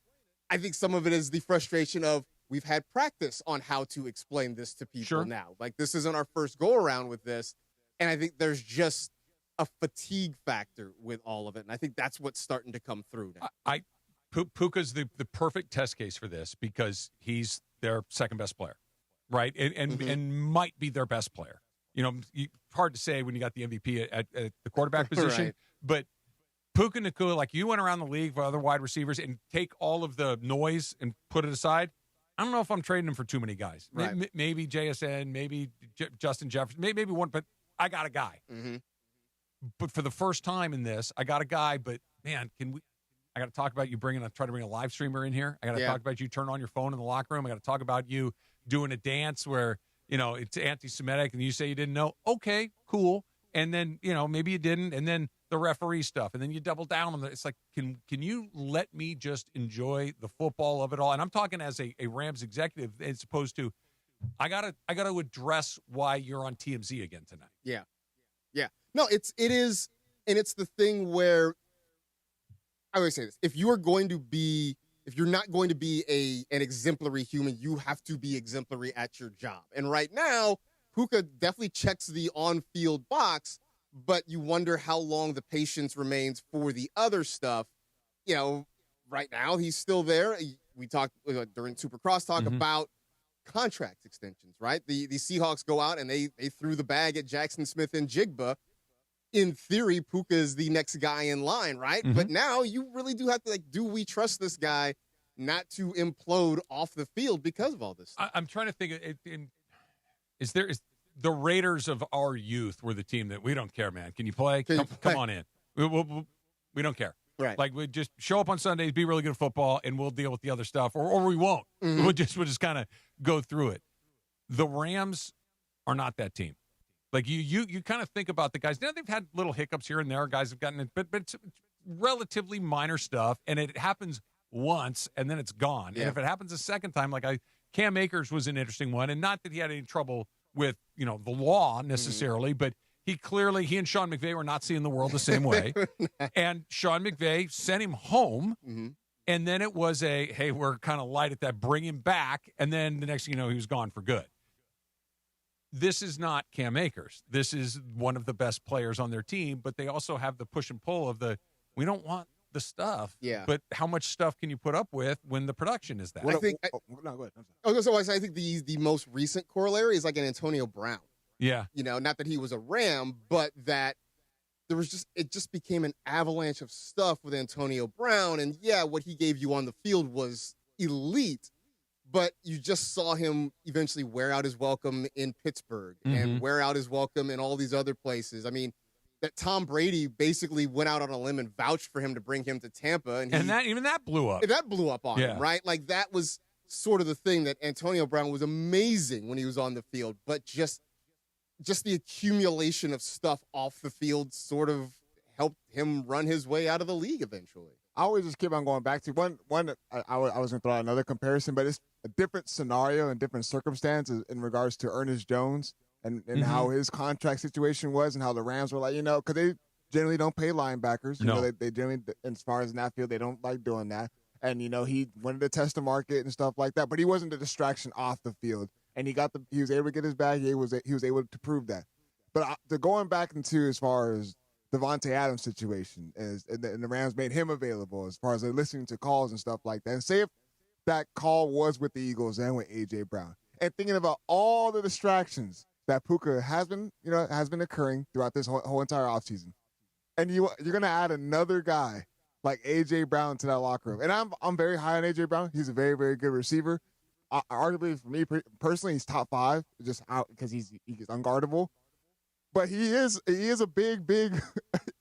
I think some of it is the frustration of we've had practice on how to explain this to people now. Like, this isn't our first go-around with this. And I think there's just a fatigue factor with all of it. And I think that's what's starting to come through now. Puka's the perfect test case for this because he's their second best player, right? And might be their best player. You know, hard to say when you got the MVP at the quarterback position, but Puka Nacua, like you went around the league for other wide receivers and take all of the noise and put it aside. I don't know if I'm trading him for too many guys. Right. Maybe JSN, maybe Justin Jefferson, maybe one, but I got a guy. Mm-hmm. But for the first time in this, I got a guy, but man, I got to talk about you try to bring a live streamer in here. I got to talk about you turn on your phone in the locker room. I got to talk about you doing a dance where, you know, it's anti-Semitic and you say you didn't know. Okay, cool. And then, you know, maybe you didn't. And then the referee stuff. And then you double down on it. It's like, can you let me just enjoy the football of it all? And I'm talking as a Rams executive as opposed to, I gotta address why you're on TMZ again tonight. Yeah. Yeah. No, it is, and it's the thing where I always say this: if you're not going to be an exemplary human, you have to be exemplary at your job. And right now, Puka definitely checks the on-field box, but you wonder how long the patience remains for the other stuff. You know, right now he's still there. We talked during Supercross talk about contract extensions, right? The Seahawks go out and they threw the bag at Jackson Smith and Jigba. In theory, Puka is the next guy in line, right? Mm-hmm. But now you really do have to, do we trust this guy not to implode off the field because of all this stuff? I'm trying to think, is the Raiders of our youth were the team that we don't care, man. Can you play? Come on in. We don't care. Right. Like, we just show up on Sundays, be really good at football, and we'll deal with the other stuff, or we won't. Mm-hmm. We'll just kind of go through it. The Rams are not that team. Like, you kind of think about the guys. Now, they've had little hiccups here and there. Guys have gotten it, but it's relatively minor stuff, and it happens once, and then it's gone. Yeah. And if it happens a second time, Cam Akers was an interesting one, and not that he had any trouble with, the law necessarily, but he and Sean McVay were not seeing the world the same way. And Sean McVay sent him home And then it was hey, we're kind of light at that, bring him back. And then the next thing you know, he was gone for good. This is not Cam Akers. This is one of the best players on their team, but they also have the push and pull of we don't want the stuff. Yeah. But how much stuff can you put up with when the production is that? I think, no, go ahead. I'm sorry. I think the most recent corollary is like an Antonio Brown. Yeah. Not that he was a Ram, but that it just became an avalanche of stuff with Antonio Brown. And yeah, what he gave you on the field was elite, but you just saw him eventually wear out his welcome in Pittsburgh and wear out his welcome in all these other places. I mean, that Tom Brady basically went out on a limb and vouched for him to bring him to Tampa. And that blew up. That blew up on him, right? Like that was sort of the thing, that Antonio Brown was amazing when he was on the field, but just the accumulation of stuff off the field sort of helped him run his way out of the league eventually. I always just keep on going back to one. I was going to throw out another comparison, but it's a different scenario and different circumstances in regards to Ernest Jones and how his contract situation was and how the Rams were like, because they generally don't pay linebackers. They generally, as far as in that field, they don't like doing that. And, he wanted to test the market and stuff like that, but he wasn't a distraction off the field. And he was able to get his bag. He was able to prove that. But going back into as far as Devontae Adams' situation and the Rams made him available as far as listening to calls and stuff like that. And say if that call was with the Eagles and with A.J. Brown. And thinking about all the distractions that Puka has been occurring throughout this whole entire offseason. And you're going to add another guy like A.J. Brown to that locker room. And I'm very high on A.J. Brown. He's a very, very good receiver. Arguably, for me personally, he's top 5 just out because he's unguardable. But he is a big, big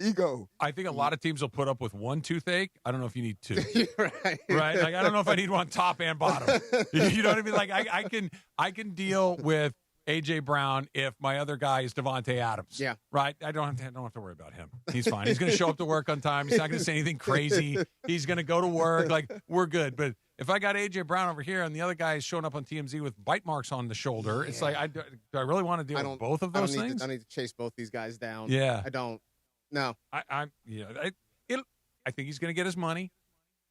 ego. I think a lot of teams will put up with one toothache. I don't know if you need 2. Right. Right? Like, I don't know if I need one top and bottom. You know what I mean? Like, I can deal with A.J. Brown if my other guy is Devontae Adams. Yeah. Right? I don't have to worry about him. He's fine. He's going to show up to work on time. He's not going to say anything crazy. He's going to go to work. Like, we're good. But if I got A.J. Brown over here and the other guy is showing up on TMZ with bite marks on the shoulder, it's like, do I really want to deal with both of those things? I need to chase both these guys down. Yeah. I don't. No. I think he's going to get his money.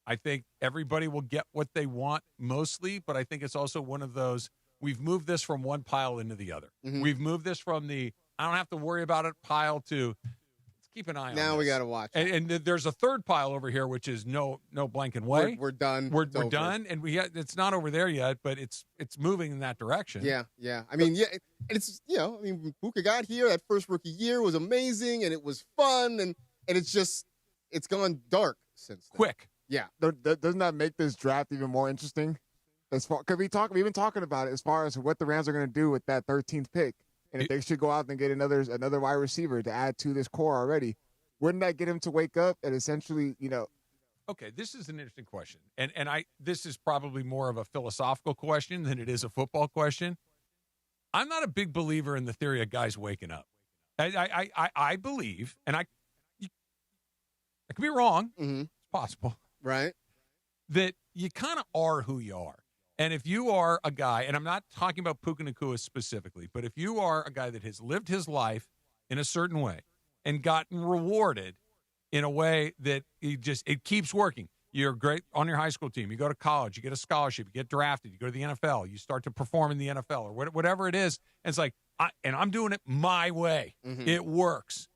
I think everybody will get what they want mostly, but I think it's also one of those, we've moved this from one pile into the other. We've moved this from the I don't have to worry about it pile to let's keep an eye on now this. We got to watch. And there's a third pile over here, which is no blanking way. We're done. We're done, and it's not over there yet, but it's moving in that direction. Yeah. I mean, it's when Puka got here, that first rookie year was amazing, and it was fun, and it's gone dark since then. Quick. Yeah. Doesn't that make this draft even more interesting? Because we've been talking about it as far as what the Rams are going to do with that 13th pick. And if they should go out and get another wide receiver to add to this core already, wouldn't that get him to wake up and essentially, Okay, this is an interesting question. And this is probably more of a philosophical question than it is a football question. I'm not a big believer in the theory of guys waking up. I believe, and I could be wrong. It's possible. Right. That you kind of are who you are. And if you are a guy, and I'm not talking about Puka Nacua specifically, but if you are a guy that has lived his life in a certain way and gotten rewarded in a way that it keeps working. You're great on your high school team. You go to college, you get a scholarship, you get drafted, you go to the NFL, you start to perform in the NFL or whatever it is. And it's like, I'm doing it my way. It works.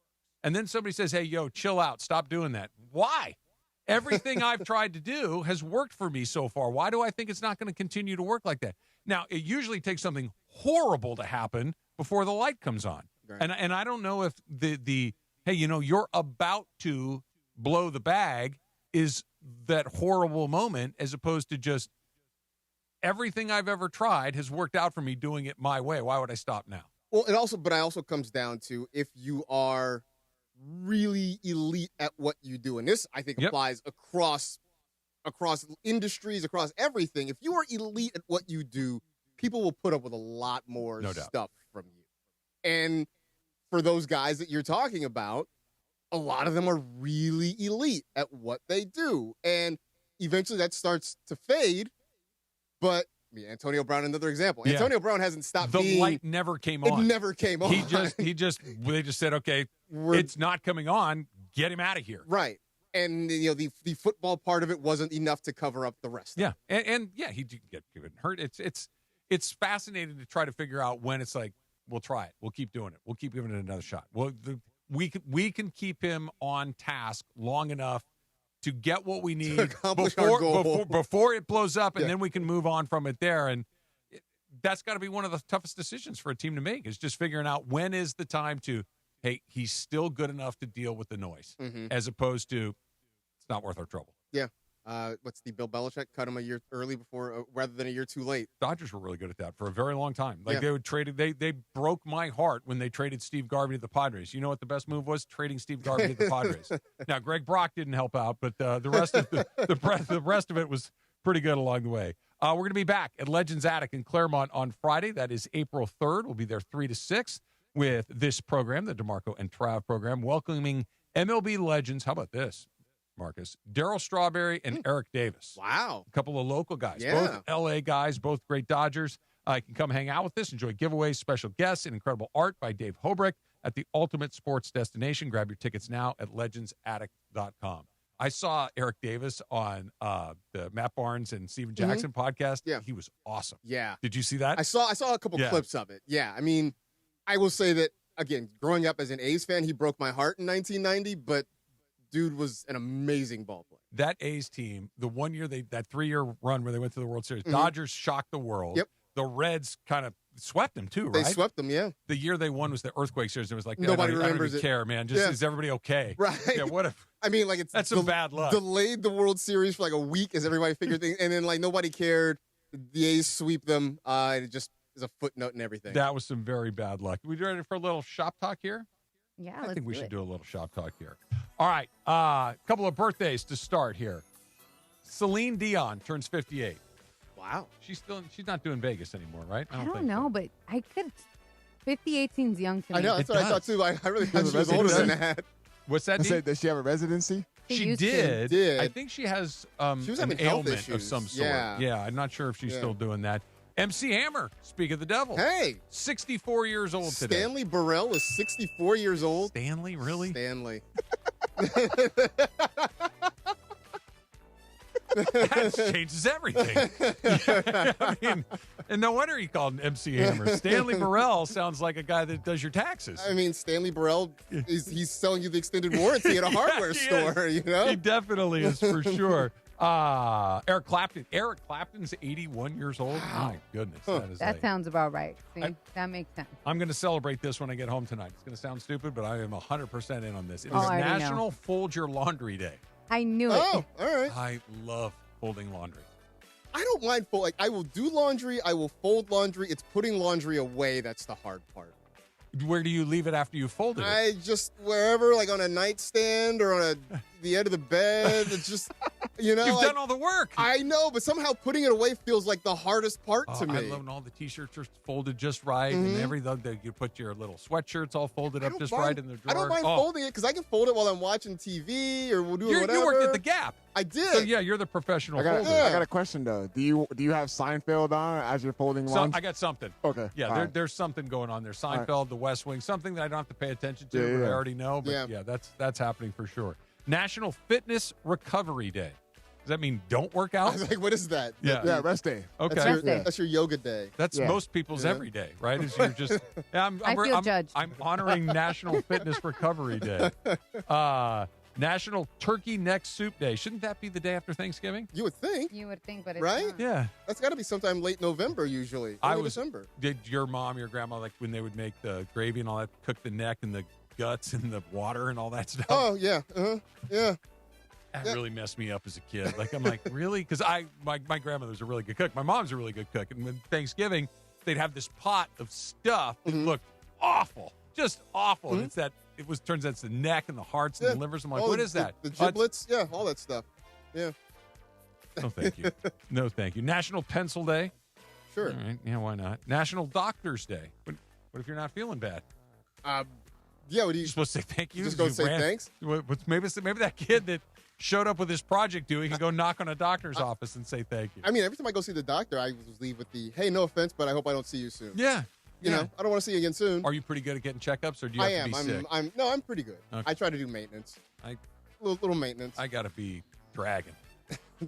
And then somebody says, hey, yo, chill out. Stop doing that. Why? Everything I've tried to do has worked for me so far. Why do I think it's not going to continue to work like that? Now, it usually takes something horrible to happen before the light comes on. Right. And I don't know if the hey, you're about to blow the bag is that horrible moment as opposed to just everything I've ever tried has worked out for me doing it my way. Why would I stop now? Well, it also comes down to if you are really elite at what you do. And this, I think, applies across industries, across everything. If you are elite at what you do, people will put up with a lot more stuff from you. And for those guys that you're talking about, a lot of them are really elite at what they do. And eventually that starts to fade. But Antonio Brown, another example. Yeah. Antonio Brown hasn't stopped the light never came on. It never came on. They just said, okay, it's not coming on. Get him out of here. Right. And the football part of it wasn't enough to cover up the rest. Yeah, and he did get hurt. It's fascinating to try to figure out when it's like, we'll try it, we'll keep doing it, we'll keep giving it another shot. Well, we can keep him on task long enough to get what we need before it blows up, and then we can move on from it there. And that's got to be one of the toughest decisions for a team to make, is just figuring out when is the time to, hey, he's still good enough to deal with the noise, as opposed to it's not worth our trouble. Yeah. What's the Bill Belichick cut him a year early before rather than a year too late? Dodgers were really good at that for a very long time. They broke my heart when they traded Steve Garvey to the Padres. You know what the best move was? Trading Steve Garvey to the Padres. Now, Greg Brock didn't help out, but the rest of the rest of it was pretty good along the way. We're going to be back at Legends Attic in Claremont on Friday. That is April 3rd. We'll be there 3 to 6 with this program, the DeMarco and Trav program, welcoming MLB legends. How about this, Marcus? Darryl Strawberry and Eric Davis. Wow. A couple of local guys, Yeah. both L.A. guys, both great Dodgers. You can come hang out with us, enjoy giveaways, special guests, and incredible art by Dave Hobrick at the Ultimate Sports Destination. Grab your tickets now at legendsattic.com. I saw Eric Davis on the Matt Barnes and Steven Jackson podcast. Yeah. He was awesome. Yeah. Did you see that? I saw a couple clips of it. Yeah. I mean, I will say that, again, growing up as an A's fan, he broke my heart in 1990, but dude was an amazing ball player. That A's team, the 1 year that 3-year run where they went to the World Series, Dodgers shocked the world. Yep. The Reds kind of swept them too, right? They swept them, yeah. The year they won was the Earthquake Series. It was like, Nobody I don't remembers even it. care, man. Just is everybody okay? Right. Yeah. What if? I mean, like, that's some bad luck. Delayed the World Series for like a week as everybody figured things, and then like nobody cared. The A's sweep them, and it just is a footnote and everything. That was some very bad luck. We ready for a little shop talk here? Yeah, I think we should do a little shop talk here. All right, a couple of birthdays to start here. Celine Dion turns 58. Wow, she's not doing Vegas anymore, right? I don't know, but I could. 58 seems young to me. I know, that's what I thought too. I really thought she was older than that. What's that? Does she have a residency? She did. I think she has she was an having health ailment issues. of some sort. Yeah. I'm not sure if she's still doing that. MC Hammer, speak of the devil. Hey. 64 years old today. Stanley Burrell is 64 years old. Stanley, really? Stanley. That changes everything. I mean, and no wonder he called him MC Hammer. Stanley Burrell sounds like a guy that does your taxes. I mean, Stanley Burrell he's selling you the extended warranty at a hardware store. You know, he definitely is for sure. Eric Clapton. Eric Clapton's 81 years old. My goodness, That sounds about right. See, that makes sense. I'm going to celebrate this when I get home tonight. It's going to sound stupid, but I am 100% in on this. It is I already National know. Fold Your Laundry Day. I knew it. Oh, all right. I love folding laundry. I don't mind fold. Like, I will do laundry. I will fold laundry. It's putting laundry away that's the hard part. Where do you leave it after you folded it? I just wherever, like on a nightstand or on the end of the bed. It's just, you know, You've done all the work. I know, but somehow putting it away feels like the hardest part to me. I love when all the T-shirts are folded just right, and everything. You put your little sweatshirts all folded up just right in the drawer. I don't mind folding it because I can fold it while I'm watching TV or we'll do whatever. You worked at the Gap. I did. So yeah, you're the professional folder. I got a question though. Do you have Seinfeld on as you're folding laundry? I got something. Okay. Yeah, there's something going on there. Seinfeld, The West Wing, something that I don't have to pay attention to, but I already know. But yeah, that's happening for sure. National Fitness Recovery Day. Does that mean don't work out? I was like, what is that? Yeah, rest day. Okay, that's your yoga day. That's most people's every day, right? Is you're just. I feel judged. I'm honoring National Fitness Recovery Day. National Turkey Neck Soup Day. Shouldn't that be the day after Thanksgiving? You would think. You would think, but it's right? not. Yeah. That's got to be sometime late November usually. December. Did your mom, your grandma, like when they would make the gravy and all that, cook the neck and the guts and the water and all that stuff? Oh, yeah. Yeah. That really messed me up as a kid. Like, I'm like, really? Because my grandmother was a really good cook. My mom's a really good cook. And when Thanksgiving, they'd have this pot of stuff that looked awful. Just awful. And turns out it's the neck and the hearts and the livers. I'm like, what is that? The giblets? Yeah, all that stuff. Yeah. No, thank you. No, thank you. National Pencil Day. Sure. All right. Yeah, why not? National Doctor's Day. What if you're not feeling bad? Yeah, what do you You're supposed to say thank you? just go say thanks? Maybe that kid that showed up with his project due, he can go knock on a doctor's office and say thank you. I mean, every time I go see the doctor, I leave with the, hey, no offense, but I hope I don't see you soon. Yeah. You know, I don't want to see you again soon. Are you pretty good at getting checkups, or do you have to be sick? I'm pretty good. Okay. I try to do maintenance. little maintenance. I got to be dragging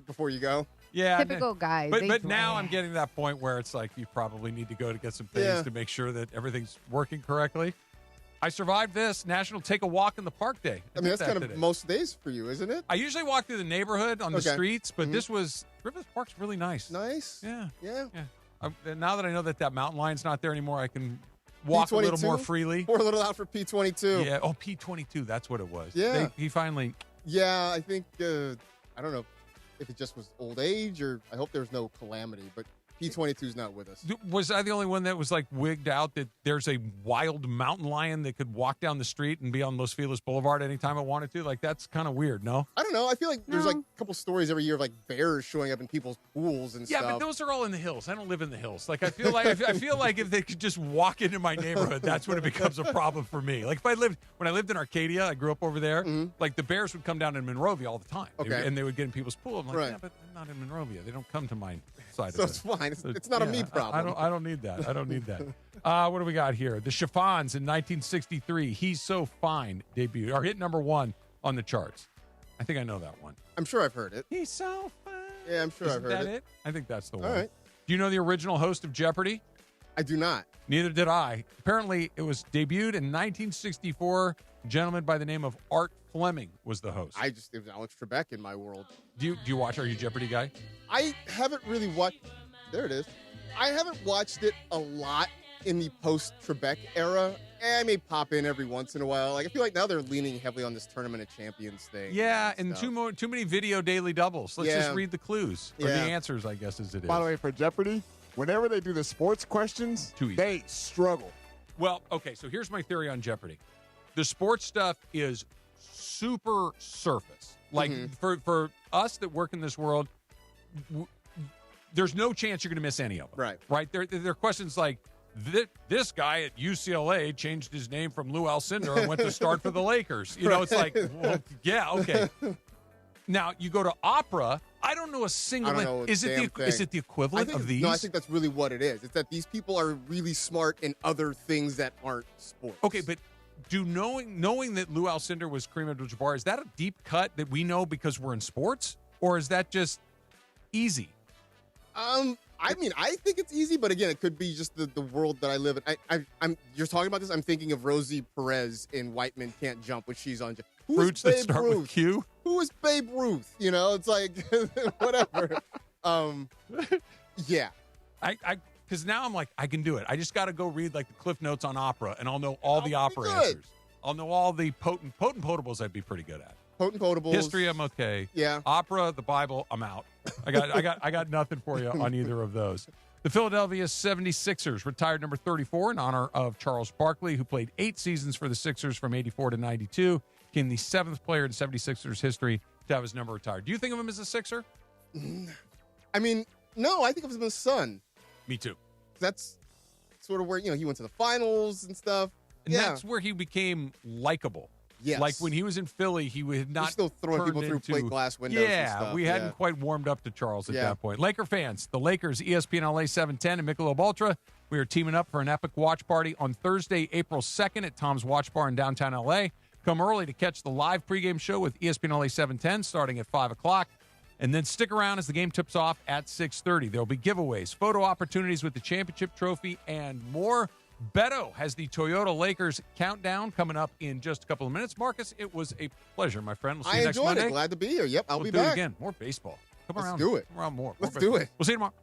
before you go. Yeah, Typical guys. But now I'm getting to that point where it's like you probably need to go to get some things to make sure that everything's working correctly. I survived this National Take a Walk in the Park Day. I mean, that's kind of most days for you, isn't it? I usually walk through the neighborhood on the streets, but this was Rivers Park's really nice. Nice. Yeah. Yeah. Now that I know that mountain line's not there anymore, I can walk a little more freely. Pour a little out for P22. Yeah. Oh, P22. That's what it was. Yeah. He finally. Yeah, I think I don't know if it just was old age or I hope there was no calamity, but P22 is not with us. Was I the only one that was like wigged out that there's a wild mountain lion that could walk down the street and be on Los Feliz Boulevard anytime it wanted to? Like, that's kind of weird, no? I don't know. I feel like there's like a couple stories every year of like bears showing up in people's pools and stuff. Yeah, but those are all in the hills. I don't live in the hills. Like, I feel like if they could just walk into my neighborhood, that's when it becomes a problem for me. Like, when I lived in Arcadia, I grew up over there. Like, the bears would come down in Monrovia all the time. And they would get in people's pool. I'm like, yeah, but I'm not in Monrovia. They don't come to my side so of it. it's fine. It's not a me problem. I don't need that. I don't need that. What do we got here? The Chiffons in 1963. He's So Fine debuted or hit number 1 on the charts. I think I know that one. I'm sure I've heard it. He's so fine. Yeah, I'm sure I've heard Isn't that it? I think that's the one. All right. Do you know the original host of Jeopardy? I do not. Neither did I. Apparently, it was debuted in 1964. A gentleman by the name of Art Fleming was the host. It was Alex Trebek in my world. Do you watch? Are you a Jeopardy guy? I haven't really watched. There it is. I haven't watched it a lot in the post-Trebek era. I may pop in every once in a while. Like I feel like now they're leaning heavily on this Tournament of Champions thing. Yeah, and too many video daily doubles. Let's just read the clues or the answers, I guess, as it is. By the way, for Jeopardy, whenever they do the sports questions, they struggle. Well, okay, so here's my theory on Jeopardy. The sports stuff is super surface. Like for us that work in this world, there's no chance you're going to miss any of them. Right? There are questions like, this guy at UCLA changed his name from Lou Alcindor and went to start for the Lakers. You know, it's like, well, yeah, okay. Now, you go to opera, I don't know a single... Is it the equivalent of these? No, I think that's really what it is. It's that these people are really smart in other things that aren't sports. Okay, but knowing that Lou Alcindor was Kareem Abdul-Jabbar, is that a deep cut that we know because we're in sports? Or is that just easy? I mean, I think it's easy, but again, it could be just the world that I live in. You're talking about this. I'm thinking of Rosie Perez in White Men Can't Jump when she's on. Fruits that start with Q. Who is Babe Ruth? You know, it's like whatever. Yeah. Because now I'm like, I can do it. I just got to go read like the Cliff Notes on opera, and I'll know all the opera answers. I'll know all the potent potables. I'd be pretty good at. Potent potables. History, I'm okay. Yeah. Opera, the Bible, I'm out. I got nothing for you on either of those. The Philadelphia 76ers retired number 34 in honor of Charles Barkley, who played 8 seasons for the Sixers from 84 to 92. Became the 7th player in 76ers history to have his number retired. Do you think of him as a Sixer? I mean, no, I think of him as a Son. Me too. That's sort of where, he went to the finals and stuff. And that's where he became likable. Yes. Like when he was in Philly, he was not still throwing people through plate glass windows. Yeah, and stuff. We hadn't quite warmed up to Charles at that point. Laker fans, the Lakers, ESPN LA 710 and Michelob Ultra. We are teaming up for an epic watch party on Thursday, April 2nd at Tom's Watch Bar in downtown LA. Come early to catch the live pregame show with ESPN LA 710 starting at 5 o'clock. And then stick around as the game tips off at 6:30. There will be giveaways, photo opportunities with the championship trophy, and more. Beto has the Toyota Lakers countdown coming up in just a couple of minutes. Marcus, it was a pleasure, my friend. We'll see you next Monday. Glad to be here. Yep, I'll be do back. it again. More baseball. Come Let's around. do it. Come around more. Let's do it. We'll see you tomorrow.